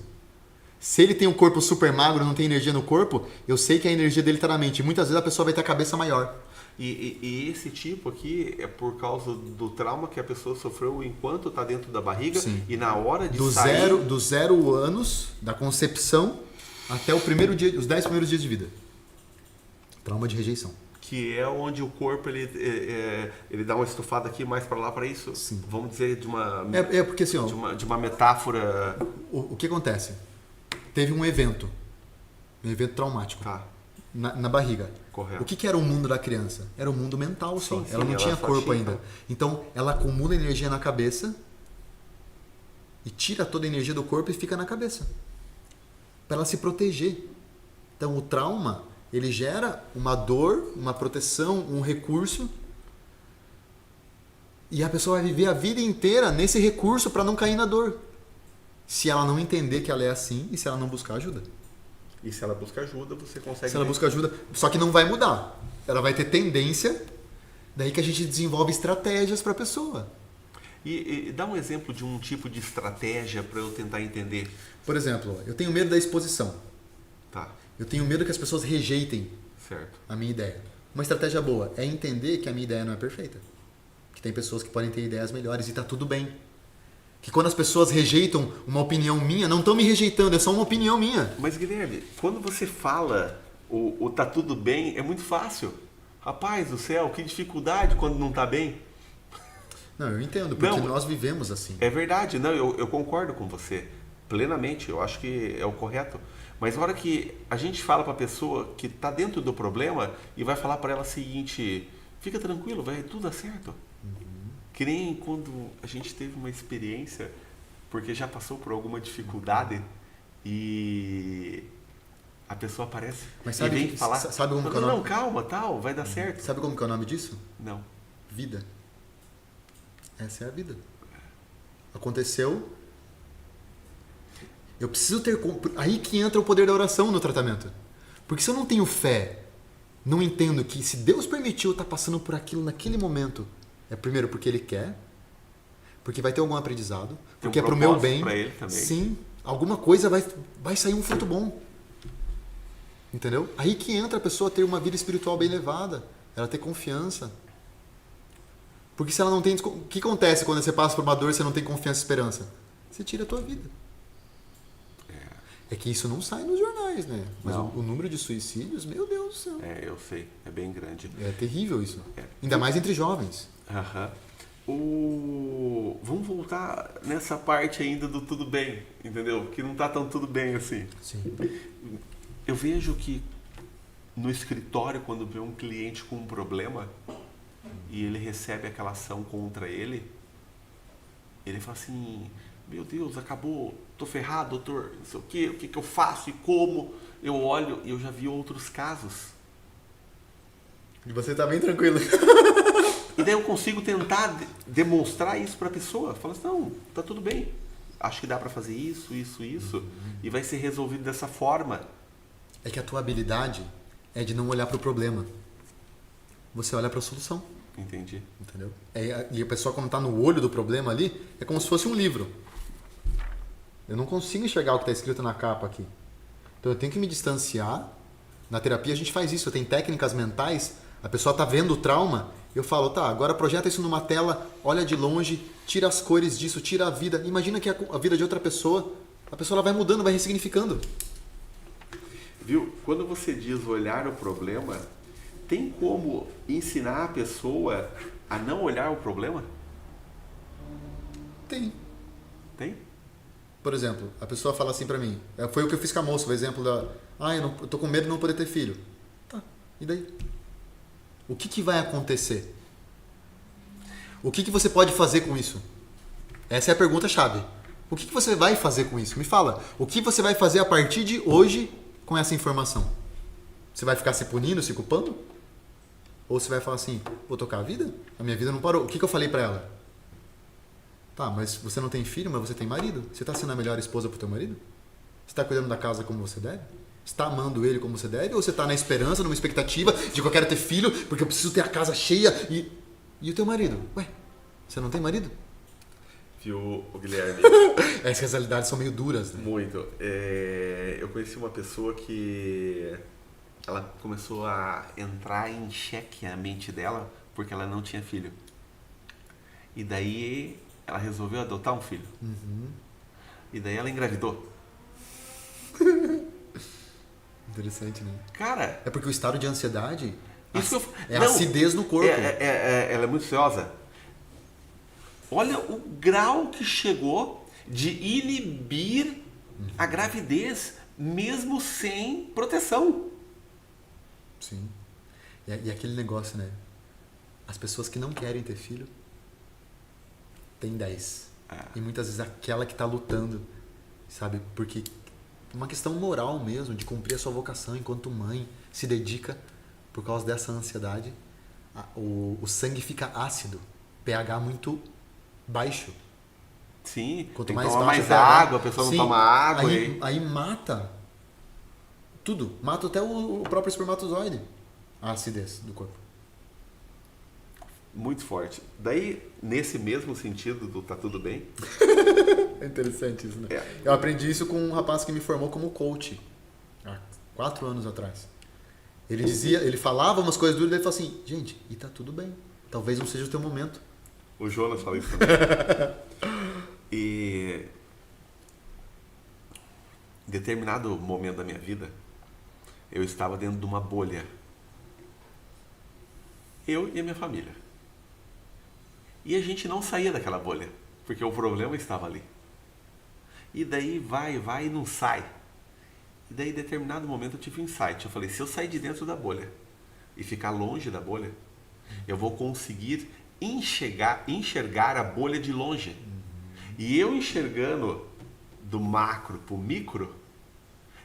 Se ele tem um corpo super magro, não tem energia no corpo, eu sei que a energia dele tá na mente. E muitas vezes a pessoa vai ter a cabeça maior. E esse tipo aqui é por causa do trauma que a pessoa sofreu enquanto está dentro da barriga. Sim. E na hora de sair... Do 0 anos, da concepção, até o primeiro dia, os 10 primeiros dias de vida. Trauma de rejeição. Que é onde o corpo ele dá uma estufada aqui mais para lá para isso. Sim. Vamos dizer de uma... porque assim, ó, de uma metáfora... O que acontece? Teve um evento traumático. Tá. Na barriga. Correto. O que era o mundo da criança? Era o mundo mental só. Sim, ela não tinha corpo ainda. Então, ela acumula energia na cabeça e tira toda a energia do corpo e fica na cabeça. Para ela se proteger. Então, o trauma, ele gera uma dor, uma proteção, um recurso. E a pessoa vai viver a vida inteira nesse recurso para não cair na dor. Se ela não entender que ela é assim e se ela não buscar ajuda. E se ela busca ajuda, você consegue... Se ela busca ajuda, só que não vai mudar. Ela vai ter tendência, daí que a gente desenvolve estratégias para a pessoa. E dá um exemplo de um tipo de estratégia para eu tentar entender. Por exemplo, eu tenho medo da exposição. Tá. Eu tenho medo que as pessoas rejeitem Certo. a minha ideia. Uma estratégia boa é entender que a minha ideia não é perfeita. Que tem pessoas que podem ter ideias melhores e está tudo bem. Que quando as pessoas rejeitam uma opinião minha, não estão me rejeitando, é só uma opinião minha. Mas, Guilherme, quando você fala o tá tudo bem, é muito fácil. Rapaz do céu, que dificuldade quando não tá bem. Não, eu entendo, porque nós vivemos assim. É verdade, não, eu concordo com você plenamente, eu acho que é o correto. Mas na hora que a gente fala para a pessoa que está dentro do problema e vai falar para ela o seguinte, fica tranquilo, vai tudo dar certo. Que nem quando a gente teve uma experiência, porque já passou por alguma dificuldade e a pessoa aparece e vem falar, sabe como que é o nome? Não, calma, tal, vai dar certo. Sabe como que é o nome disso? Não. Vida. Essa é a vida. Aconteceu. Eu preciso ter... Aí que entra o poder da oração no tratamento. Porque se eu não tenho fé, não entendo que se Deus permitiu eu estar passando por aquilo naquele momento, é primeiro porque Ele quer, porque vai ter algum aprendizado, porque é pro meu bem. Pra ele também. Sim, alguma coisa vai sair um fruto bom. Entendeu? Aí que entra a pessoa a ter uma vida espiritual bem levada, ela ter confiança. Porque se ela não tem... O que acontece quando você passa por uma dor e você não tem confiança e esperança? Você tira a tua vida. É que isso não sai nos jornais, né? Mas o número de suicídios, meu Deus do céu. Eu sei, é bem grande. É terrível isso. Ainda mais entre jovens. Vamos voltar nessa parte ainda do tudo bem, entendeu? Que não tá tão tudo bem assim. Sim. Eu vejo que no escritório, quando vê um cliente com um problema e ele recebe aquela ação contra ele, ele fala assim, meu Deus, acabou, tô ferrado, doutor, não sei o que eu faço e como? Eu olho e eu já vi outros casos. E você tá bem tranquilo. E daí eu consigo tentar demonstrar isso para a pessoa. Fala assim, não, tá tudo bem. Acho que dá para fazer isso. E vai ser resolvido dessa forma. É que a tua habilidade é de não olhar para o problema. Você olha para a solução. Entendi. Entendeu? E a pessoa, quando tá no olho do problema ali, é como se fosse um livro. Eu não consigo enxergar o que está escrito na capa aqui. Então eu tenho que me distanciar. Na terapia a gente faz isso. Tem técnicas mentais. A pessoa está vendo o trauma. Eu falo, tá, agora projeta isso numa tela, olha de longe, tira as cores disso, tira a vida. Imagina que a vida de outra pessoa, a pessoa ela vai mudando, vai ressignificando. Viu? Quando você diz olhar o problema, tem como ensinar a pessoa a não olhar o problema? Tem. Tem? Por exemplo, a pessoa fala assim pra mim, foi o que eu fiz com a moça, o exemplo da, eu tô com medo de não poder ter filho. Tá, e daí? O que vai acontecer? O que você pode fazer com isso? Essa é a pergunta-chave. O que você vai fazer com isso? Me fala. O que você vai fazer a partir de hoje com essa informação? Você vai ficar se punindo, se culpando? Ou você vai falar assim, vou tocar a vida? A minha vida não parou. O que eu falei pra ela? Tá, mas você não tem filho, mas você tem marido? Você está sendo a melhor esposa pro teu marido? Você está cuidando da casa como você deve? Você está amando ele como você deve? Ou você está na esperança, numa expectativa de que eu quero ter filho porque eu preciso ter a casa cheia e o teu marido? Ué, você não tem marido? Viu, o Guilherme? Essas realidades são meio duras, né? Muito. Eu conheci uma pessoa que ela começou a entrar em xeque a mente dela porque ela não tinha filho. E daí ela resolveu adotar um filho. E daí ela engravidou. Interessante, né? Cara, É porque o estado de ansiedade isso é acidez no corpo. ela é muito ansiosa. Olha o grau que chegou de inibir a gravidez, mesmo sem proteção. Sim. E aquele negócio, né? As pessoas que não querem ter filho têm 10. E muitas vezes aquela que está lutando, sabe? Porque uma questão moral mesmo, de cumprir a sua vocação enquanto mãe, se dedica por causa dessa ansiedade. O sangue fica ácido, pH muito baixo. Sim, Quanto tem mais que tomar baixo mais o pH, água, a pessoa sim, não toma água. Aí mata tudo. Mata até o próprio espermatozoide. A acidez do corpo. Muito forte. Daí, nesse mesmo sentido do tá tudo bem, É interessante isso, né? É. Eu aprendi isso com um rapaz que me formou como coach há 4 anos atrás. Ele falava umas coisas duras e ele falou assim, gente, e tá tudo bem. Talvez não seja o teu momento. o Jonas fala isso também. E em determinado momento da minha vida, eu estava dentro de uma bolha. Eu e a minha família. E a gente não saía daquela bolha, porque o problema estava ali. E daí vai e não sai. E daí, em determinado momento, eu tive um insight. Eu falei, se eu sair de dentro da bolha e ficar longe da bolha, eu vou conseguir enxergar a bolha de longe. E eu enxergando do macro para o micro,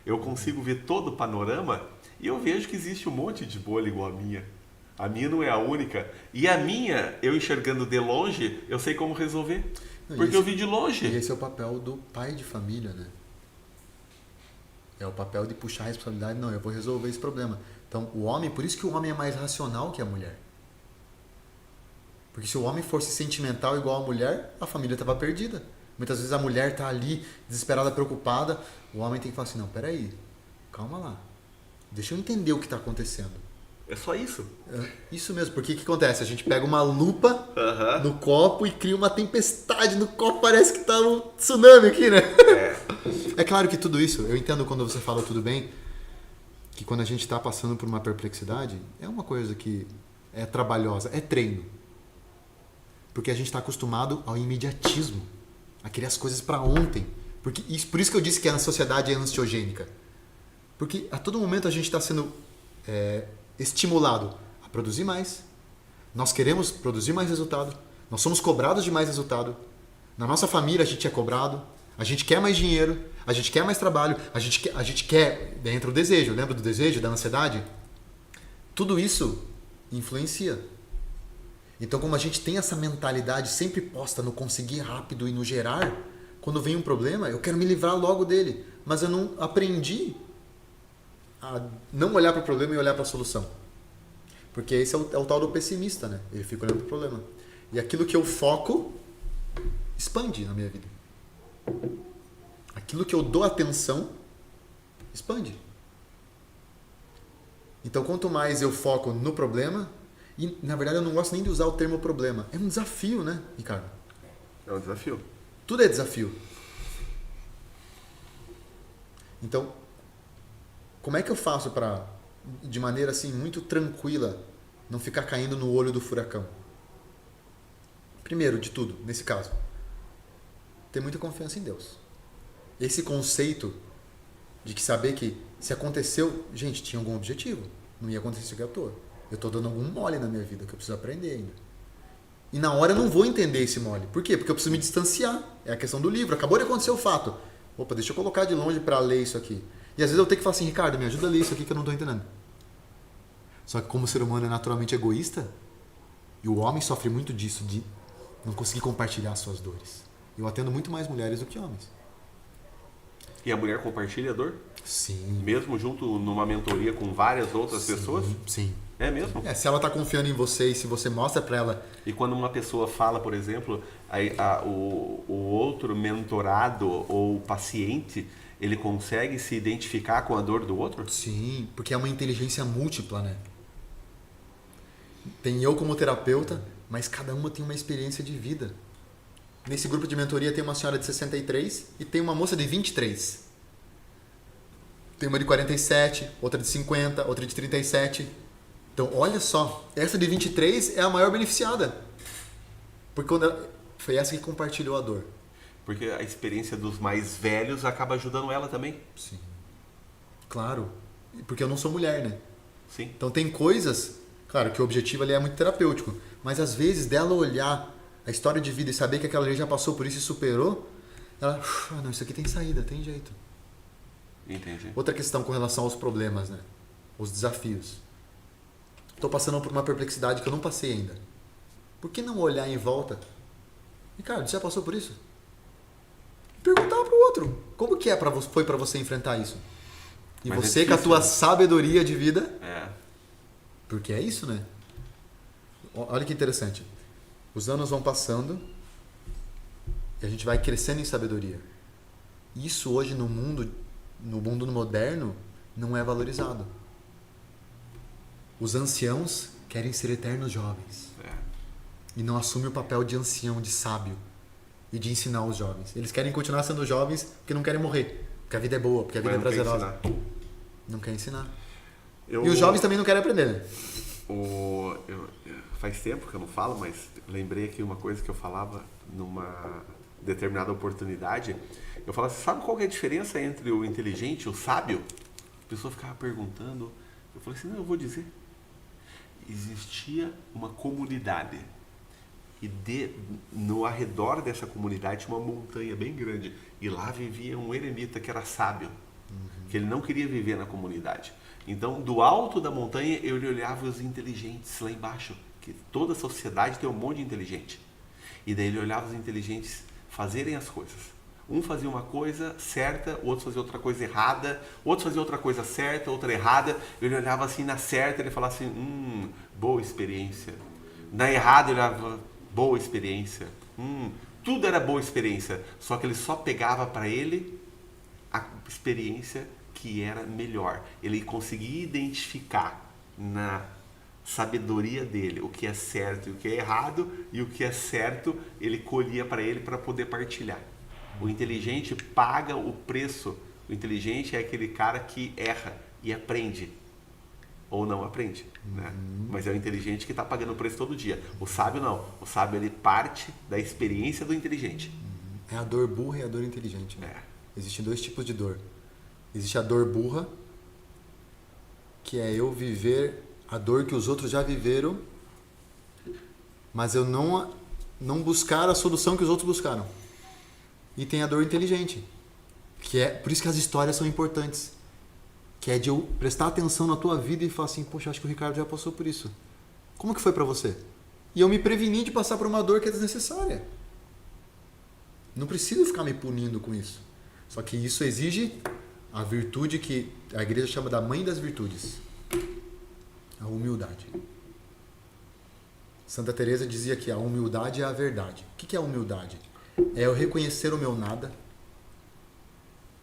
eu consigo ver todo o panorama e eu vejo que existe um monte de bolha igual a minha. A minha não é a única. E a minha, eu enxergando de longe, eu sei como resolver. Porque eu vi de longe. E esse é o papel do pai de família, né? É o papel de puxar a responsabilidade. Não, eu vou resolver esse problema. Então, o homem, por isso que o homem é mais racional que a mulher. Porque se o homem fosse sentimental igual a mulher, a família estava perdida. Muitas vezes a mulher está ali, desesperada, preocupada. O homem tem que falar assim, não, peraí, calma lá. Deixa eu entender o que está acontecendo. É só isso. Isso mesmo, porque o que acontece? A gente pega uma lupa no copo e cria uma tempestade no copo, parece que tá um tsunami aqui, né? É claro que tudo isso, eu entendo quando você fala tudo bem, que quando a gente está passando por uma perplexidade, é uma coisa que é trabalhosa, é treino. Porque a gente está acostumado ao imediatismo, a querer as coisas para ontem. Por isso que eu disse que a sociedade é ansiogênica. Porque a todo momento a gente está sendo estimulado a produzir mais. Nós queremos produzir mais resultado. Nós somos cobrados de mais resultado. Na nossa família a gente é cobrado. A gente quer mais dinheiro. A gente quer mais trabalho. A gente quer... Entra o desejo. Lembra do desejo, da ansiedade? Tudo isso influencia. Então, como a gente tem essa mentalidade sempre posta no conseguir rápido e no gerar, quando vem um problema, eu quero me livrar logo dele. Mas eu não aprendi a não olhar para o problema e olhar para a solução. Porque esse é o tal do pessimista, né? Ele fica olhando para o problema. E aquilo que eu foco expande na minha vida. Aquilo que eu dou atenção expande. Então, quanto mais eu foco no problema, e na verdade eu não gosto nem de usar o termo problema. É um desafio, né, Ricardo? É um desafio. Tudo é desafio. Então, como é que eu faço para, de maneira assim muito tranquila, não ficar caindo no olho do furacão? Primeiro de tudo, nesse caso, ter muita confiança em Deus. Esse conceito de que saber que se aconteceu, gente, tinha algum objetivo. Não ia acontecer aqui à toa. Eu estou dando algum mole na minha vida que eu preciso aprender ainda. E na hora eu não vou entender esse mole. Por quê? Porque eu preciso me distanciar. É a questão do livro. Acabou de acontecer o fato. Opa, deixa eu colocar de longe para ler isso aqui. E às vezes eu tenho que falar assim, Ricardo, me ajuda a ler isso aqui que eu não estou entendendo. Só que como o ser humano é naturalmente egoísta, e o homem sofre muito disso, de Não consegui compartilhar suas dores. Eu atendo muito mais mulheres do que homens. E a mulher compartilha a dor? Sim. Mesmo junto numa mentoria com várias outras pessoas? Sim. É mesmo? Se ela tá confiando em você e se você mostra pra ela... E quando uma pessoa fala, por exemplo, o outro mentorado ou paciente, ele consegue se identificar com a dor do outro? Sim, porque é uma inteligência múltipla, né? Tem eu como terapeuta, mas cada uma tem uma experiência de vida. Nesse grupo de mentoria tem uma senhora de 63 e tem uma moça de 23. Tem uma de 47, outra de 50, outra de 37. Então, olha só, essa de 23 é a maior beneficiada. Porque foi essa que compartilhou a dor. Porque a experiência dos mais velhos acaba ajudando ela também. Sim. Claro. Porque eu não sou mulher, né? Sim. Então tem coisas, claro que o objetivo ali é muito terapêutico, mas às vezes dela olhar a história de vida e saber que aquela gente já passou por isso e superou, ela, não, isso aqui tem saída, tem jeito. Entendi. Outra questão com relação aos problemas, né? Os desafios. Estou passando por uma perplexidade que eu não passei ainda. Por que não olhar em volta? Ricardo, você já passou por isso? Perguntar para o outro. Como que foi para você enfrentar isso? E Mas você, é com a difícil, tua né? sabedoria de vida... É. Porque é isso, né? Olha que interessante. Os anos vão passando e a gente vai crescendo em sabedoria. Isso hoje no mundo moderno, não é valorizado. Os anciãos querem ser eternos jovens. É. E não assumem o papel de ancião, de sábio e de ensinar os jovens. Eles querem continuar sendo jovens porque não querem morrer. Porque a vida é boa, porque a vida Mas é não quer prazerosa. ensinar. Não quer ensinar. E Eu- os jovens também não querem aprender, né? Faz tempo que eu não falo, mas lembrei aqui uma coisa que eu falava numa determinada oportunidade. Eu falava, sabe qual que é a diferença entre o inteligente e o sábio? A pessoa ficava perguntando. Eu falei assim, não, eu vou dizer. Existia uma comunidade. E no arredor dessa comunidade tinha uma montanha bem grande. E lá vivia um eremita que era sábio. Que ele não queria viver na comunidade. Então, do alto da montanha, ele olhava os inteligentes lá embaixo. Que toda a sociedade tem um monte de inteligente. E daí ele olhava os inteligentes fazerem as coisas. Um fazia uma coisa certa, o outro fazia outra coisa errada, o outro fazia outra coisa certa, outra errada. Ele olhava assim na certa, ele falava assim, boa experiência. Na errada, ele olhava, boa experiência. Tudo era boa experiência. Só que ele só pegava para ele a experiência que era melhor. Ele conseguia identificar na sabedoria dele o que é certo e o que é errado, e o que é certo ele colhia para ele para poder partilhar. O inteligente paga o preço. O inteligente é aquele cara que erra e aprende. Ou não aprende, né? Mas é o inteligente que está pagando o preço todo dia. O sábio não. O sábio ele parte da experiência do inteligente. É a dor burra e a dor inteligente. Né? É. Existem dois tipos de dor. Existe a dor burra, que é eu viver a dor que os outros já viveram, mas eu não buscar a solução que os outros buscaram. E tem a dor inteligente, que é por isso que as histórias são importantes, que é de eu prestar atenção na tua vida e falar assim, poxa, acho que o Ricardo já passou por isso. Como que foi pra você? E eu me preveni de passar por uma dor que é desnecessária. Não preciso ficar me punindo com isso. Só que isso exige a virtude que a igreja chama da mãe das virtudes. A humildade. Santa Teresa dizia que a humildade é a verdade. O que é a humildade? É eu reconhecer o meu nada,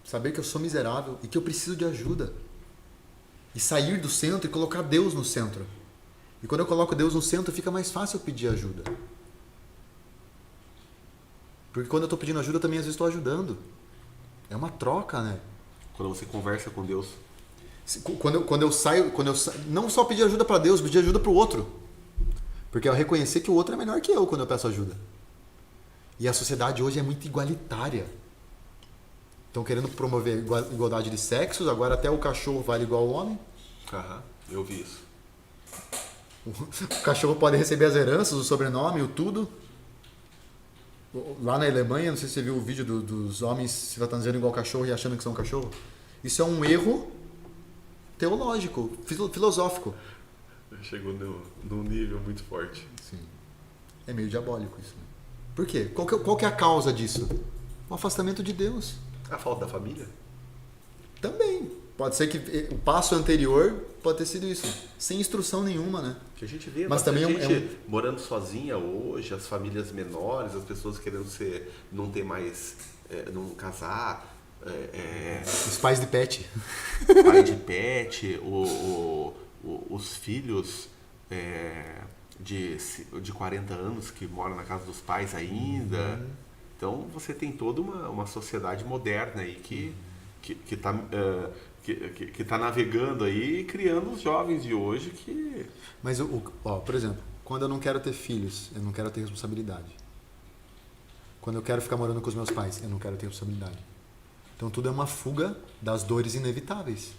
saber que eu sou miserável e que eu preciso de ajuda. E sair do centro e colocar Deus no centro. E quando eu coloco Deus no centro, fica mais fácil eu pedir ajuda. Porque quando eu estou pedindo ajuda, também às vezes estou ajudando. É uma troca, né? Quando você conversa com Deus. Quando eu saio, não só pedir ajuda para Deus, pedir ajuda para o outro. Porque eu reconhecer que o outro é melhor que eu quando eu peço ajuda. E a sociedade hoje é muito igualitária. Estão querendo promover igualdade de sexos, agora até o cachorro vale igual ao homem. Aham, eu vi isso. O cachorro pode receber as heranças, o sobrenome, o tudo. Lá na Alemanha, não sei se você viu o vídeo dos homens se fantasiando igual cachorro e achando que são cachorro. Isso é um erro teológico, filosófico. Chegou num nível muito forte. Sim. É meio diabólico isso. Né? Por quê? Qual que é a causa disso? O afastamento de Deus. A falta da família? Também. Pode ser que o passo anterior pode ter sido isso. Sem instrução nenhuma, né? Que a gente vê Mas bastante também gente morando sozinha hoje, as famílias menores, as pessoas querendo não ter mais, não casar, Os pais de pet. pai de pet, os filhos de 40 anos que moram na casa dos pais ainda. Então você tem toda uma sociedade moderna aí que está navegando aí e criando os jovens de hoje que... Mas, por exemplo, quando eu não quero ter filhos, eu não quero ter responsabilidade. Quando eu quero ficar morando com os meus pais, eu não quero ter responsabilidade. Então tudo é uma fuga das dores inevitáveis.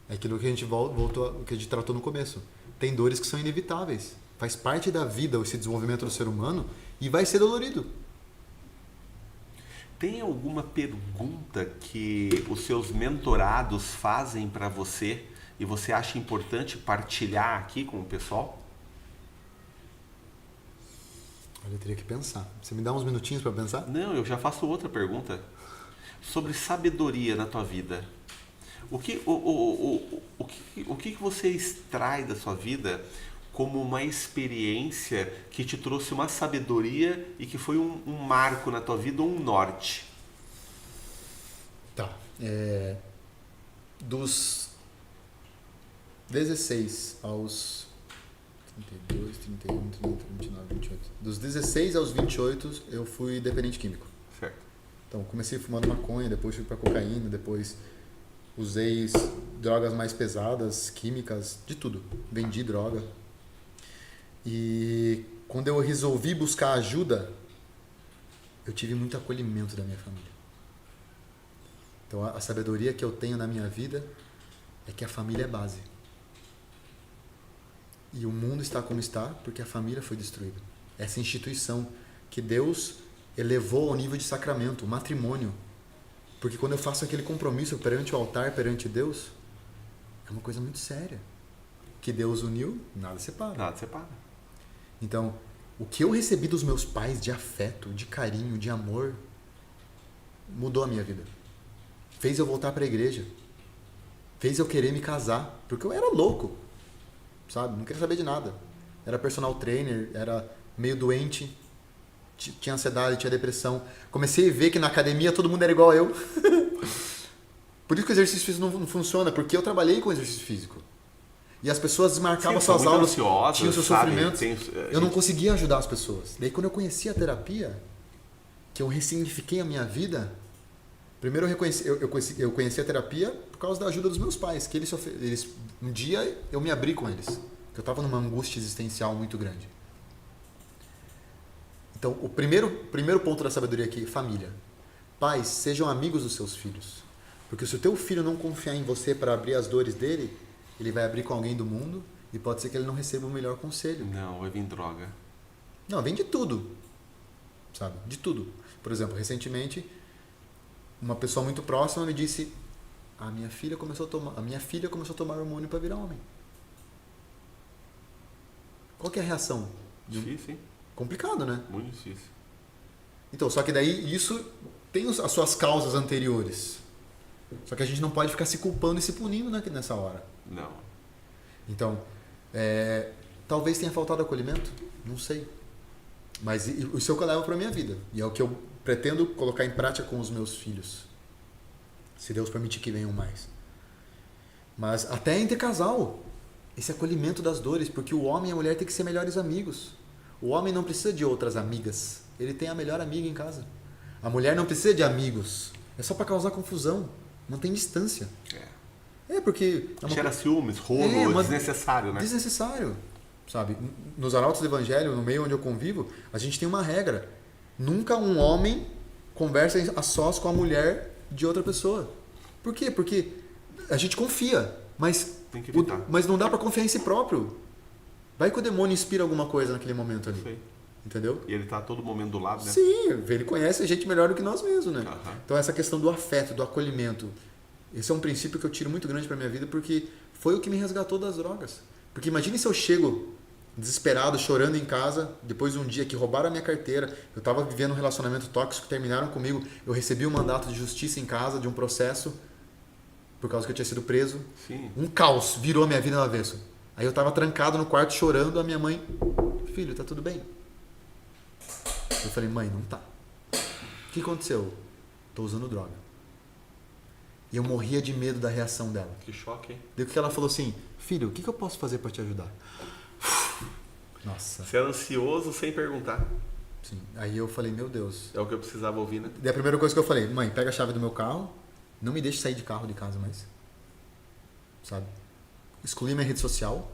É aquilo que a gente voltou, que a gente tratou no começo. Tem dores que são inevitáveis. Faz parte da vida esse desenvolvimento do ser humano e vai ser dolorido. Tem alguma pergunta que os seus mentorados fazem para você e você acha importante partilhar aqui com o pessoal? Olha, eu teria que pensar. Você me dá uns minutinhos para pensar? Não, eu já faço outra pergunta. Sobre sabedoria na tua vida. O que você extrai da sua vida como uma experiência que te trouxe uma sabedoria e que foi um marco na tua vida ou um norte? Tá. Dos 16 aos 32, 31, 30, 29, 28. Dos 16 aos 28 eu fui dependente químico. Certo. Então comecei fumando maconha, depois fui para cocaína, depois usei drogas mais pesadas, químicas, de tudo. Vendi droga. E quando eu resolvi buscar ajuda, eu tive muito acolhimento da minha família. Então a sabedoria que eu tenho na minha vida é que a família é base. E o mundo está como está porque a família foi destruída. Essa instituição que Deus elevou ao nível de sacramento, o matrimônio. Porque quando eu faço aquele compromisso perante o altar, perante Deus, é uma coisa muito séria. Que Deus uniu, nada separa. Nada separa. Então, o que eu recebi dos meus pais de afeto, de carinho, de amor, mudou a minha vida. Fez eu voltar para a igreja. Fez eu querer me casar. Porque eu era louco. Sabe? Não queria saber de nada. Era personal trainer, era meio doente, tinha ansiedade, tinha depressão. Comecei a ver que na academia todo mundo era igual a eu. Por isso que o exercício físico não funciona, porque eu trabalhei com exercício físico. E as pessoas desmarcavam suas aulas, tinham seus sofrimentos. Eu não conseguia ajudar as pessoas. Daí quando eu conheci a terapia, que eu ressignifiquei a minha vida, primeiro eu conheci a terapia por causa da ajuda dos meus pais, que eles um dia eu me abri com eles, que eu estava numa angústia existencial muito grande. Então, o primeiro ponto da sabedoria aqui, família. Pais, sejam amigos dos seus filhos. Porque se o teu filho não confiar em você para abrir as dores dele, ele vai abrir com alguém do mundo e pode ser que ele não receba o melhor conselho. Não, vai vir droga. Não, vem de tudo. Sabe? De tudo. Por exemplo, recentemente, uma pessoa muito próxima me disse: a minha filha começou a tomar hormônio para virar homem. Qual que é a reação? Difícil, hein? Complicado, né? Muito difícil. Então, só que daí isso tem as suas causas anteriores. Só que a gente não pode ficar se culpando e se punindo nessa hora. Não. Então, talvez tenha faltado acolhimento, não sei. Mas isso é o que eu levo para a minha vida. E é o que eu pretendo colocar em prática com os meus filhos. Se Deus permitir que venham mais. Mas até entre casal, esse acolhimento das dores, porque o homem e a mulher têm que ser melhores amigos. O homem não precisa de outras amigas. Ele tem a melhor amiga em casa. A mulher não precisa de amigos. É só para causar confusão. Mantém distância. Porque... Gera ciúmes, rolo, desnecessário, né? Desnecessário. Sabe? Nos arautos do evangelho, no meio onde eu convivo, a gente tem uma regra. Nunca um homem conversa a sós com a mulher de outra pessoa. Por quê? Porque a gente confia, mas, tem que evitar. Mas não dá para confiar em si próprio. Vai que o demônio inspira alguma coisa naquele momento ali. Sei. Entendeu? E ele tá a todo momento do lado, né? Sim, ele conhece a gente melhor do que nós mesmos, né? Uhum. Então essa questão do afeto, do acolhimento, esse é um princípio que eu tiro muito grande para minha vida, porque foi o que me resgatou das drogas. Porque imagine se eu chego desesperado, chorando em casa, depois de um dia que roubaram a minha carteira, eu estava vivendo um relacionamento tóxico, terminaram comigo, eu recebi um mandato de justiça em casa, de um processo, por causa que eu tinha sido preso. Sim. Um caos, virou a minha vida no avesso. Aí eu estava trancado no quarto chorando, a minha mãe, filho, tá tudo bem? Eu falei, mãe, não tá. O que aconteceu? Tô usando droga. E eu morria de medo da reação dela. Que choque, hein? Daí que ela falou assim, filho, o que eu posso fazer para te ajudar? Nossa. Você era ansioso sem perguntar. Sim. Aí eu falei, meu Deus. É o que eu precisava ouvir, né? Daí a primeira coisa que eu falei, mãe, pega a chave do meu carro, não me deixe sair de carro de casa mais. Sabe? Excluí minha rede social,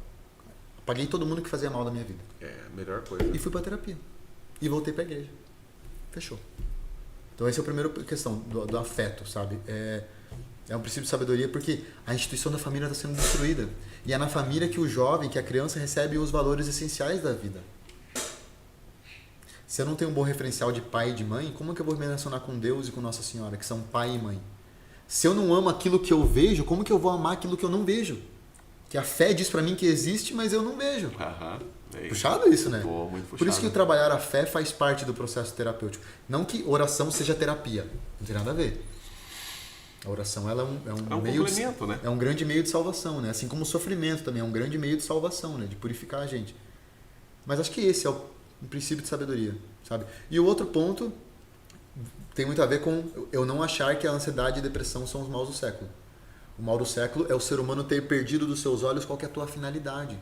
apaguei todo mundo que fazia mal da minha vida. É a melhor coisa. E fui pra terapia. E voltei pra igreja. Fechou. Então essa é a primeira questão do afeto, sabe? É um princípio de sabedoria porque a instituição da família está sendo destruída. E é na família que o jovem, que a criança recebe os valores essenciais da vida. Se eu não tenho um bom referencial de pai e de mãe, como é que eu vou me relacionar com Deus e com Nossa Senhora, que são pai e mãe? Se eu não amo aquilo que eu vejo, como que eu vou amar aquilo que eu não vejo? Que a fé diz pra mim que existe, mas eu não vejo. Aham. Puxado isso, né? Pô, muito puxado. Por isso que o trabalhar a fé faz parte do processo terapêutico. Não que oração seja terapia. Não tem nada a ver. A oração ela é um meio complemento, né? É um grande meio de salvação, né? Assim como o sofrimento também é um grande meio de salvação, né? De purificar a gente. Mas acho que esse é o princípio de sabedoria, sabe? E o outro ponto tem muito a ver com eu não achar que a ansiedade e a depressão são os maus do século. O mal do século é o ser humano ter perdido dos seus olhos qual que é a tua finalidade.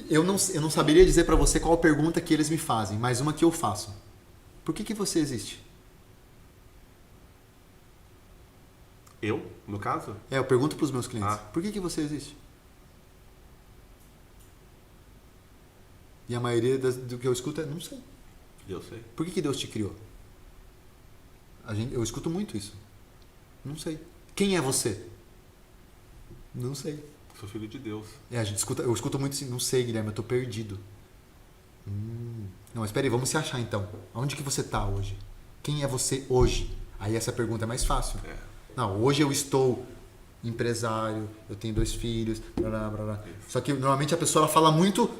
Eu não saberia dizer para você qual a pergunta que eles me fazem, mas uma que eu faço. Por que você existe? Eu, no caso? Eu pergunto para os meus clientes. Ah. Por que você existe? E a maioria do que eu escuto é, não sei. Eu sei. Por que Deus te criou? Eu escuto muito isso. Não sei. Quem é você? Não sei. Sou filho de Deus. Eu escuto muito assim, não sei, Guilherme, eu tô perdido. Não, mas espera aí, vamos se achar então. Aonde que você tá hoje? Quem é você hoje? Aí essa pergunta é mais fácil. Não, hoje eu estou empresário, eu tenho 2 filhos, blá, blá, blá. Só que normalmente a pessoa ela fala muito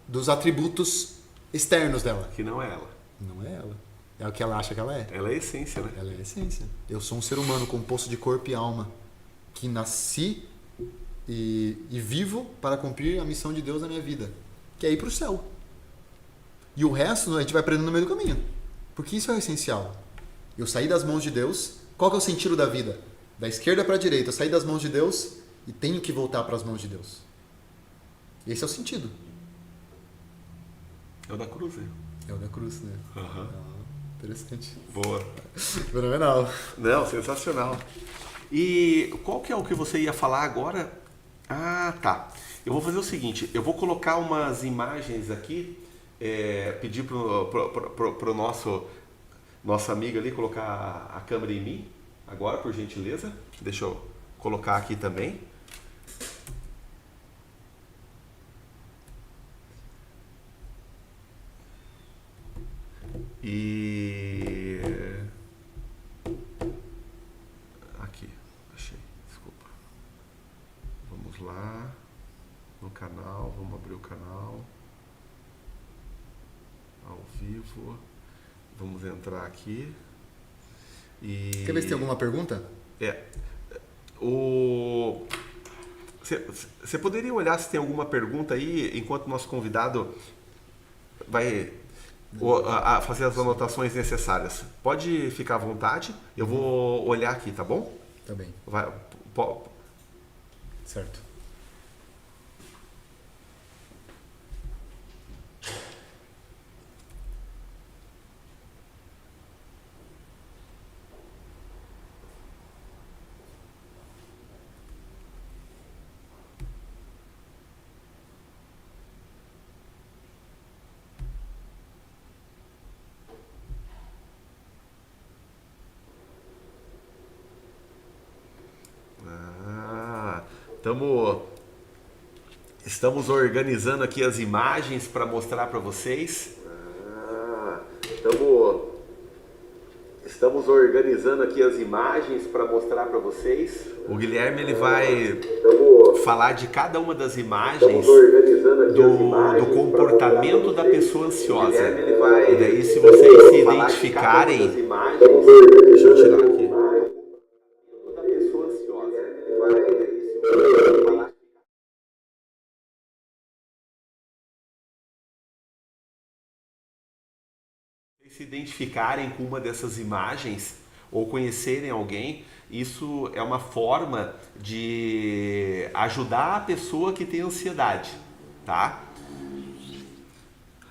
dos atributos externos dela. Que não é ela. Não é ela. É o que ela acha que ela é. Ela é a essência, né? Ela é a essência. Eu sou um ser humano composto de corpo e alma, que nasci e vivo para cumprir a missão de Deus na minha vida, que é ir para o céu. E o resto a gente vai aprendendo no meio do caminho. Porque isso é o essencial. Eu saí das mãos de Deus. Qual que é o sentido da vida? Da esquerda para a direita. Eu saí das mãos de Deus e tenho que voltar para as mãos de Deus. Esse é o sentido. É o da cruz, né? É o da cruz, né? Aham. Interessante. Boa. Fenomenal. Não, sensacional. E qual que é o que você ia falar agora? Ah, tá. Eu vou fazer o seguinte, eu vou colocar umas imagens aqui, pedir pro nosso amigo ali colocar a câmera em mim, agora, por gentileza. Deixa eu colocar aqui também. E... aqui, achei, desculpa. Vamos lá, no canal, vamos abrir o canal, ao vivo, vamos entrar aqui. E... Quer ver se tem alguma pergunta? Você poderia olhar se tem alguma pergunta aí, enquanto o nosso convidado vai fazer as anotações necessárias. Pode ficar à vontade, eu vou olhar aqui, tá bom? Tá bem. Certo. Estamos organizando aqui as imagens para mostrar para vocês. Estamos organizando aqui as imagens para mostrar para vocês. O Guilherme ele vai falar de cada uma das imagens do comportamento da pessoa ansiosa. E daí, se vocês se identificarem, deixa eu tirar aqui. Se identificarem com uma dessas imagens ou conhecerem alguém, isso é uma forma de ajudar a pessoa que tem ansiedade, tá?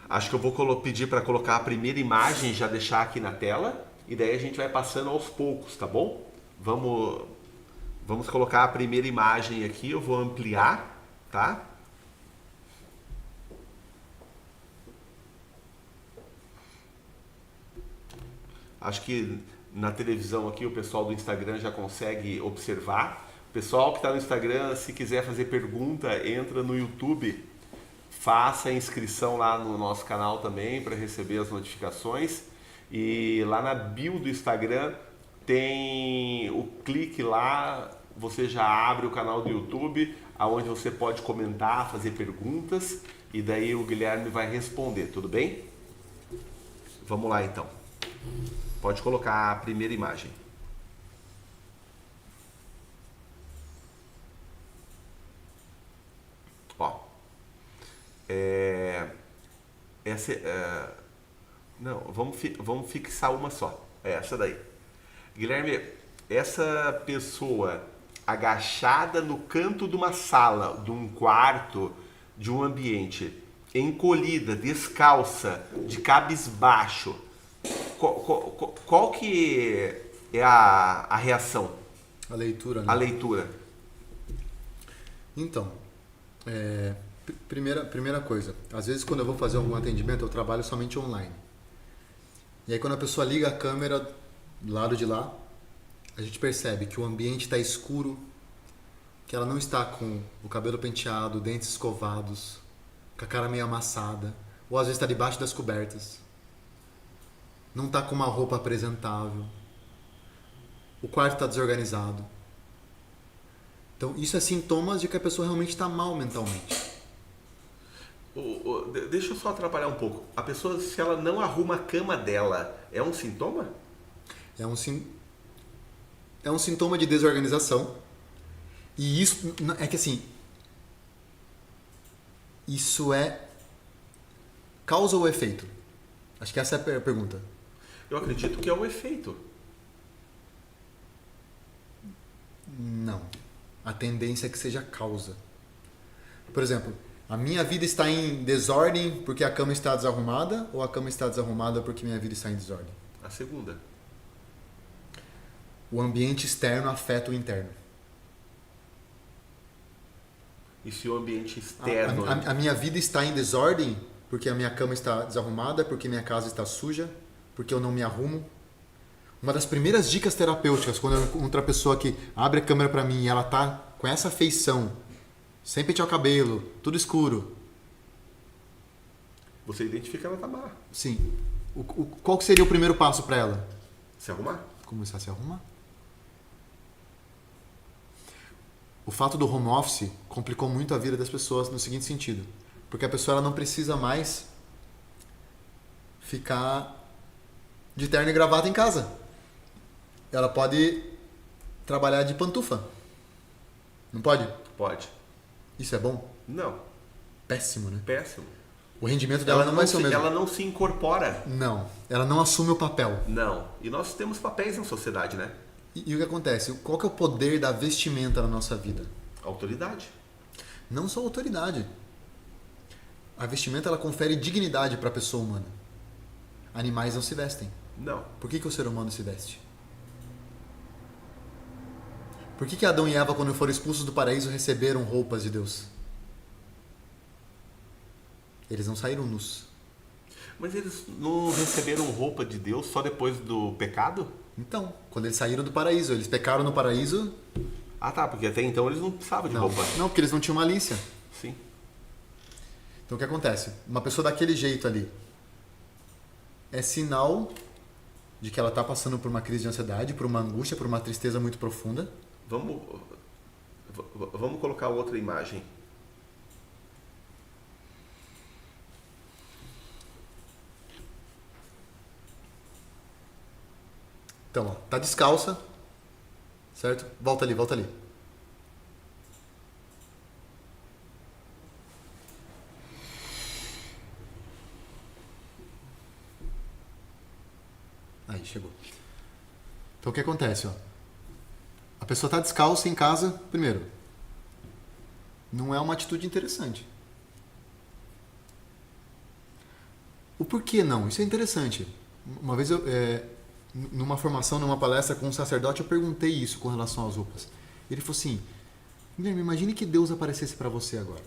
Acho que eu vou pedir para colocar a primeira imagem, já deixar aqui na tela, e daí a gente vai passando aos poucos, tá bom? Vamos colocar a primeira imagem aqui, eu vou ampliar, tá? Acho que na televisão aqui o pessoal do Instagram já consegue observar. O pessoal que está no Instagram, se quiser fazer pergunta, entra no YouTube, faça a inscrição lá no nosso canal também para receber as notificações. E lá na bio do Instagram tem o clique lá, você já abre o canal do YouTube, onde você pode comentar, fazer perguntas, e daí o Guilherme vai responder, tudo bem? Vamos lá então. Pode colocar a primeira imagem. Ó. Não, vamos fixar uma só. É essa daí. Guilherme, essa pessoa agachada no canto de uma sala, de um quarto, de um ambiente, encolhida, descalça, de cabisbaixo, qual que é a reação? A leitura, né? A leitura. Então, primeira coisa, às vezes quando eu vou fazer algum atendimento, eu trabalho somente online. E aí quando a pessoa liga a câmera do lado de lá, a gente percebe que o ambiente está escuro, que ela não está com o cabelo penteado, dentes escovados, com a cara meio amassada, ou às vezes está debaixo das cobertas. Não está com uma roupa apresentável. O quarto está desorganizado. Então, isso é sintomas de que a pessoa realmente está mal mentalmente. Deixa eu só atrapalhar um pouco. A pessoa, se ela não arruma a cama dela, é um sintoma? É um sintoma de desorganização. E isso é que assim, isso é causa ou efeito? Acho que essa é a pergunta. Eu acredito que é um efeito. Não. A tendência é que seja causa. Por exemplo, a minha vida está em desordem porque a cama está desarrumada, ou a cama está desarrumada porque minha vida está em desordem? A segunda. O ambiente externo afeta o interno. E se o ambiente externo... A minha vida está em desordem porque a minha cama está desarrumada, porque minha casa está suja, porque eu não me arrumo. Uma das primeiras dicas terapêuticas, quando eu encontro a pessoa que abre a câmera para mim e ela tá com essa feição, sem pentear o cabelo, tudo escuro. Você identifica ela tá má. Sim. Qual que seria o primeiro passo para ela? Se arrumar. Começar a se arrumar. O fato do home office complicou muito a vida das pessoas no seguinte sentido. Porque a pessoa ela não precisa mais ficar de terno e gravata em casa. Ela pode trabalhar de pantufa. Não pode? Pode. Isso é bom? Não. Péssimo, né? Péssimo. O rendimento dela não vai ser o mesmo. Ela não se incorpora. Não. Ela não assume o papel. Não. E nós temos papéis na sociedade, né? E o que acontece? Qual que é o poder da vestimenta na nossa vida? Autoridade. Não só autoridade. A vestimenta ela confere dignidade para a pessoa humana. Animais não se vestem. Não. Por que o ser humano se veste? Por que Adão e Eva, quando foram expulsos do paraíso, receberam roupas de Deus? Eles não saíram nus. Mas eles não receberam roupa de Deus só depois do pecado? Então, quando eles saíram do paraíso, eles pecaram no paraíso. Ah tá, porque até então eles não precisavam de roupa. Não, porque eles não tinham malícia. Sim. Então o que acontece? Uma pessoa daquele jeito ali é sinal de que ela está passando por uma crise de ansiedade, por uma angústia, por uma tristeza muito profunda. Vamos colocar outra imagem. Então, ó, tá descalça, certo? Volta ali, volta ali. Aí, chegou. Então, o que acontece, ó? A pessoa tá descalça em casa, primeiro, não é uma atitude interessante. O porquê não? Isso é interessante. Uma vez numa formação, numa palestra com um sacerdote, eu perguntei isso com relação às roupas. Ele falou assim: Guilherme, imagine que Deus aparecesse para você agora.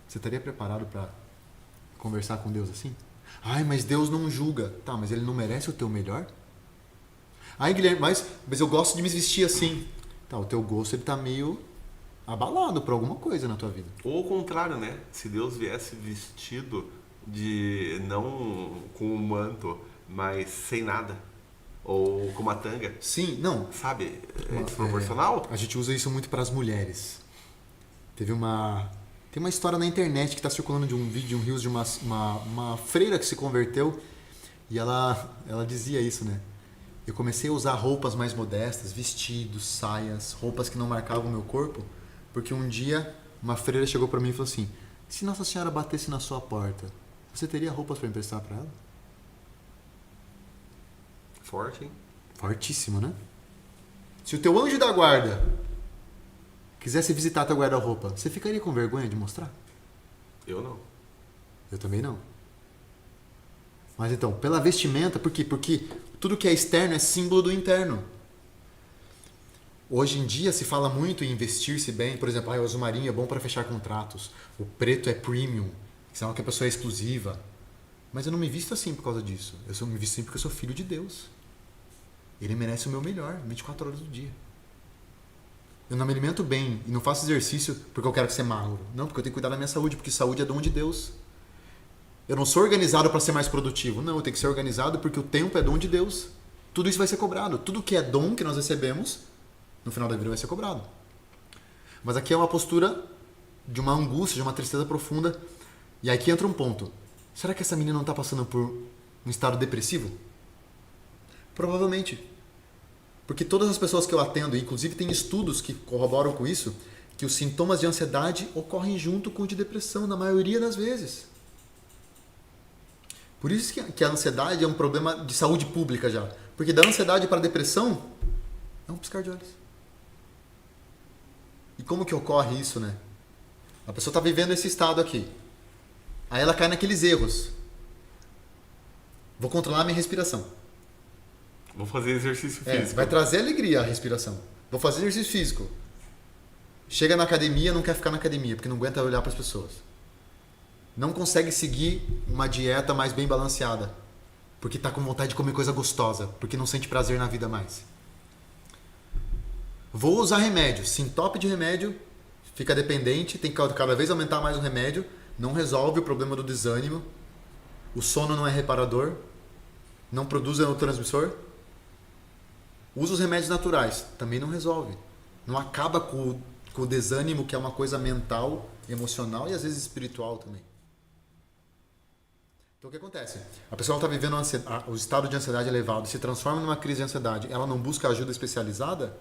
Você estaria preparado para conversar com Deus assim? Ai, mas Deus não julga. Tá, mas Ele não merece o teu melhor? Ai, Guilherme, mas eu gosto de me vestir assim. Tá, o teu gosto ele tá meio abalado por alguma coisa na tua vida. Ou o contrário, né? Se Deus viesse vestido de não com um manto, mas sem nada, ou com uma tanga. Sim, não. Sabe? É desproporcional. A gente usa isso muito para as mulheres. Tem uma história na internet que está circulando de um vídeo, de um reels de uma freira que se converteu e ela dizia isso, né? Eu comecei a usar roupas mais modestas, vestidos, saias, roupas que não marcavam o meu corpo, porque um dia uma freira chegou para mim e falou assim: se Nossa Senhora batesse na sua porta, você teria roupas para emprestar para ela? Forte, hein? Fortíssimo, né? Se o teu anjo da guarda quisesse visitar teu guarda-roupa, você ficaria com vergonha de mostrar? Eu não. Eu também não. Mas então, pela vestimenta, por quê? Porque tudo que é externo é símbolo do interno. Hoje em dia se fala muito em vestir-se bem. Por exemplo, o azul marinho é bom para fechar contratos. O preto é premium, sinal que a pessoa é exclusiva. Mas eu não me visto assim por causa disso. Eu só me visto assim porque eu sou filho de Deus. Ele merece o meu melhor, 24 horas do dia. Eu não me alimento bem e não faço exercício porque eu quero ser magro. Não, porque eu tenho que cuidar da minha saúde, porque saúde é dom de Deus. Eu não sou organizado para ser mais produtivo. Não, eu tenho que ser organizado porque o tempo é dom de Deus. Tudo isso vai ser cobrado. Tudo que é dom que nós recebemos, no final da vida vai ser cobrado. Mas aqui é uma postura de uma angústia, de uma tristeza profunda. E aqui entra um ponto. Será que essa menina não está passando por um estado depressivo? Provavelmente. Porque todas as pessoas que eu atendo, inclusive tem estudos que corroboram com isso, que os sintomas de ansiedade ocorrem junto com o de depressão, na maioria das vezes. Por isso que a ansiedade é um problema de saúde pública já. Porque da ansiedade para a depressão é um piscar de olhos. E como que ocorre isso, né? A pessoa está vivendo esse estado aqui. Aí ela cai naqueles erros. Vou controlar a minha respiração. Vou fazer exercício físico. Vai trazer alegria a respiração. Vou fazer exercício físico. Chega na academia, não quer ficar na academia, porque não aguenta olhar para as pessoas. Não consegue seguir uma dieta mais bem balanceada, porque está com vontade de comer coisa gostosa, porque não sente prazer na vida mais. Vou usar remédio. Se entope de remédio, fica dependente, tem que cada vez aumentar mais o remédio, não resolve o problema do desânimo, o sono não é reparador, não produz neurotransmissor. Usa os remédios naturais, também não resolve. Não acaba com o desânimo, que é uma coisa mental, emocional e às vezes espiritual também. Então o que acontece? A pessoa está vivendo o estado de ansiedade elevado, se transforma numa crise de ansiedade, ela não busca ajuda especializada,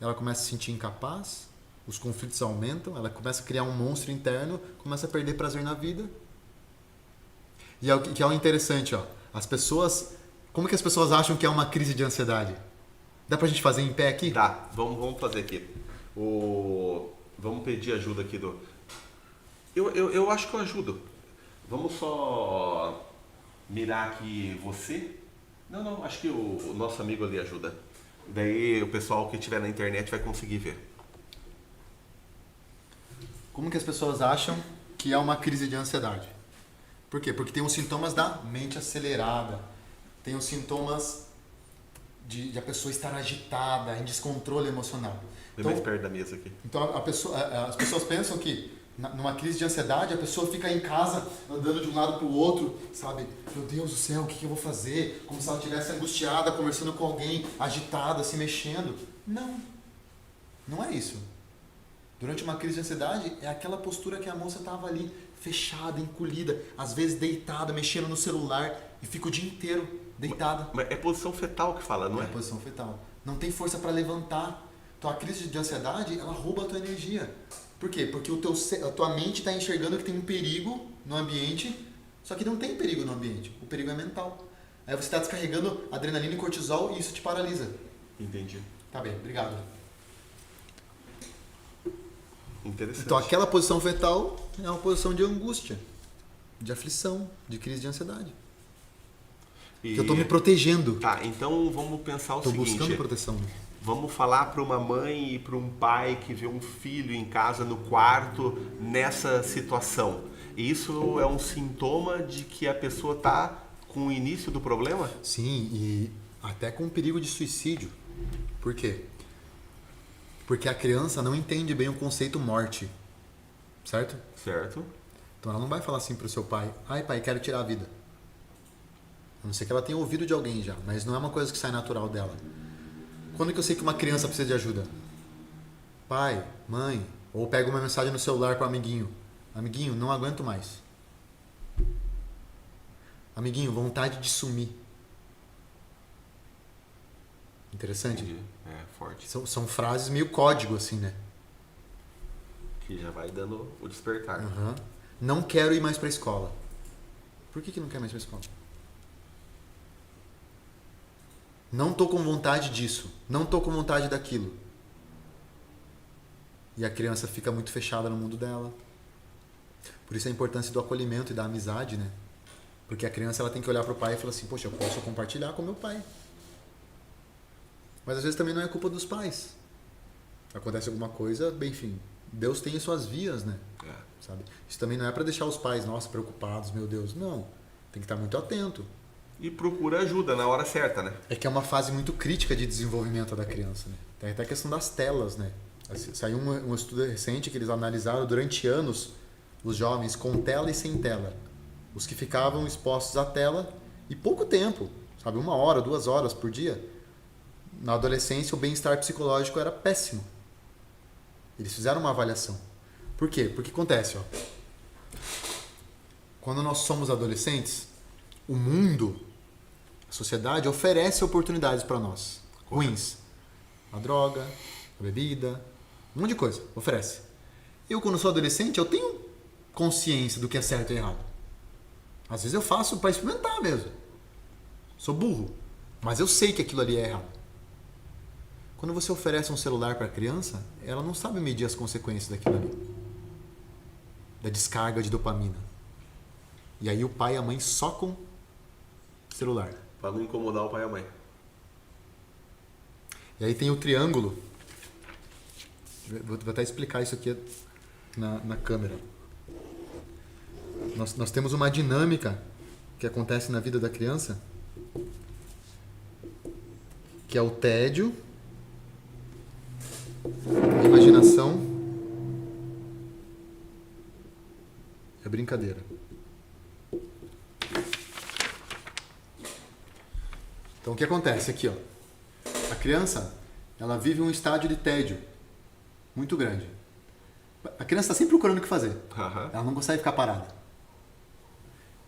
ela começa a se sentir incapaz, os conflitos aumentam, ela começa a criar um monstro interno, começa a perder prazer na vida. E é o que é o interessante, ó. As pessoas, como que as pessoas acham que é uma crise de ansiedade? Dá pra gente fazer em pé aqui? Tá, vamos fazer aqui. Vamos pedir ajuda aqui do... Eu acho que eu ajudo. Vamos só mirar aqui você. Não, acho que o nosso amigo ali ajuda. Daí o pessoal que estiver na internet vai conseguir ver. Como que as pessoas acham que é uma crise de ansiedade? Por quê? Porque tem os sintomas da mente acelerada, tem os sintomas de a pessoa estar agitada, em descontrole emocional. Vem mais perto da mesa aqui. Então as pessoas pensam que Numa crise de ansiedade, a pessoa fica em casa, andando de um lado para o outro, sabe? Meu Deus do céu, o que eu vou fazer? Como se ela estivesse angustiada, conversando com alguém, agitada, se mexendo. Não é isso. Durante uma crise de ansiedade, é aquela postura que a moça estava ali, fechada, encolhida, às vezes deitada, mexendo no celular, e fica o dia inteiro deitada. Mas é posição fetal que fala, não é? É posição fetal. Não tem força para levantar. Então a crise de ansiedade, ela rouba a tua energia. Por quê? Porque a tua mente está enxergando que tem um perigo no ambiente, só que não tem perigo no ambiente. O perigo é mental. Aí você está descarregando adrenalina e cortisol e isso te paralisa. Entendi. Tá bem, obrigado. Interessante. Então aquela posição fetal é uma posição de angústia, de aflição, de crise de ansiedade. E... Que eu estou me protegendo. Tá, então vamos pensar o seguinte. Estou buscando proteção. Vamos falar para uma mãe e para um pai que vê um filho em casa no quarto nessa situação. Isso é um sintoma de que a pessoa está com o início do problema? Sim, e até com perigo de suicídio. Por quê? Porque a criança não entende bem o conceito morte. Certo? Certo. Então ela não vai falar assim pro seu pai: ai pai, quero tirar a vida. A não ser que ela tenha ouvido de alguém já, mas não é uma coisa que sai natural dela. Quando que eu sei que uma criança precisa de ajuda? Pai, mãe, ou pega uma mensagem no celular pro amiguinho: amiguinho, não aguento mais. Amiguinho, vontade de sumir. Interessante? Entendi. É forte. São frases meio código assim, né? Que já vai dando o despertar. Uhum. Não quero ir mais pra escola. Por que não quer mais pra escola? Não tô com vontade disso. Não tô com vontade daquilo. E a criança fica muito fechada no mundo dela. Por isso a importância do acolhimento e da amizade, né? Porque a criança ela tem que olhar pro pai e falar assim: poxa, eu posso compartilhar com meu pai. Mas às vezes também não é culpa dos pais. Acontece alguma coisa, bem, enfim, Deus tem as suas vias, né? Sabe? Isso também não é para deixar os pais, nossa, preocupados, meu Deus. Não. Tem que estar muito atento. E procura ajuda na hora certa, né? É que é uma fase muito crítica de desenvolvimento da criança, né? Tem até a questão das telas, né? Saiu um estudo recente que eles analisaram durante anos os jovens com tela e sem tela. Os que ficavam expostos à tela e pouco tempo, sabe? 1 hora, 2 horas por dia. Na adolescência, o bem-estar psicológico era péssimo. Eles fizeram uma avaliação. Por quê? Porque acontece, ó. Quando nós somos adolescentes, o mundo, a sociedade oferece oportunidades para nós. Ruins. A droga, a bebida, um monte de coisa. Oferece. Eu, quando sou adolescente, eu tenho consciência do que é certo e errado. Às vezes eu faço para experimentar mesmo. Sou burro. Mas eu sei que aquilo ali é errado. Quando você oferece um celular para a criança, ela não sabe medir as consequências daquilo ali. Da descarga de dopamina. E aí o pai e a mãe socam o celular. Para não incomodar o pai e a mãe. E aí tem o triângulo. Vou até explicar isso aqui na câmera. Nós temos uma dinâmica que acontece na vida da criança, que é o tédio, a imaginação e a brincadeira. Então o que acontece aqui, ó? A criança, ela vive um estágio de tédio muito grande. A criança está sempre procurando o que fazer. Uhum. Ela não consegue ficar parada.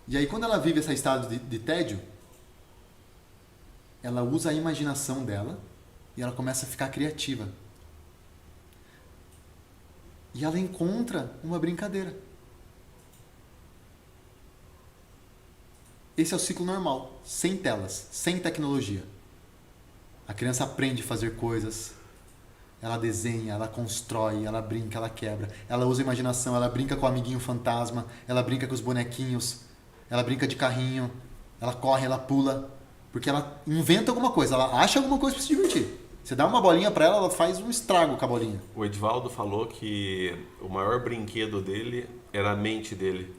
E aí quando ela vive esse estado de tédio, ela usa a imaginação dela e ela começa a ficar criativa. E ela encontra uma brincadeira. Esse é o ciclo normal, sem telas, sem tecnologia. A criança aprende a fazer coisas, ela desenha, ela constrói, ela brinca, ela quebra. Ela usa a imaginação, ela brinca com o amiguinho fantasma, ela brinca com os bonequinhos, ela brinca de carrinho, ela corre, ela pula, porque ela inventa alguma coisa, ela acha alguma coisa para se divertir. Você dá uma bolinha para ela, ela faz um estrago com a bolinha. O Edivaldo falou que o maior brinquedo dele era a mente dele.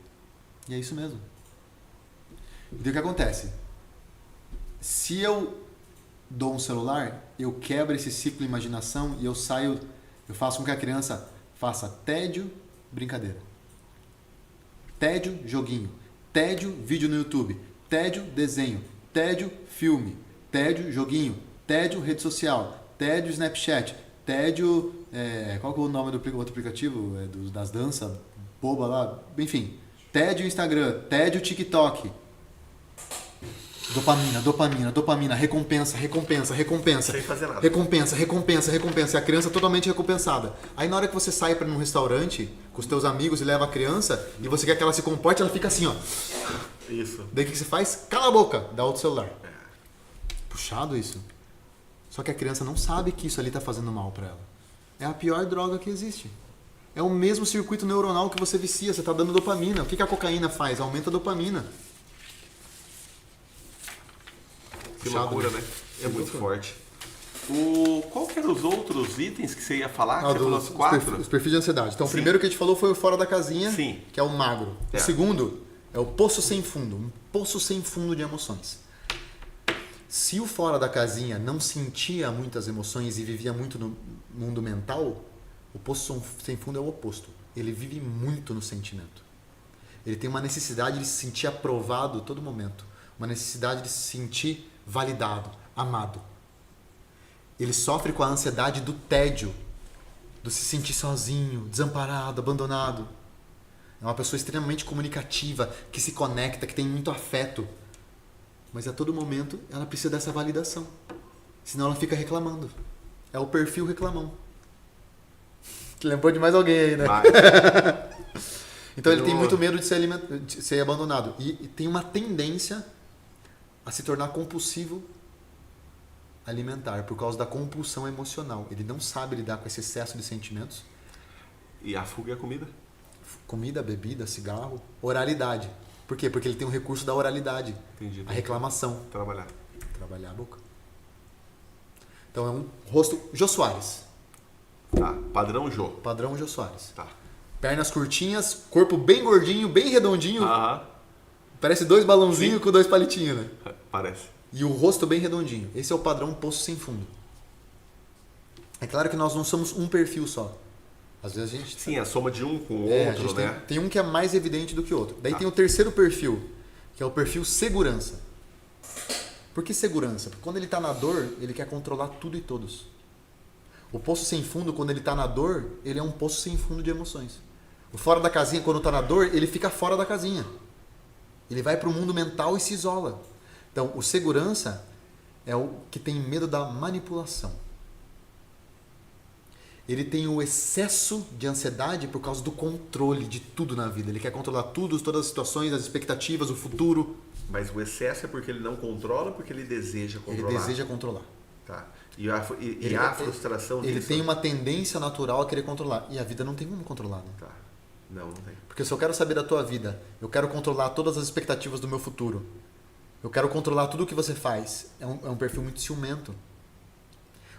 E é isso mesmo. E daí o que acontece? Se eu dou um celular, eu quebro esse ciclo de imaginação e eu faço com que a criança faça tédio, brincadeira. Tédio, joguinho. Tédio, vídeo no YouTube. Tédio, desenho. Tédio, filme. Tédio, joguinho. Tédio, rede social. Tédio, Snapchat. Tédio... qual que é o nome do outro aplicativo? Das danças boba lá. Enfim. Tédio, Instagram. Tédio, TikTok. Dopamina. Recompensa. Sem fazer nada. Recompensa. E a criança totalmente recompensada. Aí na hora que você sai para ir num restaurante com os teus amigos e leva a criança e você quer que ela se comporte, ela fica assim, ó. Isso. Daí o que você faz? Cala a boca, dá outro celular. Puxado isso. Só que a criança não sabe que isso ali tá fazendo mal para ela. É a pior droga que existe. É o mesmo circuito neuronal que você vicia, você tá dando dopamina. O que a cocaína faz? Aumenta a dopamina. Que loucura, né? É muito forte. Qual que eram os outros itens que você ia falar? Que você falou os 4? Os perfis de ansiedade. Então, o Sim. primeiro que a gente falou foi o fora da casinha, Sim. que é o magro. É. O segundo é o poço sem fundo. Um poço sem fundo de emoções. Se o fora da casinha não sentia muitas emoções e vivia muito no mundo mental, o poço sem fundo é o oposto. Ele vive muito no sentimento. Ele tem uma necessidade de se sentir aprovado a todo momento. Uma necessidade de se sentir validado, amado. Ele sofre com a ansiedade do tédio, do se sentir sozinho, desamparado, abandonado. É uma pessoa extremamente comunicativa, que se conecta, que tem muito afeto. Mas a todo momento ela precisa dessa validação. Senão ela fica reclamando. É o perfil reclamão. Que lembrou de mais alguém aí, né? Então ele tem muito medo de ser abandonado. E tem uma tendência a se tornar compulsivo alimentar por causa da compulsão emocional. Ele não sabe lidar com esse excesso de sentimentos. E a fuga é a comida? Comida, bebida, cigarro, oralidade. Por quê? Porque ele tem um recurso da oralidade. Entendi. A reclamação. Trabalhar a boca. Então é um rosto... Jô Soares. Tá. Padrão Jô. Padrão Jô Soares. Tá. Pernas curtinhas, corpo bem gordinho, bem redondinho. Aham. Parece 2 balãozinhos com 2 palitinhos, né? Parece. E o rosto bem redondinho. Esse é o padrão poço sem fundo. É claro que nós não somos um perfil só. Às vezes a gente... Sim, a soma de um com o a outro, gente né? tem um que é mais evidente do que o outro. Daí Tá. tem o terceiro perfil, que é o perfil segurança. Por que segurança? Porque quando ele está na dor, ele quer controlar tudo e todos. O poço sem fundo, quando ele está na dor, ele é um poço sem fundo de emoções. O fora da casinha, quando está na dor, ele fica fora da casinha. Ele vai para o mundo mental e se isola. Então, o segurança é o que tem medo da manipulação. Ele tem o excesso de ansiedade por causa do controle de tudo na vida. Ele quer controlar tudo, todas as situações, as expectativas, o futuro. Mas o excesso é porque ele não controla ou porque ele deseja controlar? Ele deseja controlar. Tá. E a frustração Ele disso? tem uma tendência natural a querer controlar. E a vida não tem como controlar, né? Tá. Não tem. Porque se eu quero saber da tua vida, eu quero controlar todas as expectativas do meu futuro. Eu quero controlar tudo o que você faz. É um perfil muito ciumento.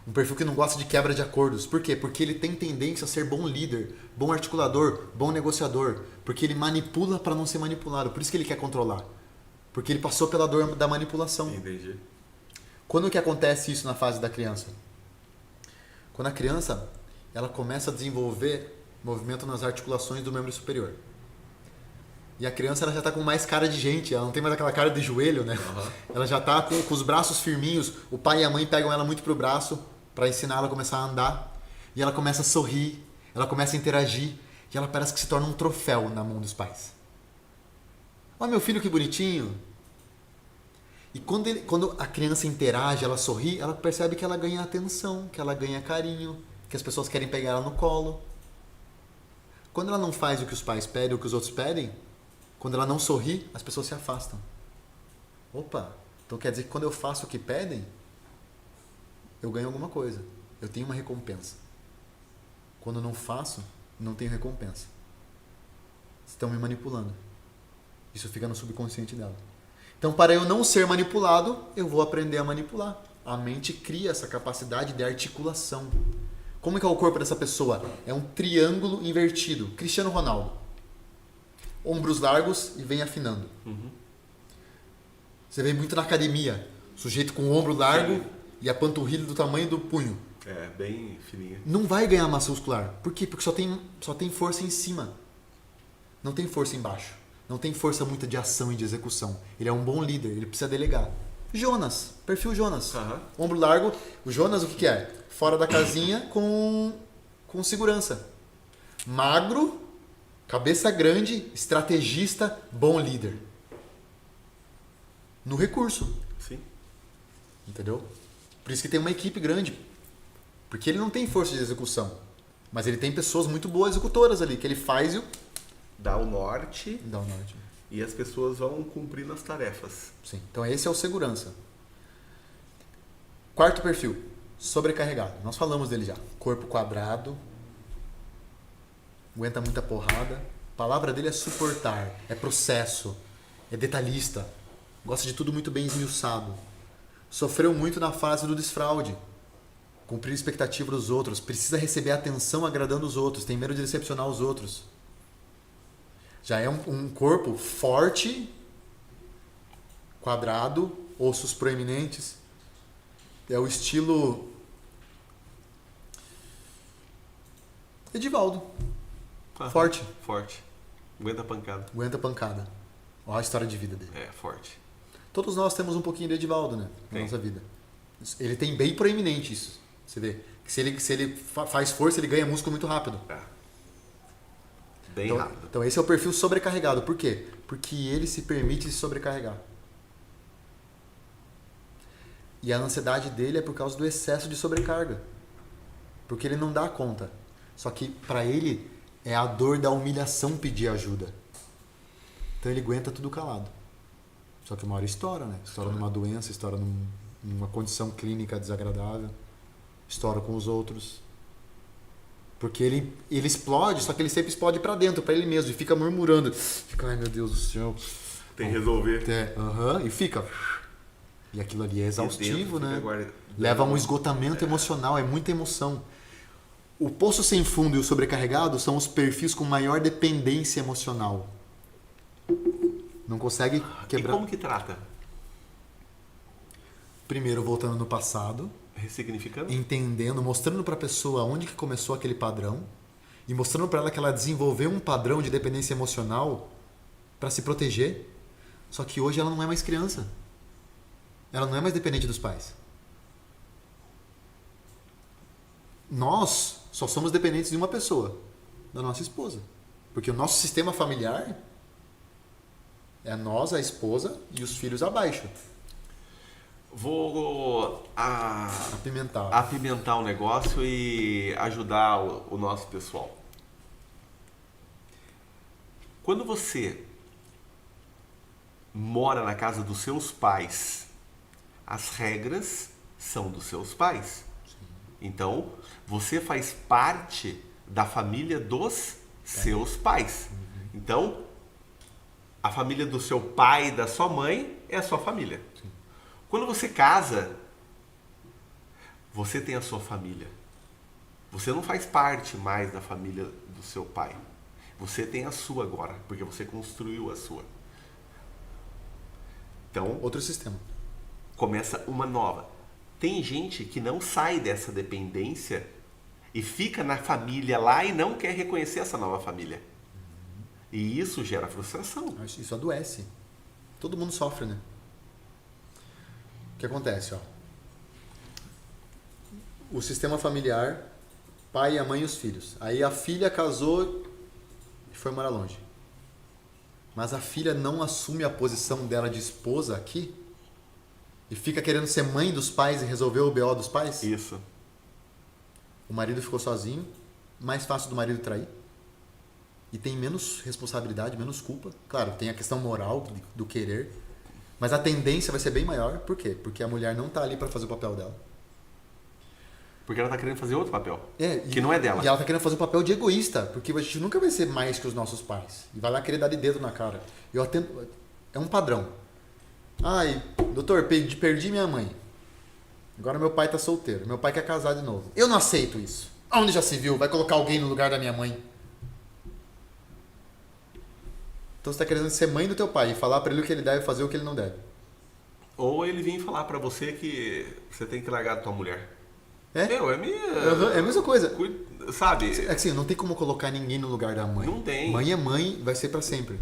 Um perfil que não gosta de quebra de acordos. Por quê? Porque ele tem tendência a ser bom líder, bom articulador, bom negociador. Porque ele manipula para não ser manipulado. Por isso que ele quer controlar. Porque ele passou pela dor da manipulação. Entendi. Quando que acontece isso na fase da criança? Quando a criança ela começa a desenvolver movimento nas articulações do membro superior. E a criança ela já está com mais cara de gente, ela não tem mais aquela cara de joelho, né? Uhum. Ela já está com os braços firminhos, o pai e a mãe pegam ela muito pro braço para ensinar ela a começar a andar. E ela começa a sorrir, ela começa a interagir, e ela parece que se torna um troféu na mão dos pais. Olha meu filho que bonitinho. E quando a criança interage, ela sorri, ela percebe que ela ganha atenção, que ela ganha carinho, que as pessoas querem pegar ela no colo. Quando ela não faz o que os pais pedem ou o que os outros pedem, quando ela não sorri, as pessoas se afastam. Opa, então quer dizer que quando eu faço o que pedem, eu ganho alguma coisa. Eu tenho uma recompensa. Quando eu não faço, não tenho recompensa. Estão me manipulando. Isso fica no subconsciente dela. Então, para eu não ser manipulado, eu vou aprender a manipular. A mente cria essa capacidade de articulação. Como que é o corpo dessa pessoa? É um triângulo invertido. Cristiano Ronaldo. Ombros largos e vem afinando. Uhum. Você vê muito na academia. Sujeito com o ombro largo Sim. e a panturrilha do tamanho do punho. É, bem fininha. Não vai ganhar massa muscular. Por quê? Porque só tem força em cima. não tem força embaixo. Não tem força muita de ação e de execução. Ele é um bom líder, ele precisa delegar. Jonas, perfil Jonas. Ombro largo. O Jonas o que é? Fora da casinha com segurança. Magro, cabeça grande, estrategista, bom líder. No recurso. Sim. Entendeu? Por isso que tem uma equipe grande. Porque ele não tem força de execução. Mas ele tem pessoas muito boas executoras ali, que ele faz e Dá o norte dá o norte. e as pessoas vão cumprindo as tarefas. Sim. Então esse é o segurança. Quarto perfil, sobrecarregado. Nós falamos dele já. Corpo quadrado, aguenta muita porrada. A palavra dele é suportar, é processo, é detalhista. Gosta de tudo muito bem esmiuçado. Sofreu muito na fase do desfraude. Cumprir a expectativa dos outros. Precisa receber atenção agradando os outros. Tem medo de decepcionar os outros. Já é um corpo forte, quadrado, ossos proeminentes. É o estilo Edivaldo. Forte. Forte. Aguenta a pancada. Aguenta pancada. Olha a história de vida dele. É, forte. Todos nós temos um pouquinho de Edivaldo, né? Na nossa vida. Ele tem bem proeminente isso. Você vê. Que se ele faz força, ele ganha músculo muito rápido. Bem rápido. Então esse é o perfil sobrecarregado. Por quê? Porque ele se permite se sobrecarregar. E a ansiedade dele é por causa do excesso de sobrecarga. Porque ele não dá conta. Só que para ele é a dor da humilhação pedir ajuda. Então ele aguenta tudo calado. Só que uma hora estoura, né? Estoura numa doença, estoura numa condição clínica desagradável. Estoura com os outros. Porque ele explode, só que ele sempre explode pra dentro, pra ele mesmo. E fica murmurando. Fica, ai meu Deus do céu. Tem que resolver. E fica. E aquilo ali é exaustivo, né? Agora... Leva a um esgotamento emocional, é muita emoção. O poço sem fundo e o sobrecarregado são os perfis com maior dependência emocional. Não consegue quebrar. E como que trata? Primeiro, voltando no passado. Ressignificando? Entendendo, mostrando para a pessoa onde que começou aquele padrão e mostrando para ela que ela desenvolveu um padrão de dependência emocional para se proteger. Só que hoje ela não é mais criança. Ela não é mais dependente dos pais. Nós só somos dependentes de uma pessoa, da nossa esposa. Porque o nosso sistema familiar é nós, a esposa e os filhos abaixo. Vou apimentar o negócio e ajudar o nosso pessoal. Quando você mora na casa dos seus pais, as regras são dos seus pais. Então, você faz parte da família dos seus pais. Então, a família do seu pai e da sua mãe é a sua família. Quando você casa, você tem a sua família. Você não faz parte mais da família do seu pai. Você tem a sua agora, porque você construiu a sua. Então, outro sistema. Começa uma nova. Tem gente que não sai dessa dependência e fica na família lá e não quer reconhecer essa nova família. E isso gera frustração. Isso adoece. Todo mundo sofre, né? O que acontece, ó? O sistema familiar, pai, a mãe e os filhos. Aí a filha casou e foi morar longe. Mas a filha não assume a posição dela de esposa aqui e fica querendo ser mãe dos pais e resolver o BO dos pais? Isso. O marido ficou sozinho, mais fácil do marido trair. E tem menos responsabilidade, menos culpa. Claro, tem a questão moral do querer. Mas a tendência vai ser bem maior. Por quê? Porque a mulher não está ali para fazer o papel dela. Porque ela está querendo fazer outro papel. Que E não é dela. ela está querendo fazer o papel de egoísta. Porque a gente nunca vai ser mais que os nossos pais. E vai lá querer dar de dedo na cara. É um padrão. Ai, doutor, perdi minha mãe. Agora meu pai está solteiro. Meu pai quer casar de novo. Eu não aceito isso. Onde já se viu? Vai colocar alguém no lugar da minha mãe. Então você está querendo ser mãe do teu pai e falar para ele o que ele deve fazer e o que ele não deve. Ou ele vir falar para você que você tem que largar a tua mulher. É? Meu, é minha... É a mesma coisa. Sabe? É assim, não tem como colocar ninguém no lugar da mãe. Não tem. Mãe é mãe, vai ser pra sempre.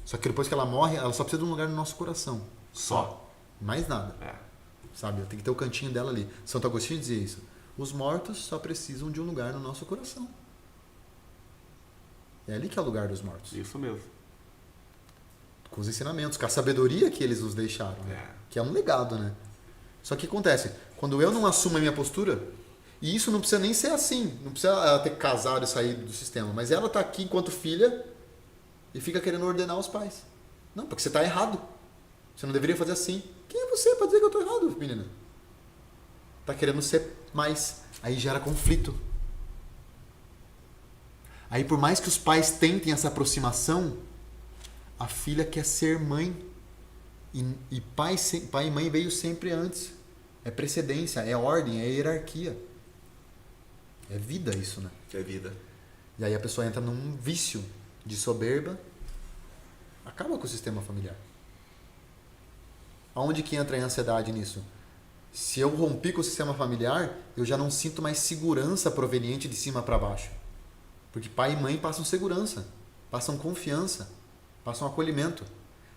Só que depois que ela morre, ela só precisa de um lugar no nosso coração. Só. Mais nada. É. Sabe? Tem que ter o cantinho dela ali. Santo Agostinho dizia isso. Os mortos só precisam de um lugar no nosso coração. É ali que é o lugar dos mortos. Isso mesmo. Com os ensinamentos, com a sabedoria que eles nos deixaram. Né? Que é um legado, né? Só que acontece, quando eu não assumo a minha postura, e isso não precisa nem ser assim, não precisa ela ter casado e saído do sistema, mas ela tá aqui enquanto filha e fica querendo ordenar os pais. Não, porque você tá errado. Você não deveria fazer assim. Quem é você para dizer que eu tô errado, menina? Tá querendo ser mais. Aí gera conflito. Aí por mais que os pais tentem essa aproximação, a filha quer ser mãe. E pai e mãe veio sempre antes. É precedência, é ordem, é hierarquia. É vida isso, né? É vida. E aí a pessoa entra num vício de soberba, acaba com o sistema familiar. Aonde que entra a ansiedade nisso? Se eu rompi com o sistema familiar, eu já não sinto mais segurança proveniente de cima para baixo. Porque pai e mãe passam segurança, passam confiança, passam acolhimento.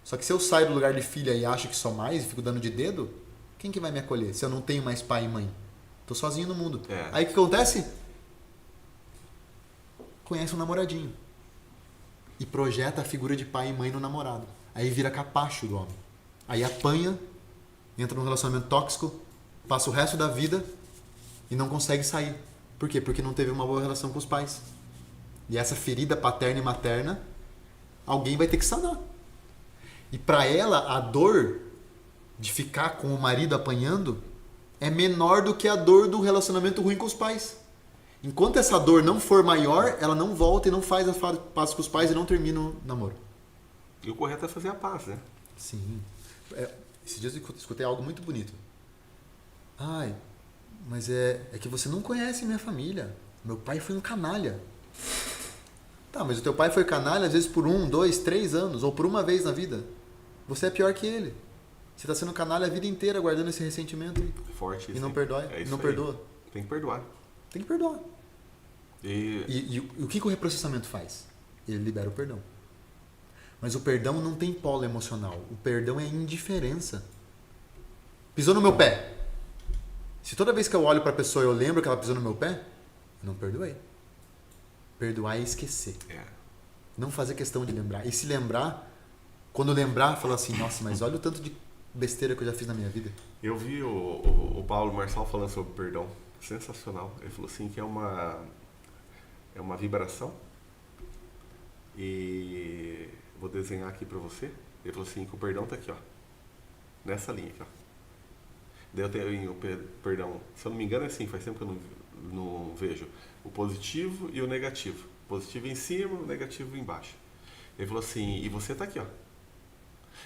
Só que se eu saio do lugar de filha e acho que sou mais e fico dando de dedo, quem que vai me acolher se eu não tenho mais pai e mãe? Tô sozinho no mundo. Aí o que acontece? Conhece um namoradinho. E projeta a figura de pai e mãe no namorado. Aí vira capacho do homem. Aí apanha, entra num relacionamento tóxico, passa o resto da vida e não consegue sair. Por quê? Porque não teve uma boa relação com os pais. E essa ferida paterna e materna, alguém vai ter que sanar. E para ela, a dor de ficar com o marido apanhando é menor do que a dor do relacionamento ruim com os pais. Enquanto essa dor não for maior, ela não volta e não faz as pazes com os pais e não termina o namoro. E o correto é fazer a paz, né? Sim. Esses dias eu escutei algo muito bonito. Ai, mas é que você não conhece minha família. Meu pai foi um canalha. Tá, mas o teu pai foi canalha às vezes por 1, 2, 3 anos, ou por uma vez na vida. Você é pior que ele. Você está sendo canalha a vida inteira guardando esse ressentimento aí. Forte isso. E não perdoa. Não perdoa. Tem que perdoar. Tem que perdoar. E o que o reprocessamento faz? Ele libera o perdão. Mas o perdão não tem polo emocional. O perdão é indiferença. Pisou no meu pé. Se toda vez que eu olho para a pessoa eu lembro que ela pisou no meu pé, eu não perdoei. Perdoar é esquecer. Não fazer questão de lembrar. E se lembrar, quando lembrar, falar assim, nossa, mas olha o tanto de besteira que eu já fiz na minha vida. eu vi o Paulo Marçal falando sobre perdão. Sensacional. Ele falou assim que é uma vibração. E vou desenhar aqui para você. Ele falou assim que o perdão tá aqui, ó. Nessa linha aqui, ó. Daí eu tenho o perdão. Se eu não me engano é assim, faz tempo que eu não vejo. O positivo e o negativo. O positivo em cima, o negativo embaixo. Ele falou assim, e você tá aqui, ó.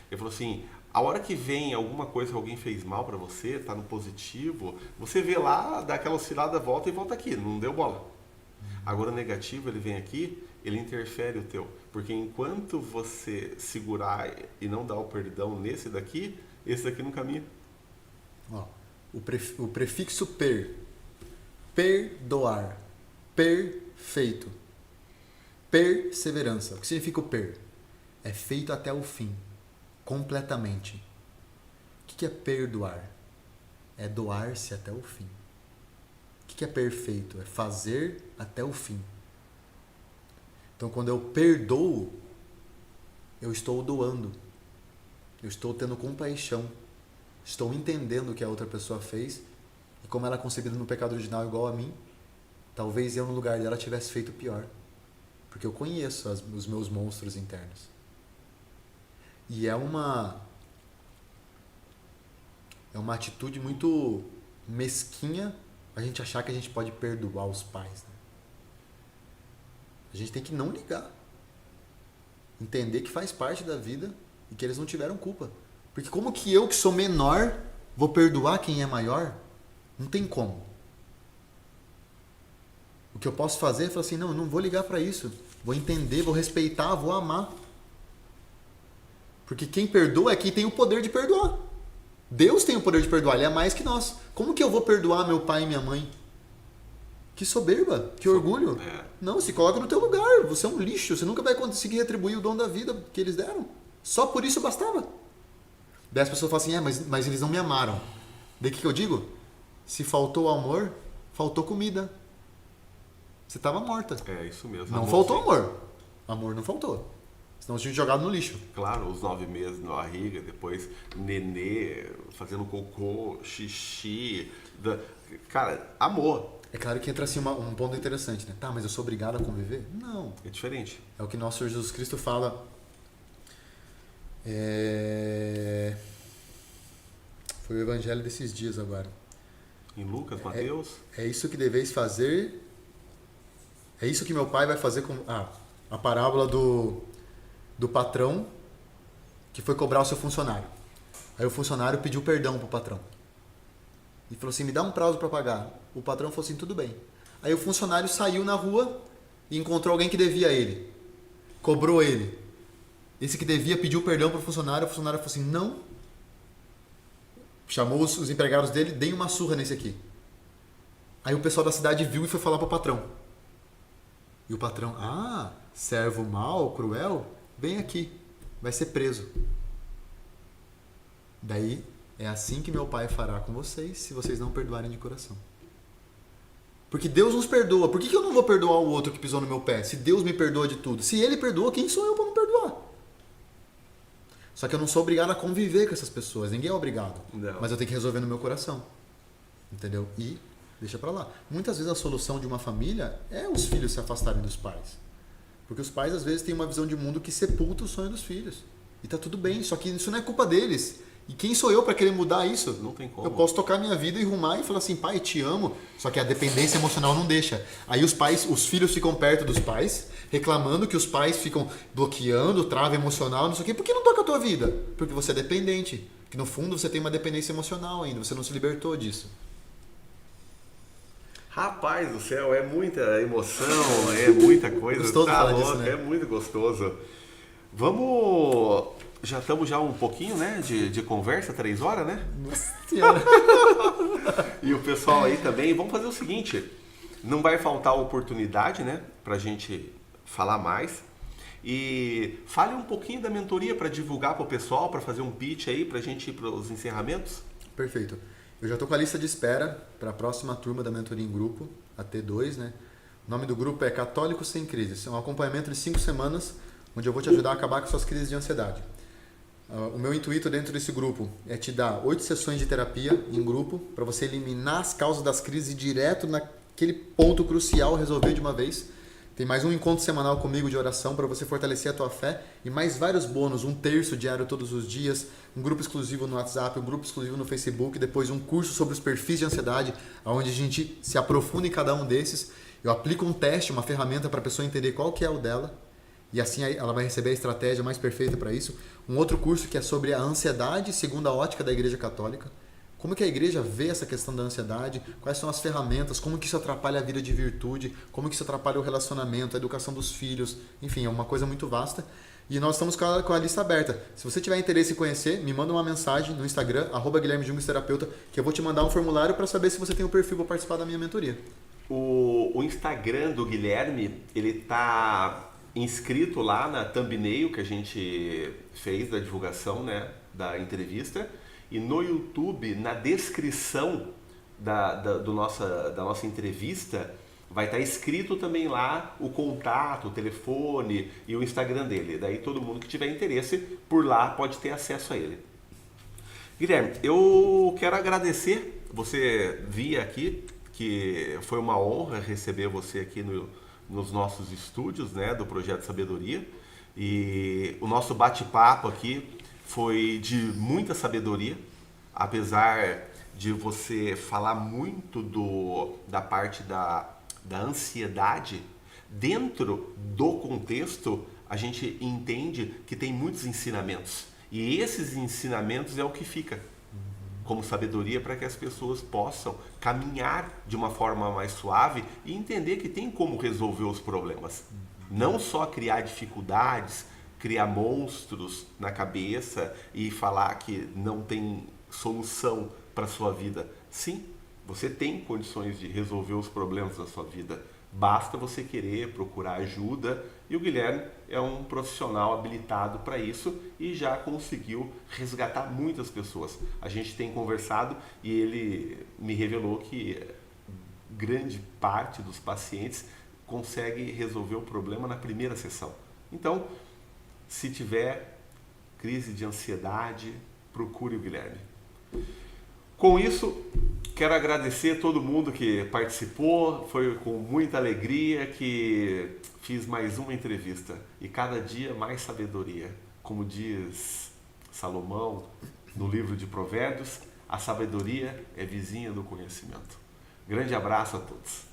Ele falou assim, a hora que vem alguma coisa que alguém fez mal pra você, tá no positivo, você vê lá, dá aquela oscilada, volta e volta aqui, não deu bola. Agora o negativo, ele vem aqui, ele interfere o teu. Porque enquanto você segurar e não dar o perdão nesse daqui, esse daqui não caminha. Ó, o prefixo perdoar, perfeito, perseverança. O que significa o É feito até o fim, completamente. O que é perdoar? É doar-se até o fim. O que é perfeito? É fazer até o fim. Então, quando eu perdoo, eu estou doando. Eu estou tendo compaixão. Estou entendendo o que a outra pessoa fez e como ela é concebida no pecado original igual a mim, talvez eu no lugar dela tivesse feito pior. Porque eu conheço os meus monstros internos. E é uma atitude muito mesquinha a gente achar que a gente pode perdoar os pais. Né? A gente tem que não ligar. Entender que faz parte da vida e que eles não tiveram culpa. Porque como que eu, que sou menor, vou perdoar quem é maior? Não tem como. O que eu posso fazer é falar assim, não, eu não vou ligar para isso. Vou entender, vou respeitar, vou amar. Porque quem perdoa é quem tem o poder de perdoar. Deus tem o poder de perdoar, Ele é mais que nós. Como que eu vou perdoar meu pai e minha mãe? Que soberba, que orgulho. Não, se coloca no teu lugar. Você é um lixo, você nunca vai conseguir retribuir o dom da vida que eles deram. Só por isso bastava. Daí as pessoas falam assim, mas eles não me amaram. Daí o que eu digo? Se faltou amor, faltou comida. Você estava morta. É isso mesmo. Não faltou amor. Amor não faltou. Senão você tinha jogado no lixo. Claro, os 9 meses na barriga, depois nenê, fazendo cocô, xixi. Cara, amor. É claro que entra assim um ponto interessante, né? Tá, mas eu sou obrigado a conviver? Não. É diferente. É o que nosso Senhor Jesus Cristo fala. Foi o evangelho desses dias agora. Em Lucas, Mateus. É isso que deveis fazer. É isso que meu pai vai fazer com... a parábola do patrão que foi cobrar o seu funcionário. Aí o funcionário pediu perdão pro patrão. E falou assim, me dá um prazo para pagar. O patrão falou assim, tudo bem. Aí o funcionário saiu na rua e encontrou alguém que devia a ele. Cobrou ele. Esse que devia pediu perdão pro funcionário. O funcionário falou assim, não. Chamou os empregados dele, dei uma surra nesse aqui. Aí o pessoal da cidade viu e foi falar pro patrão. E o patrão, servo mau, cruel, vem aqui, vai ser preso. Daí, é assim que meu pai fará com vocês, se vocês não perdoarem de coração. Porque Deus nos perdoa. Por que eu não vou perdoar o outro que pisou no meu pé? Se Deus me perdoa de tudo. Se Ele perdoa, quem sou eu para não perdoar? Só que eu não sou obrigado a conviver com essas pessoas. Ninguém é obrigado. Não. Mas eu tenho que resolver no meu coração. Entendeu? E deixa pra lá. Muitas vezes a solução de uma família é os filhos se afastarem dos pais. Porque os pais às vezes têm uma visão de mundo que sepulta o sonho dos filhos. E tá tudo bem, só que isso não é culpa deles. E quem sou eu para querer mudar isso? Não tem como. Eu posso tocar minha vida e rumar e falar assim, pai, te amo. Só que a dependência emocional não deixa. Aí os filhos ficam perto dos pais, reclamando que os pais ficam bloqueando, trava emocional, não sei o quê. Por que não toca a tua vida? Porque você é dependente. Que no fundo você tem uma dependência emocional ainda, você não se libertou disso. Rapaz do céu, é muita emoção, é muita coisa. Gostoso falar disso, né? É muito gostoso. Vamos... Já estamos um pouquinho, né, de conversa, 3 horas, né? Nossa Senhora. E o pessoal aí também, vamos fazer o seguinte, não vai faltar oportunidade, né, pra gente falar mais. E fale um pouquinho da mentoria para divulgar para o pessoal, para fazer um pitch aí, pra gente ir para os encerramentos. Perfeito. Eu já estou com a lista de espera para a próxima turma da mentoria em grupo, a T2, né? O nome do grupo é Católicos Sem Crises. É um acompanhamento de 5 semanas, onde eu vou te ajudar a acabar com suas crises de ansiedade. O meu intuito dentro desse grupo é te dar 8 sessões de terapia em grupo para você eliminar as causas das crises e direto naquele ponto crucial resolver de uma vez. Tem mais um encontro semanal comigo de oração para você fortalecer a tua fé e mais vários bônus, 1/3 diário todos os dias, um grupo exclusivo no WhatsApp, um grupo exclusivo no Facebook, depois um curso sobre os perfis de ansiedade, onde a gente se aprofunda em cada um desses. Eu aplico um teste, uma ferramenta para a pessoa entender qual que é o dela. E assim ela vai receber a estratégia mais perfeita para isso. Um outro curso que é sobre a ansiedade segundo a ótica da Igreja Católica. Como que a igreja vê essa questão da ansiedade? Quais são as ferramentas? Como que isso atrapalha a vida de virtude? Como que isso atrapalha o relacionamento, a educação dos filhos? Enfim, é uma coisa muito vasta. E nós estamos com a lista aberta. Se você tiver interesse em conhecer, me manda uma mensagem no Instagram, @GuilhermeJungesTerapeuta, que eu vou te mandar um formulário para saber se você tem o perfil para participar da minha mentoria. O Instagram do Guilherme, ele tá inscrito lá na thumbnail que a gente fez da divulgação, né, da entrevista, e no YouTube, na descrição da nossa entrevista, vai estar escrito também lá o contato, o telefone e o Instagram dele. Daí todo mundo que tiver interesse por lá pode ter acesso a ele. Guilherme, eu quero agradecer você vir aqui, que foi uma honra receber você aqui nos nossos estúdios, né, do Projeto Sabedoria, e o nosso bate-papo aqui foi de muita sabedoria, apesar de você falar muito da parte da ansiedade. Dentro do contexto, a gente entende que tem muitos ensinamentos, e esses ensinamentos é o que fica como sabedoria para que as pessoas possam caminhar de uma forma mais suave e entender que tem como resolver os problemas. Não só criar dificuldades, criar monstros na cabeça e falar que não tem solução para a sua vida. Sim, você tem condições de resolver os problemas da sua vida. Basta você querer procurar ajuda, e o Guilherme é um profissional habilitado para isso e já conseguiu resgatar muitas pessoas. A gente tem conversado e ele me revelou que grande parte dos pacientes consegue resolver o problema na primeira sessão. Então, se tiver crise de ansiedade, procure o Guilherme. Com isso, quero agradecer a todo mundo que participou, foi com muita alegria que fiz mais uma entrevista e cada dia mais sabedoria. Como diz Salomão no livro de Provérbios, a sabedoria é vizinha do conhecimento. Grande abraço a todos.